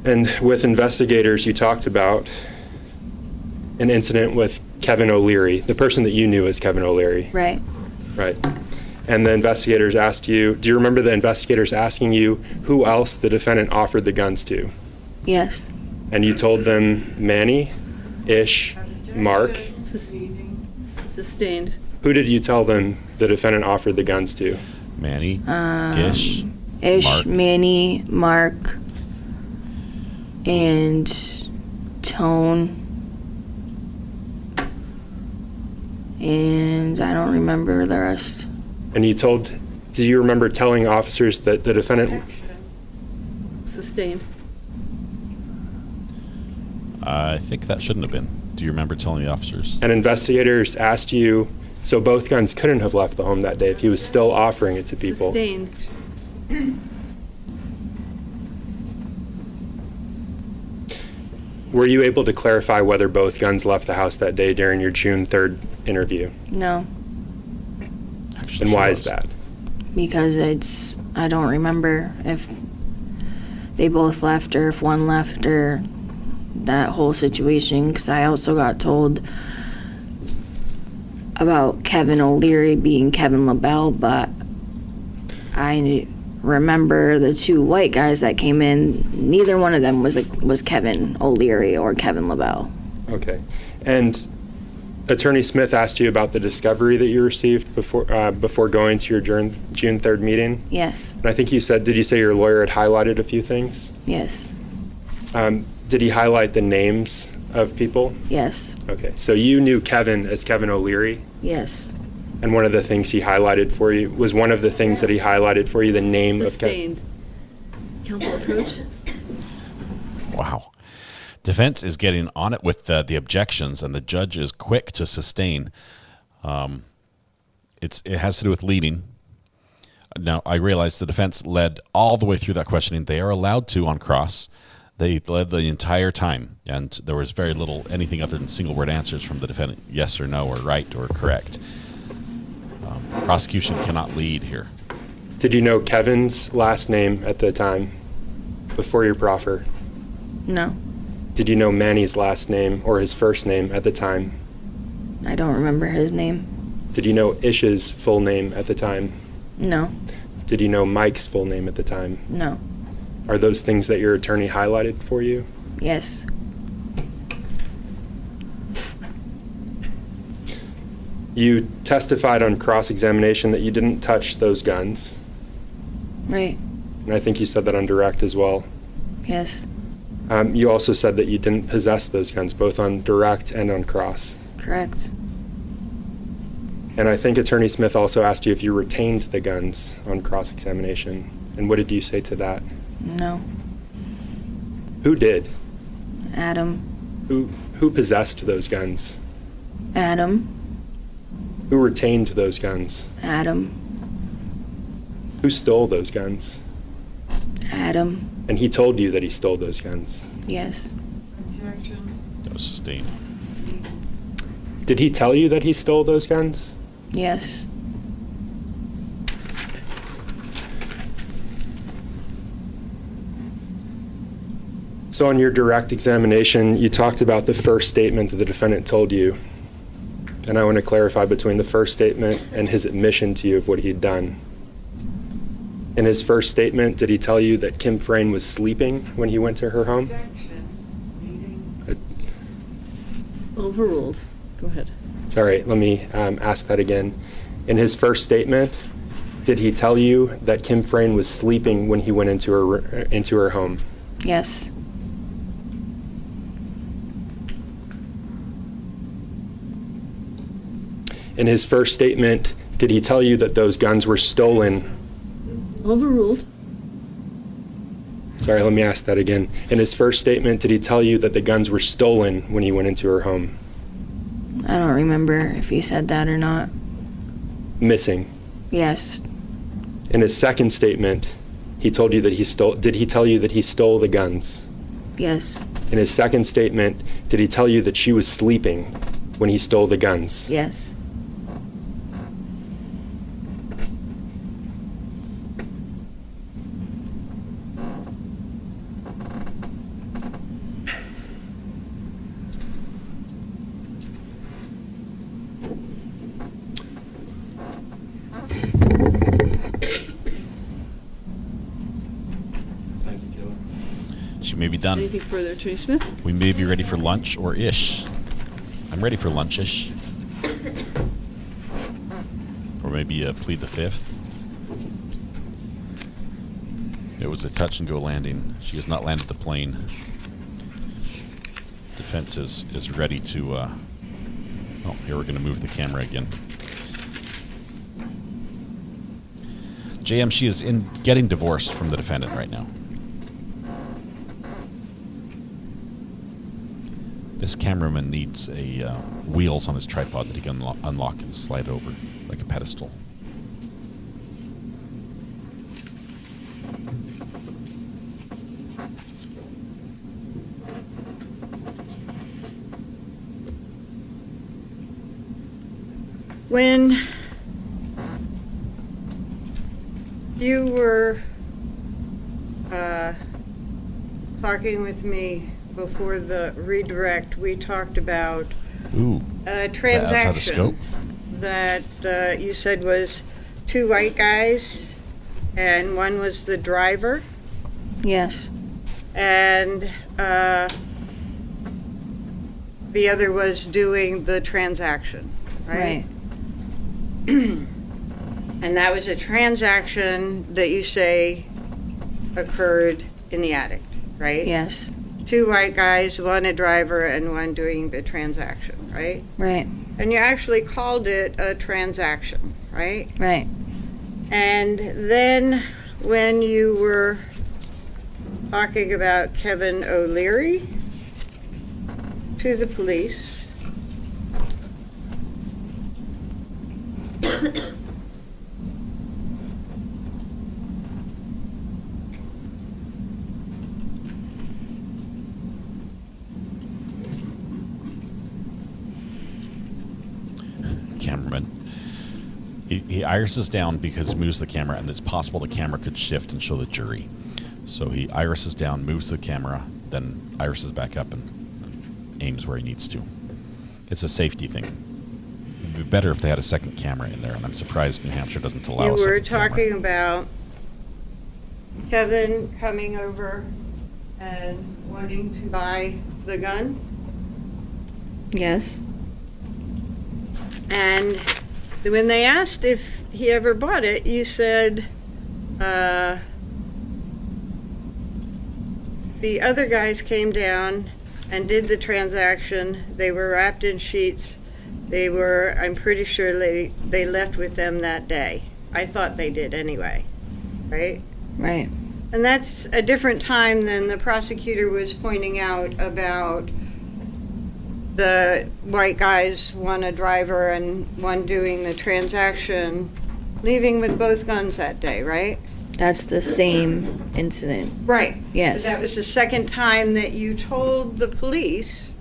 And with investigators, you talked about an incident with Kevin O'Leary, the person that you knew as Kevin O'Leary. Right. Right. And the investigators asked you, do you remember the investigators asking you who else the defendant offered the guns to? Yes. And you told them Manny, Ish, Mark. Sustained. Who did you tell them the defendant offered the guns to? Manny, Ish, Mark. Manny, Mark, and Tone. And I don't remember the rest. And do you remember telling officers that the defendant... Sustained. I think that shouldn't have been. Do you remember telling the officers? And investigators asked you, so both guns couldn't have left the home that day if he was still offering it to people. Sustained. Were you able to clarify whether both guns left the house that day during your June 3rd interview? No. And why is that? Because I don't remember if they both left or if one left or that whole situation, because I also got told about Kevin O'Leary being Kevin LaBelle, but I remember the 2 white guys that came in, neither one of them was Kevin O'Leary or Kevin LaBelle. Okay. And Attorney Smith asked you about the discovery that you received before going to your June 3rd meeting? Yes. And I think did you say your lawyer had highlighted a few things? Yes. Did he highlight the names of people? Yes. Okay. So you knew Kevin as Kevin O'Leary? Yes. And one of the things he highlighted for you, was one of the things that he highlighted for you the name Sustained. of Kevin? Counsel approach. Wow. Defense is getting on it with the objections, and the judge is quick to sustain. It has to do with leading. Now, I realize the defense led all the way through that questioning. They are allowed to on cross. They led the entire time, and there was very little anything other than single-word answers from the defendant, yes or no or right or correct. Prosecution cannot lead here. Did you know Kevin's last name at the time, before your proffer? No. Did you know Manny's last name or his first name at the time? I don't remember his name. Did you know Ish's full name at the time? No. Did you know Mike's full name at the time? No. Are those things that your attorney highlighted for you? Yes. You testified on cross-examination that you didn't touch those guns. Right. And I think you said that on direct as well. Yes. You also said that you didn't possess those guns, both on direct and on cross. Correct. And I think Attorney Smith also asked you if you retained the guns on cross-examination. And what did you say to that? No. Who did? Adam. Who possessed those guns? Adam. Who retained those guns? Adam. Who stole those guns? Adam. And he told you that he stole those guns? Yes. That was sustained. Did he tell you that he stole those guns? Yes. So on your direct examination, you talked about the first statement that the defendant told you. And I want to clarify between the first statement and his admission to you of what he'd done. In his first statement, did he tell you that Kim Frayne was sleeping when he went to her home? Overruled. Go ahead. Sorry, let me ask that again. In his first statement, did he tell you that Kim Frayne was sleeping when he went into her home? Yes. In his first statement, did he tell you that those guns were stolen? Overruled. Sorry, let me ask that again. In his first statement, did he tell you that the guns were stolen when he went into her home? I don't remember if he said that or not. Missing. Yes. In his second statement, he told you that he stole. Did he tell you that he stole the guns? Yes. In his second statement, did he tell you that she was sleeping when he stole the guns? Yes. She may be done. Anything further, Attorney Smith? We may be ready for lunch or ish. I'm ready for lunch-ish. Or maybe plead the fifth. It was a touch-and-go landing. She has not landed the plane. Defense is ready to... oh, here we're going to move the camera again. JM, she is getting divorced from the defendant right now. This cameraman needs a wheels on his tripod that he can unlock and slide over like a pedestal. When you were talking with me before the redirect, we talked about a transaction that you said was two white guys and one was the driver. Yes. And the other was doing the transaction, right? And that was a transaction that you say occurred in the attic, right? Yes. Two white guys, one a driver and one doing the transaction, right? Right. And you actually called it a transaction, right? Right. And then when you were talking about Kevin O'Leary to the police, cameraman. He irises down because he moves the camera, and it's possible the camera could shift and show the jury. So he irises down, moves the camera, then irises back up and aims where he needs to. It's a safety thing. It would be better if they had a second camera in there, and I'm surprised New Hampshire doesn't allow you a second were camera. talking about Kevin coming over and wanting to buy the gun. Yes. And when they asked if he ever bought it, you said the other guys came down and did the transaction. They were wrapped in sheets. They were, I'm pretty sure they left with them that day. I thought they did anyway, right? Right. And that's a different time than the prosecutor was pointing out about the white guys, one a driver and one doing the transaction, leaving with both guns that day, right? That's the same incident. Right. Yes. But that was the second time that you told the police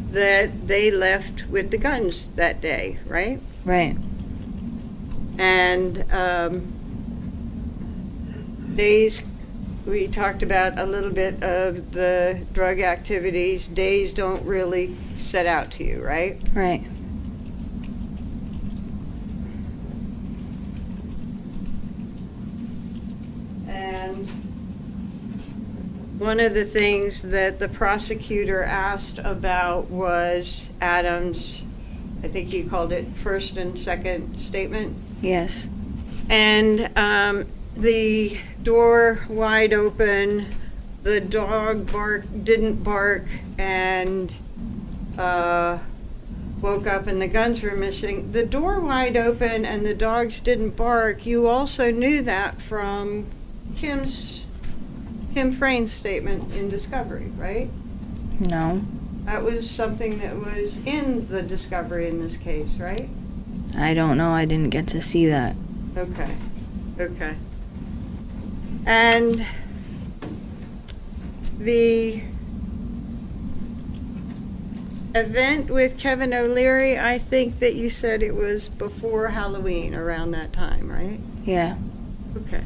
that they left with the guns that day, right? Right. And days, we talked about a little bit of the drug activities. Days don't really set out to you, right? Right. And one of the things that the prosecutor asked about was Adam's, I think he called it first and second statement. Yes. And the door wide open, the dog didn't bark, and woke up and the guns were missing. The door wide open and the dogs didn't bark, you also knew that from Kim Frain's statement in discovery, right? No. That was something that was in the discovery in this case, right? I don't know. I didn't get to see that. Okay. Okay. And the event with Kevin O'Leary, I think that you said it was before Halloween, around that time, right? Yeah. Okay.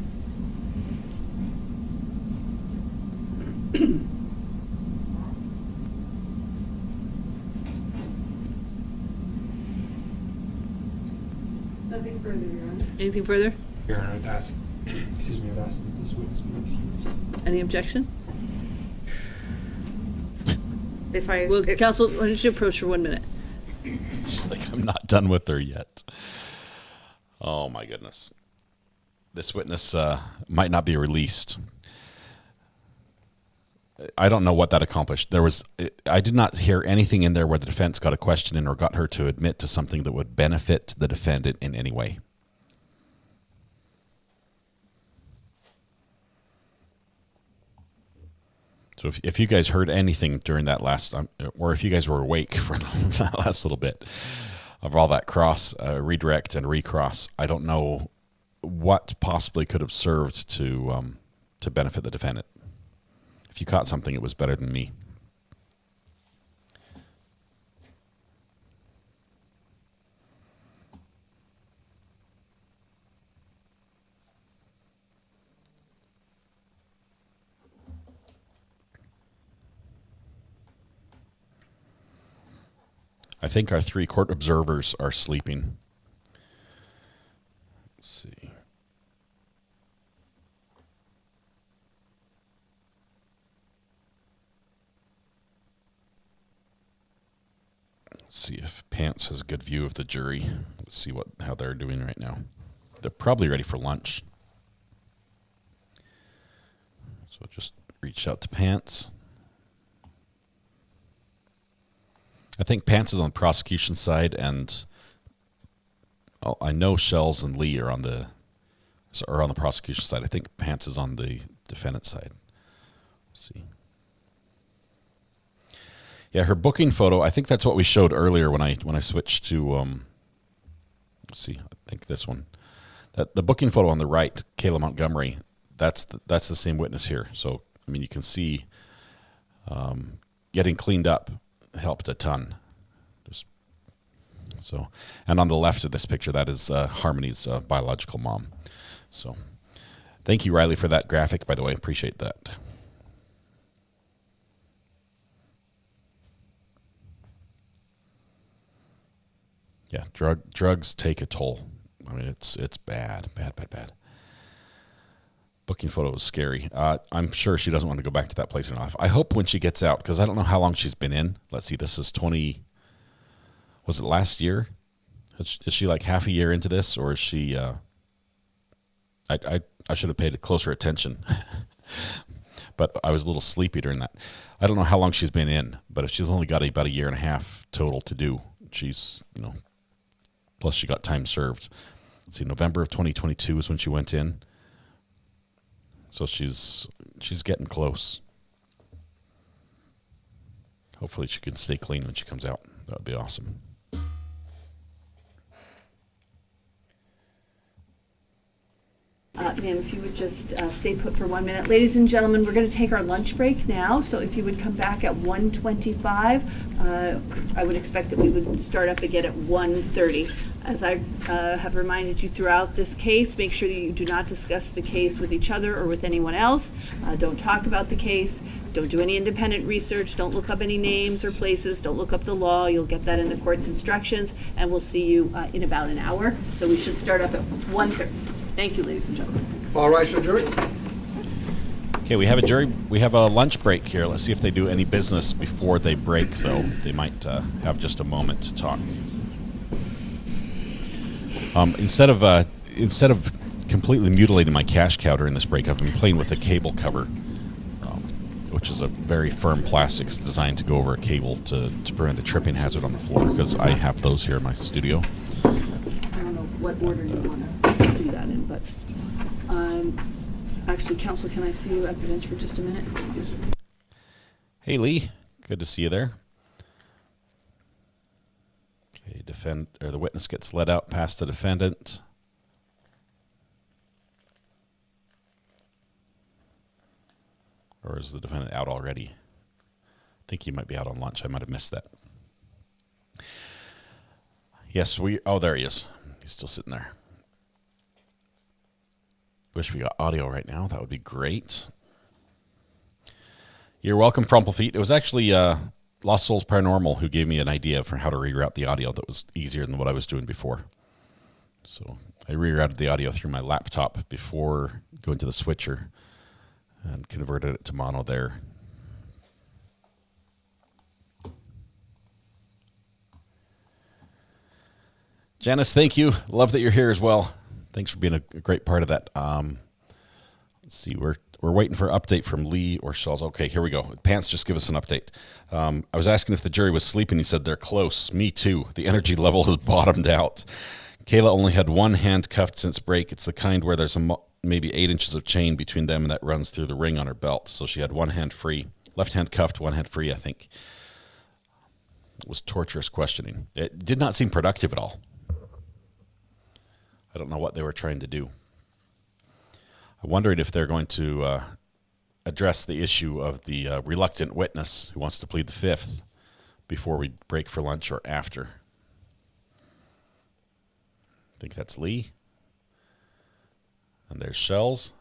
Nothing further, Your Honor. Anything further? Your Honor, I'd ask, excuse me, I'd ask that this witness be excused. Any objection? Well, counsel, why don't you approach for 1 minute? She's like, I'm not done with her yet. Oh, my goodness. This witness might not be released. I don't know what that accomplished. I did not hear anything in there where the defense got a question in or got her to admit to something that would benefit the defendant in any way. So if you guys heard anything during that last, or if you guys were awake for that last little bit of all that redirect and recross, I don't know what possibly could have served to benefit the defendant. If you caught something, it was better than me. I think our 3 court observers are sleeping. Let's see. Let's see if Pants has a good view of the jury. Let's see how they're doing right now. They're probably ready for lunch. So just reach out to Pants. I think Pants is on the prosecution side, and I know Shells and Lee are on the prosecution side. I think Pants is on the defendant side. Let's see. Yeah, her booking photo. I think that's what we showed earlier when I switched to. Let's see. I think this one. That the booking photo on the right, Kayla Montgomery. That's the same witness here. So I mean, you can see getting cleaned up helped a ton. And on the left of this picture, that is Harmony's biological mom. So thank you, Riley, for that graphic, by the way. Appreciate that. Yeah, drugs take a toll. I mean, it's bad. Booking photo is scary. I'm sure she doesn't want to go back to that place in her life. I hope when she gets out, because I don't know how long she's been in. Let's see, this is 20... Was it last year? Is she like half a year into this, or is she... I should have paid closer attention. But I was a little sleepy during that. I don't know how long she's been in, but if she's only got about a year and a half total to do, she's, plus she got time served. Let's see, November of 2022 is when she went in. So she's getting close. Hopefully she can stay clean when she comes out. That would be awesome. Ma'am, if you would just stay put for 1 minute. Ladies and gentlemen, we're going to take our lunch break now, so if you would come back at 1:25, I would expect that we would start up again at 1:30. As I have reminded you throughout this case, make sure that you do not discuss the case with each other or with anyone else. Don't talk about the case. Don't do any independent research. Don't look up any names or places. Don't look up the law. You'll get that in the court's instructions, and we'll see you in about an hour. So we should start up at 1:30. Thank you, ladies and gentlemen. All rise for jury. Okay, we have a jury. We have a lunch break here. Let's see if they do any business before they break, though. They might have just a moment to talk. Instead of completely mutilating my cash cow during this break, I've been playing with a cable cover, which is a very firm plastic designed to go over a cable to prevent a tripping hazard on the floor, because I have those here in my studio. I don't know what order you want to do that in, but actually, counsel, can I see you at the bench for just a minute? Hey, Lee. Good to see you there. Okay, the witness gets led out past the defendant. Or is the defendant out already? I think he might be out on lunch. I might have missed that. Yes, oh, there he is. He's still sitting there. Wish we got audio right now. That would be great. You're welcome, Frumpelfeet. It was actually Lost Souls Paranormal who gave me an idea for how to reroute the audio that was easier than what I was doing before. So I rerouted the audio through my laptop before going to the switcher and converted it to mono there. Janice, thank you. Love that you're here as well. Thanks for being a great part of that. Let's see, we're waiting for an update from Lee or Shaw's. Okay, here we go. Pants, just give us an update. I was asking if the jury was sleeping. He said they're close. Me too. The energy level has bottomed out. Kayla only had one hand cuffed since break. It's the kind where there's maybe 8 inches of chain between them, and that runs through the ring on her belt. So she had one hand free. Left hand cuffed, one hand free, I think. It was torturous questioning. It did not seem productive at all. I don't know what they were trying to do. I wondered if they're going to address the issue of the reluctant witness who wants to plead the fifth before we break for lunch or after. I think that's Lee. And there's Shells.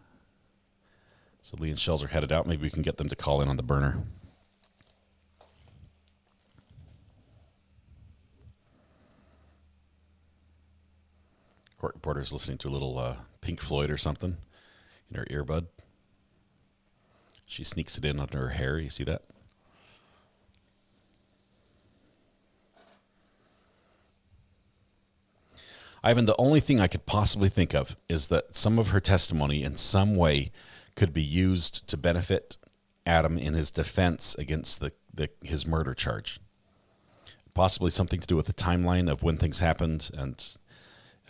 So Lee and Shells are headed out. Maybe we can get them to call in on the burner. Court reporter's listening to a little Pink Floyd or something in her earbud. She sneaks it in under her hair. You see that? Ivan, the only thing I could possibly think of is that some of her testimony in some way could be used to benefit Adam in his defense against his murder charge. Possibly something to do with the timeline of when things happened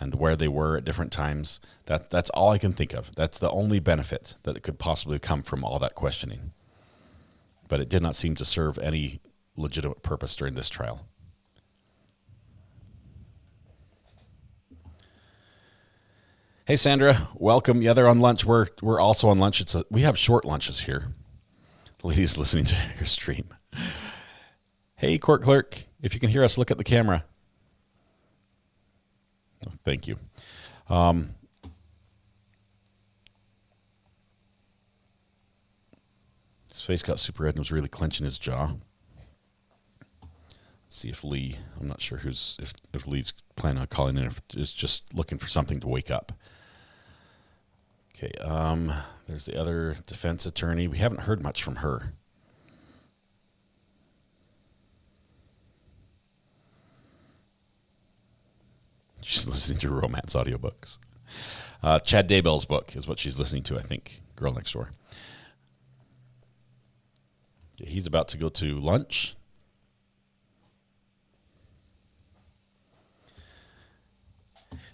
and where they were at different times. That's all I can think of. That's the only benefit that it could possibly come from all that questioning. But it did not seem to serve any legitimate purpose during this trial. Hey, Sandra, welcome. Yeah, they're on lunch. We're also on lunch. We have short lunches here. The lady's listening to your stream. Hey, court clerk, if you can hear us, look at the camera. Oh, thank you. His face got super red and was really clenching his jaw. Let's see if Lee, I'm not sure if Lee's planning on calling in, if it's just looking for something to wake up. Okay, there's the other defense attorney. We haven't heard much from her. She's listening to romance audiobooks. Chad Daybell's book is what she's listening to, I think. Girl Next Door. He's about to go to lunch.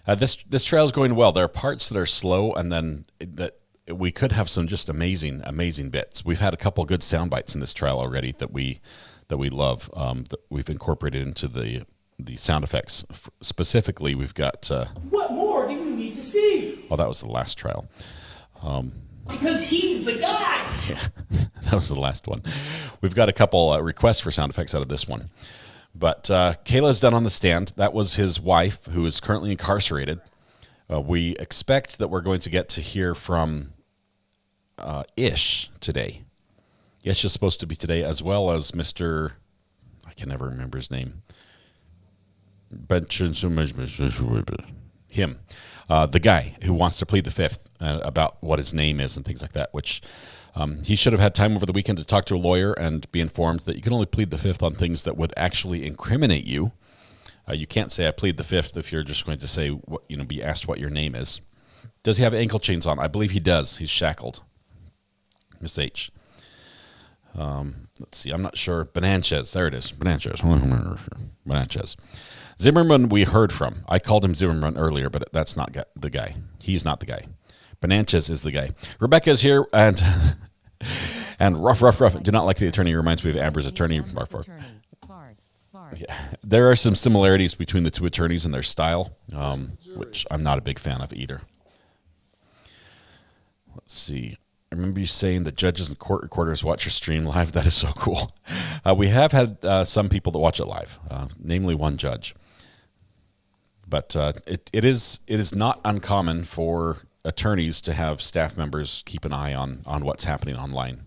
This trail is going well. There are parts that are slow, and then that we could have some just amazing bits. We've had a couple good sound bites in this trial already that we love. That we've incorporated into the sound effects. Specifically, we've got. What more do you need to see? Oh, that was the last trial. Because he's the guy. Yeah, that was the last one. We've got a couple requests for sound effects out of this one. But Kayla's done on the stand. That was his wife, who is currently incarcerated. We expect that we're going to get to hear from Ish today. Ish is supposed to be today, as well as Mr. I can never remember his name. Him. The guy who wants to plead the fifth about what his name is and things like that, which He should have had time over the weekend to talk to a lawyer and be informed that you can only plead the fifth on things that would actually incriminate you. You can't say I plead the fifth if you're just going to say, be asked what your name is. Does he have ankle chains on? I believe he does. He's shackled. Miss H. Let's see. I'm not sure. Benanchez. There it is. Benanchez. Zimmerman we heard from. I called him Zimmerman earlier, but that's not the guy. He's not the guy. Benanchez is the guy. Rebecca's here, and rough. Do not like the attorney. Reminds me of Amber's attorney. Yeah. There are some similarities between the two attorneys and their style, which I'm not a big fan of either. Let's see. I remember you saying that judges and court reporters watch your stream live. That is so cool. We have had some people that watch it live, namely one judge. But it is not uncommon for attorneys to have staff members keep an eye on what's happening online,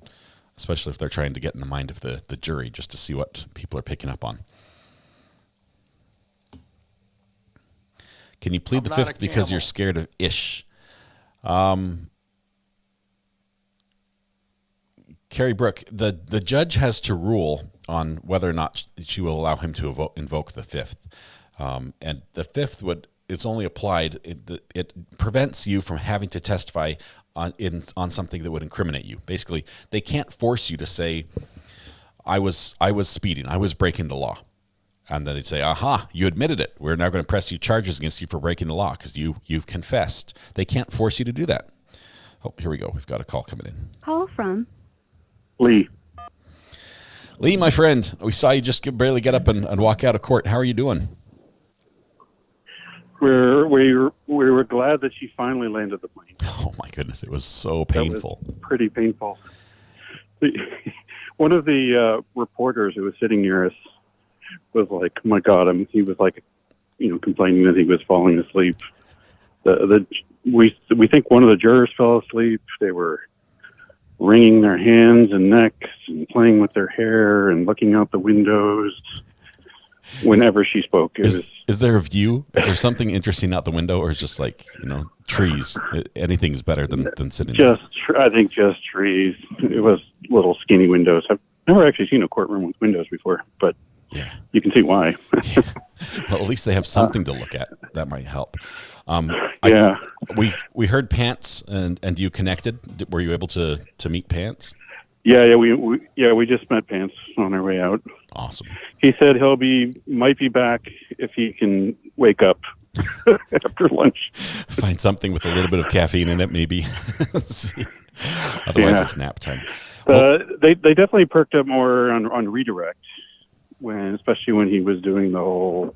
especially if they're trying to get in the mind of the jury just to see what people are picking up on. Can you plead the fifth because you're scared of ish? Carrie Brooke, the judge has to rule on whether or not she will allow him to invoke the fifth. And the fifth it's only applied, it prevents you from having to testify on something that would incriminate you. Basically, they can't force you to say, I was speeding, I was breaking the law. And then they'd say, aha, you admitted it. We're now going to press you charges against you for breaking the law because you've confessed. They can't force you to do that. Oh, here we go. We've got a call coming in. Call from Lee. Lee, my friend, we saw you just barely get up and walk out of court. How are you doing? We were glad that she finally landed the plane. Oh, my goodness. It was so painful. That was pretty painful. One of the reporters who was sitting near us was like, oh, my God. He was like, complaining that he was falling asleep. We think one of the jurors fell asleep. They were wringing their hands and necks and playing with their hair and looking out the windows whenever she spoke. Is there a view? Is there something interesting out the window, or is just like, trees? Anything's better than sitting there. I think just trees. It was little skinny windows. I've never actually seen a courtroom with windows before, but yeah, you can see why. Well, at least they have something to look at. That might help. Yeah. We heard Pants, and you connected. Were you able to meet Pants? Yeah, we just met Pants on our way out. Awesome. He said might be back if he can wake up after lunch. Find something with a little bit of caffeine in it, maybe. Otherwise, it's nap time. They definitely perked up more on redirect, especially when he was doing the whole,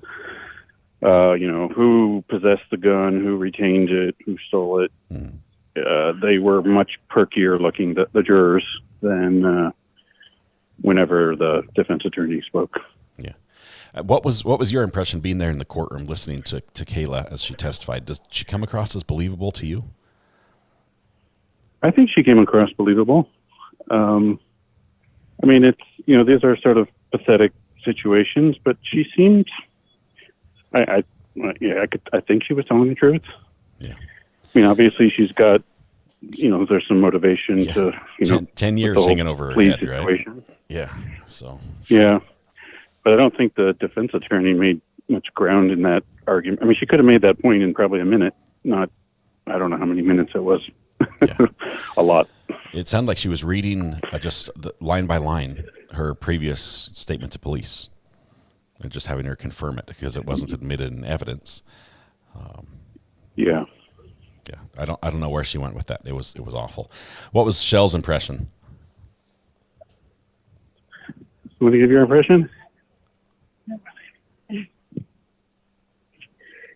who possessed the gun, who retained it, who stole it. They were much perkier looking, the jurors, than whenever the defense attorney spoke. Yeah. What was your impression being there in the courtroom listening to Kayla as she testified? Does she come across as believable to you? I think she came across believable. It's, these are sort of pathetic situations, but she seemed, I think she was telling the truth. Yeah. Obviously she's got, there's some motivation to, 10 years hanging over her head, situation. Right? Yeah. So. Yeah. But I don't think the defense attorney made much ground in that argument. She could have made that point in probably a minute, I don't know how many minutes it was. Yeah. A lot. It sounded like she was reading just line by line her previous statement to police and just having her confirm it because it wasn't admitted in evidence. Yeah. Yeah. I don't know where she went with that. It was awful. What was Shell's impression? Want to give your impression?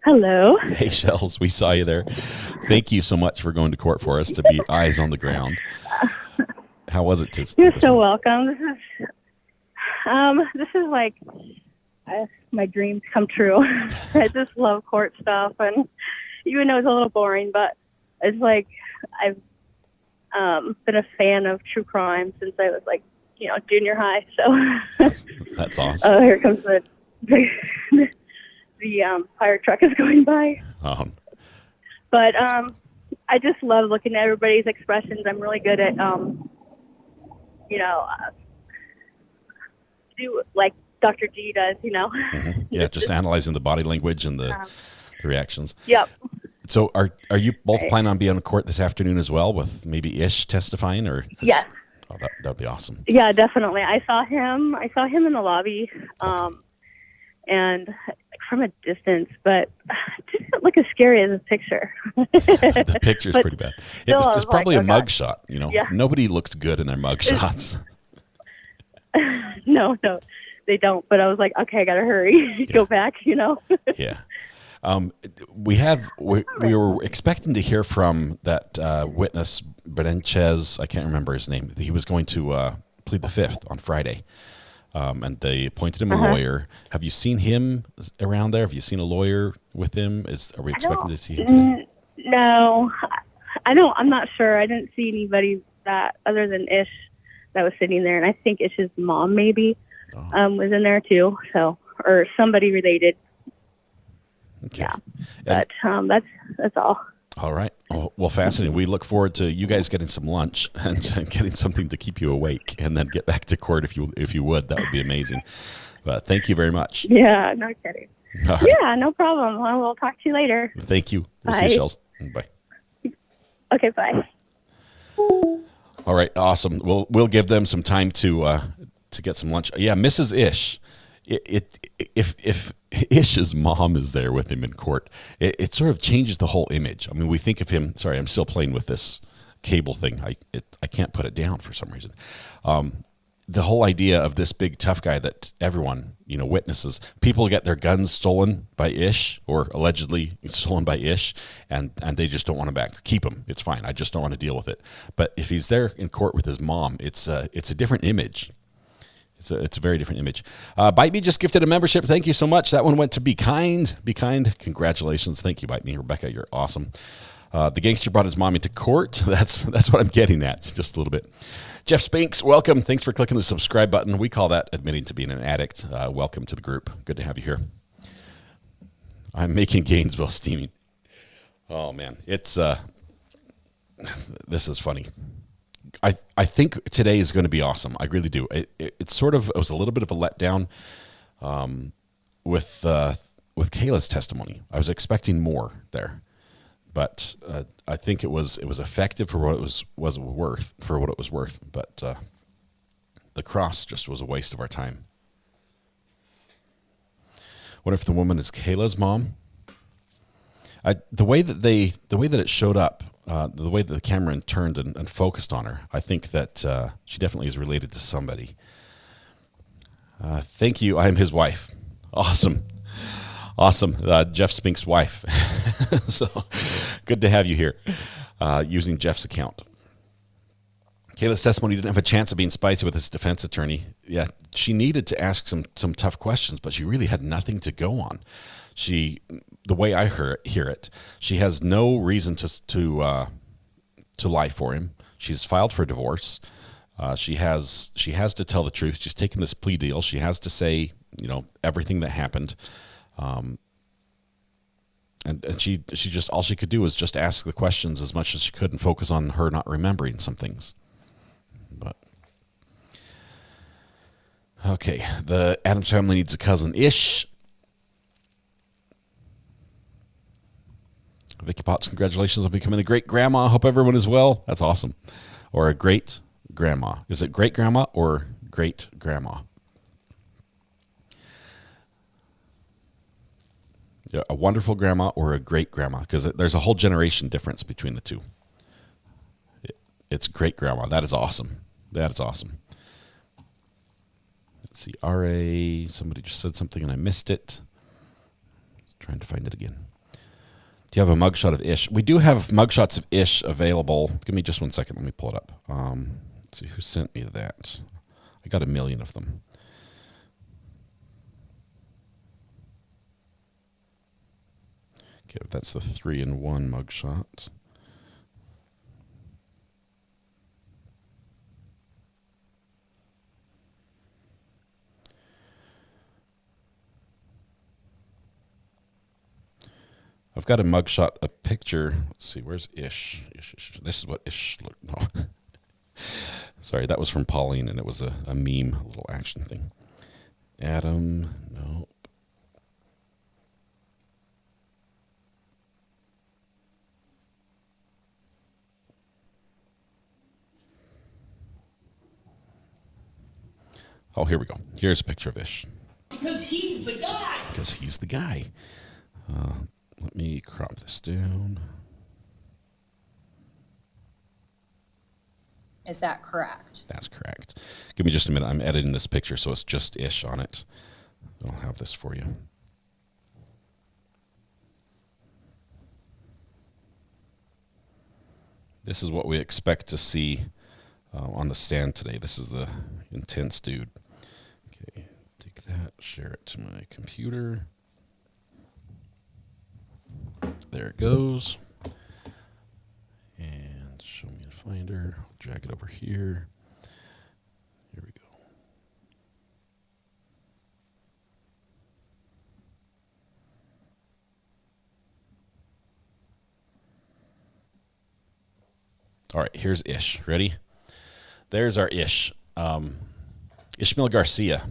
Hello. Hey, Shells, we saw you there. Thank you so much for going to court for us to be eyes on the ground. How was it? You're so welcome. This is like my dreams come true. I just love court stuff, and even though it's a little boring, but it's like I've been a fan of true crime since I was like, junior high. So that's awesome. Oh, here comes the fire truck is going by. But I just love looking at everybody's expressions. I'm really good at you know, do like Dr. G does, you know. Mm-hmm. Yeah, just analyzing the body language and the reactions. Yep. So are you both planning on being on court this afternoon as well, with maybe Ish testifying, or? Yes. Oh, that would be awesome. Yeah, definitely. I saw him in the lobby, and from a distance, but it didn't look as scary as his picture. The picture's pretty bad. It's probably a mug shot. You know, Yeah. Nobody looks good in their mug shots. No, they don't. But I was like, okay, I gotta hurry, go back. You know. Yeah. We were expecting to hear from that witness, Berenchez. I can't remember his name. He was going to plead the fifth on Friday, and they appointed him a lawyer. Have you seen him around there? Have you seen a lawyer with him? Are we expecting to see him today? No, I don't. I'm not sure. I didn't see anybody that other than Ish that was sitting there, and I think Ish's mom maybe was in there too. So, or somebody related. Okay. Yeah, but that's all. All right. Well, fascinating. We look forward to you guys getting some lunch and getting something to keep you awake, and then get back to court if you would. That would be amazing. But thank you very much. Yeah, no kidding. All right. Yeah, no problem. Well, we'll talk to you later. Thank you. We'll see Bye. you, Shells. Bye. Okay, bye. All right. Awesome. We'll give them some time to get some lunch. Yeah, Mrs. Ish. If Ish's mom is there with him in court, it sort of changes the whole image. I mean, we think of him. Sorry, I'm still playing with this cable thing. I can't put it down for some reason. The whole idea of this big tough guy that everyone witnesses. People get their guns stolen by Ish, or allegedly stolen by Ish, and they just don't want to keep him. It's fine. I just don't want to deal with it. But if he's there in court with his mom, it's a different image. It's a very different image. Bite Me just gifted a membership. Thank you so much. That one went to Be Kind. Be Kind. Congratulations. Thank you, Bite Me. Rebecca, you're awesome. The gangster brought his mom into court. That's what I'm getting at. It's just a little bit. Jeff Spinks, welcome. Thanks for clicking the subscribe button. We call that admitting to being an addict. Welcome to the group. Good to have you here. I'm making Gainesville steaming. Oh, man. This is funny. I think today is going to be awesome. I really do. It was a little bit of a letdown with Kayla's testimony. I was expecting more there, but I think it was effective for what it was worth. But the cross just was a waste of our time. What if the woman is Kayla's mom? The way that it showed up. The way that the camera turned and focused on her, I think that she definitely is related to somebody. Thank you. I am his wife. Awesome. Jeff Spink's wife. So good to have you here using Jeff's account. Kayla's testimony didn't have a chance of being spicy with his defense attorney. Yeah, she needed to ask some tough questions, but she really had nothing to go on. The way I hear it, she has no reason to lie for him. She's filed for divorce. She has to tell the truth. She's taken this plea deal. She has to say, everything that happened. And she just, all she could do was just ask the questions as much as she could and focus on her not remembering some things. But okay, the Adams family needs a cousin. Ish. Vicky Potts, congratulations on becoming a great grandma. Hope everyone is well. That's awesome. Or a great grandma. Is it great grandma or great grandma? Yeah, a wonderful grandma or a great grandma, because there's a whole generation difference between the two. It's great grandma. That is awesome. That is awesome. Let's see. RA, somebody just said something and I missed it. Trying to find it again. Do you have a mugshot of Ish? We do have mugshots of Ish available. Give me just 1 second. Let me pull it up. Let's see who sent me that. I got 1 million of them. Okay, that's the 3-in-1 mugshot. I've got a mugshot, a picture. Let's see, where's Ish? Ish. This is what Ish looked. No. Sorry, that was from Pauline, and it was a meme, a little action thing. Adam, no. Oh, here we go. Here's a picture of Ish. Because he's the guy. Because he's the guy. Let me crop this down. Is that correct? That's correct. Give me just a minute. I'm editing this picture, so it's just Ish on it. I'll have this for you. This is what we expect to see on the stand today. This is the intense dude. Okay, take that, share it to my computer. There it goes. And show me a finder. I'll drag it over here. Here we go. All right, here's Ish. Ready? There's our Ish. Ishmael Garcia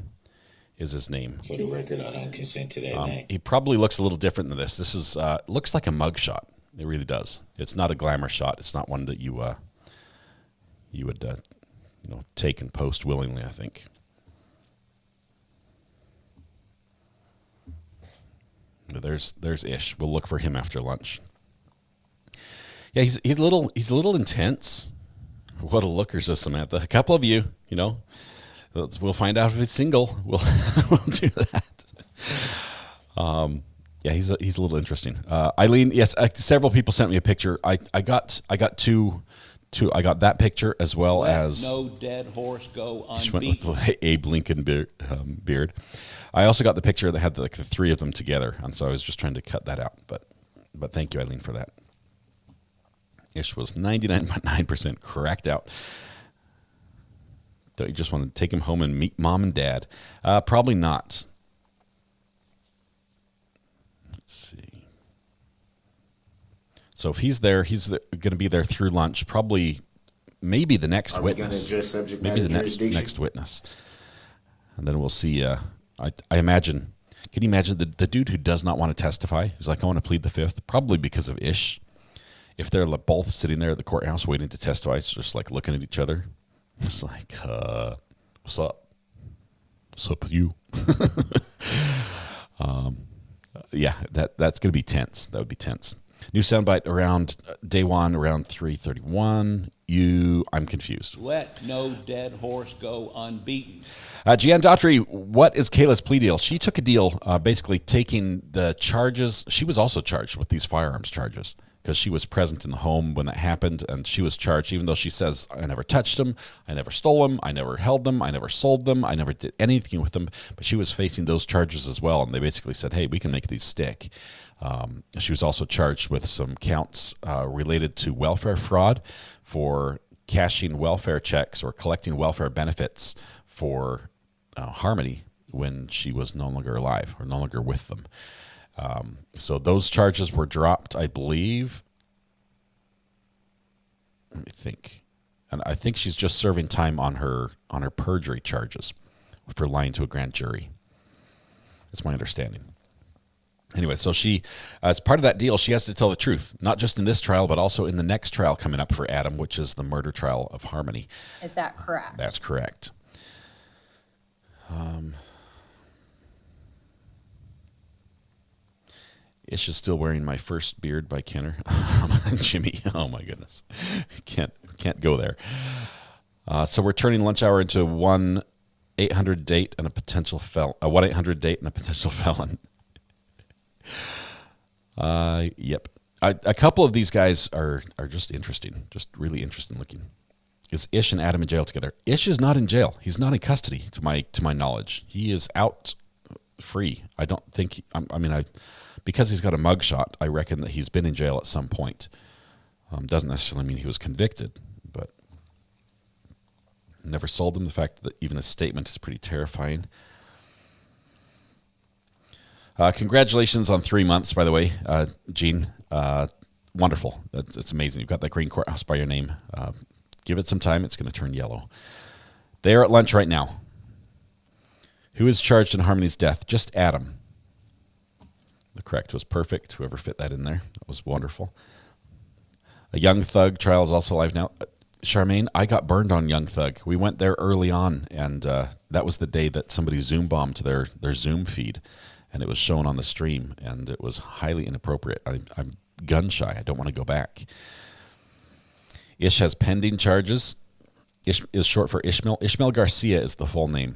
is his name. For the record, I don't consent to that name. He probably looks a little different than this. This is looks like a mug shot. It really does. It's not a glamour shot. It's not one that you would take and post willingly, I think. But there's Ish. We'll look for him after lunch. Yeah, he's a little intense. What a looker, says Samantha. A couple of you, we'll find out if he's single. We'll do that. Yeah, he's a little interesting. Eileen, yes, several people sent me a picture. I got two. I got that picture as well as no dead horse go unbeaten. Went with the Abe Lincoln beard. I also got the picture that had the three of them together, and so I was just trying to cut that out. But thank you, Eileen, for that. Ish was 99.9% correct out. Don't you just want to take him home and meet mom and dad? Probably not. Let's see. So if he's there, he's going to be there through lunch. Probably, maybe the next witness. Maybe the next witness. And then we'll see. I imagine. Can you imagine the dude who does not want to testify? Who's like, I want to plead the fifth. Probably because of Ish. If they're both sitting there at the courthouse waiting to testify, it's just like looking at each other. It's like, what's up? What's up with you? Yeah, that's going to be tense. That would be tense. New soundbite around day one, around 3:31. I'm confused. Let no dead horse go unbeaten. Gian Daughtry, what is Kayla's plea deal? She took a deal basically taking the charges. She was also charged with these firearms charges because she was present in the home when that happened, and she was charged even though she says, I never touched them, I never stole them, I never held them, I never sold them, I never did anything with them, but she was facing those charges as well, and they basically said, hey, we can make these stick. She was also charged with some counts related to welfare fraud for cashing welfare checks or collecting welfare benefits for Harmony when she was no longer alive or no longer with them. So those charges were dropped, I believe. Let me think. And I think she's just serving time on her perjury charges for lying to a grand jury. That's my understanding. Anyway, so she, as part of that deal, she has to tell the truth, not just in this trial, but also in the next trial coming up for Adam, which is the murder trial of Harmony. Is that correct? That's correct. Ish is still wearing My First Beard by Kenner. Jimmy, oh my goodness. Can't go there. So we're turning lunch hour into 1-800-DATE and a potential felon. 1-800-DATE and a potential felon. Yep. A couple of these guys are just interesting, just really interesting looking. Is Ish and Adam in jail together? Ish is not in jail. He's not in custody, to my knowledge. He is out free. I don't think. Because he's got a mugshot, I reckon that he's been in jail at some point. Doesn't necessarily mean he was convicted, but never sold them. The fact that even a statement is pretty terrifying. Congratulations on 3 months, by the way, Gene. Wonderful. It's amazing. You've got that green courthouse by your name. Give it some time. It's going to turn yellow. They are at lunch right now. Who is charged in Harmony's death? Just Adam. The correct was perfect. Whoever fit that in there. That was wonderful. A Young Thug trial is also live now. Charmaine, I got burned on Young Thug. We went there early on, and that was the day that somebody Zoom bombed their Zoom feed, and it was shown on the stream, and it was highly inappropriate. I'm gun shy. I don't want to go back. Ish has pending charges. Ish is short for Ishmael. Ishmael Garcia is the full name.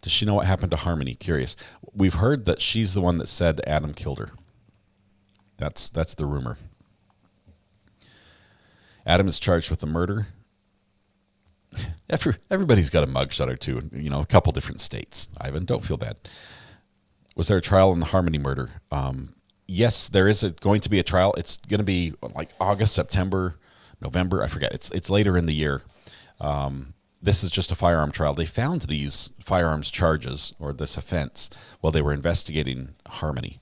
Does she know what happened to Harmony? Curious. We've heard that she's the one that said Adam killed her. That's the rumor. Adam is charged with the murder. Everybody's got a mugshot or two, a couple different states. Ivan, don't feel bad. Was there a trial on the Harmony murder? Yes, there is going to be a trial. It's going to be like August, September, November. I forget. It's later in the year. This is just a firearm trial. They found these firearms charges or this offense while they were investigating Harmony.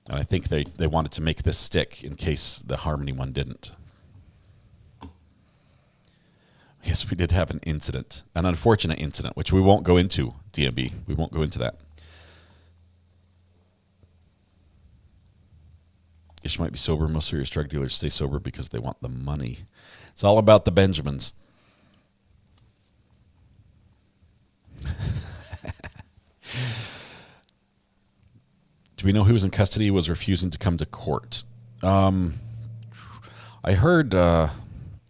And I think they wanted to make this stick in case the Harmony one didn't. Yes, we did have an incident, an unfortunate incident, which we won't go into, DMB. We won't go into that. Ish might be sober. Most serious drug dealers stay sober because they want the money. It's all about the Benjamins. Do we know who was in custody was refusing to come to court? I heard...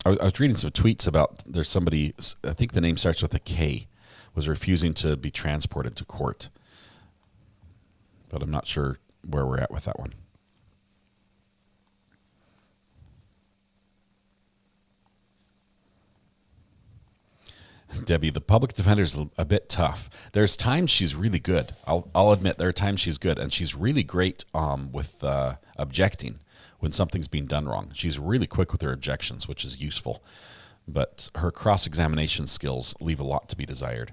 I was reading some tweets about there's somebody, I think the name starts with a K, was refusing to be transported to court. But I'm not sure where we're at with that one. Debbie, the public defender is a bit tough. There's times she's really good. I'll admit there are times she's good, and she's really great with objecting when something's being done wrong. She's really quick with her objections, which is useful. But her cross-examination skills leave a lot to be desired.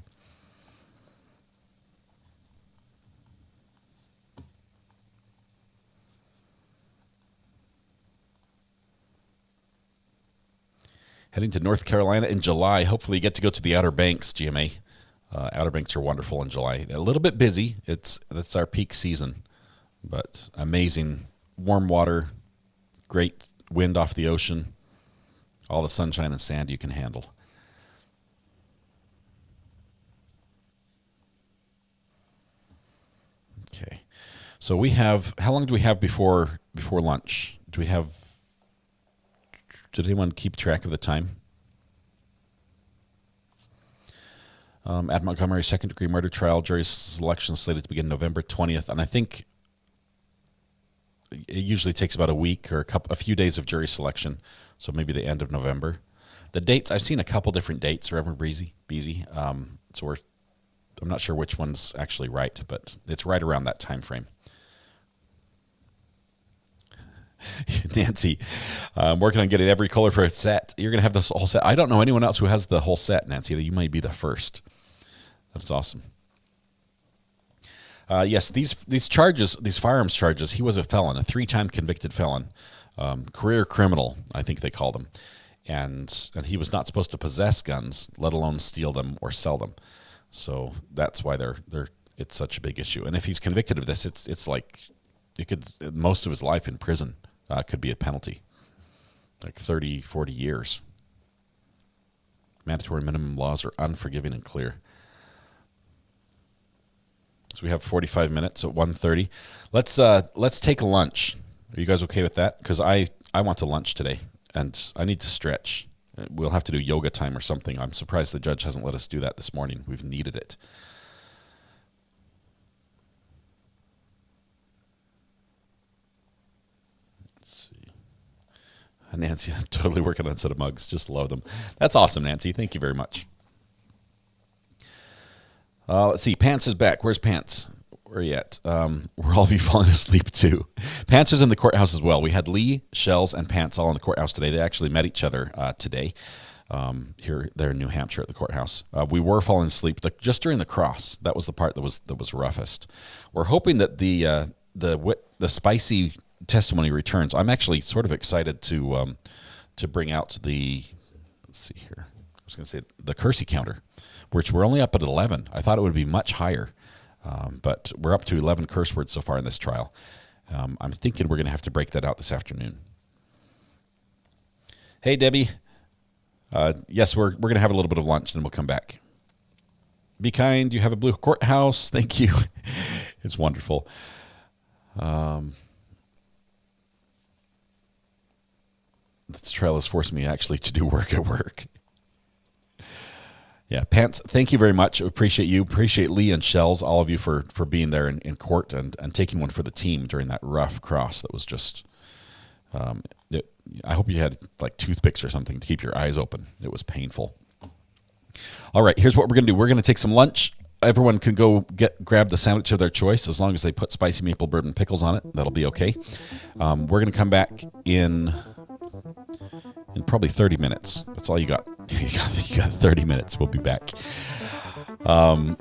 Heading to North Carolina in July. Hopefully you get to go to the Outer Banks, GMA. Outer Banks are wonderful in July. A little bit busy. That's our peak season. But amazing warm water, great wind off the ocean, all the sunshine and sand you can handle. Okay. So we have, how long do we have before lunch? Did anyone keep track of the time? Adam Montgomery, second-degree murder trial, jury selection slated to begin November 20th. And I think it usually takes about a week or a few days of jury selection, so maybe the end of November. The dates, I've seen a couple different dates, Reverend Beasy. So I'm not sure which one's actually right, but it's right around that time frame. Nancy, I'm working on getting every color for a set. You're going to have this whole set. I don't know anyone else who has the whole set, Nancy. You might be the first. That's awesome. Yes, these charges, these firearms charges, he was a felon, a 3-time convicted felon, career criminal, I think they called him. And he was not supposed to possess guns, let alone steal them or sell them. So that's why it's such a big issue. And if he's convicted of this, it's like most of his life in prison could be a penalty, like 30, 40 years. Mandatory minimum laws are unforgiving and clear. So we have 45 minutes at 1:30. Let's take a lunch. Are you guys okay with that? Because I want to lunch today, and I need to stretch. We'll have to do yoga time or something. I'm surprised the judge hasn't let us do that this morning. We've needed it. Let's see. Nancy, I'm totally working on a set of mugs. Just love them. That's awesome, Nancy. Thank you very much. Let's see. Pants is back. Where's Pants? Where are you at? We're all of you falling asleep too. Pants is in the courthouse as well. We had Lee, Shells, and Pants all in the courthouse today. They actually met each other today. They're in New Hampshire at the courthouse. We were falling asleep just during the cross. That was the part that was roughest. We're hoping that the spicy testimony returns. I'm actually sort of excited to to bring out the, let's see here, I was going to say the Kersey counter, which we're only up at 11. I thought it would be much higher, but we're up to 11 curse words so far in this trial. I'm thinking we're going to have to break that out this afternoon. Hey, Debbie. Yes, we're going to have a little bit of lunch, then we'll come back. Be kind. You have a blue courthouse. Thank you. It's wonderful. This trial has forced me actually to do work at work. Yeah, Pants, thank you very much. Appreciate you. Appreciate Lee and Shells, all of you for being there in court and taking one for the team during that rough cross that was just, I hope you had like toothpicks or something to keep your eyes open. It was painful. All right, here's what we're going to do. We're going to take some lunch. Everyone can go grab the sandwich of their choice as long as they put spicy maple bourbon pickles on it. That'll be okay. We're going to come back in probably 30 minutes. That's all you got. You got 30 minutes. We'll be back. We're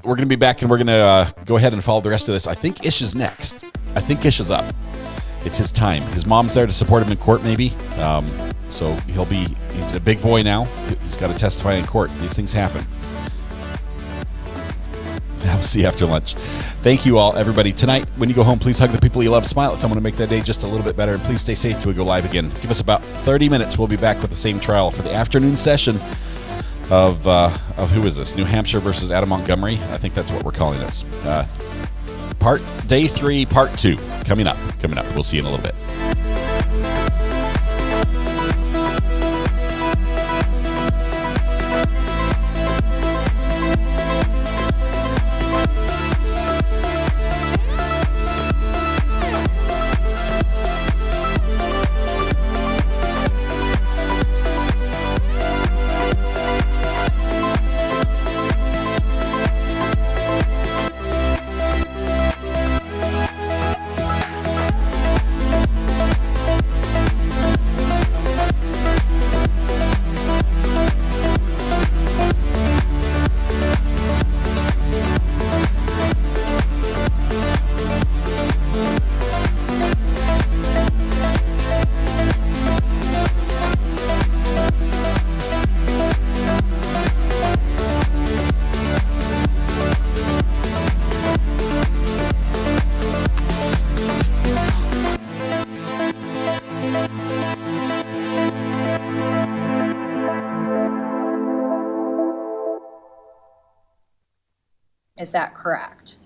going to be back, and we're going to go ahead and follow the rest of this. I think Ish is next. I think Ish is up. It's his time. His mom's there to support him in court, maybe. So he's a big boy now. He's got to testify in court. These things happen. I'll see you after lunch. Thank you all, everybody. Tonight, when you go home, please hug the people you love. Smile at someone to make that day just a little bit better. And please stay safe till we go live again. Give us about 30 minutes. We'll be back with the same trial for the afternoon session of who is this? New Hampshire versus Adam Montgomery. I think that's what we're calling this. Day 3, part 2. Coming up. We'll see you in a little bit. Is that correct?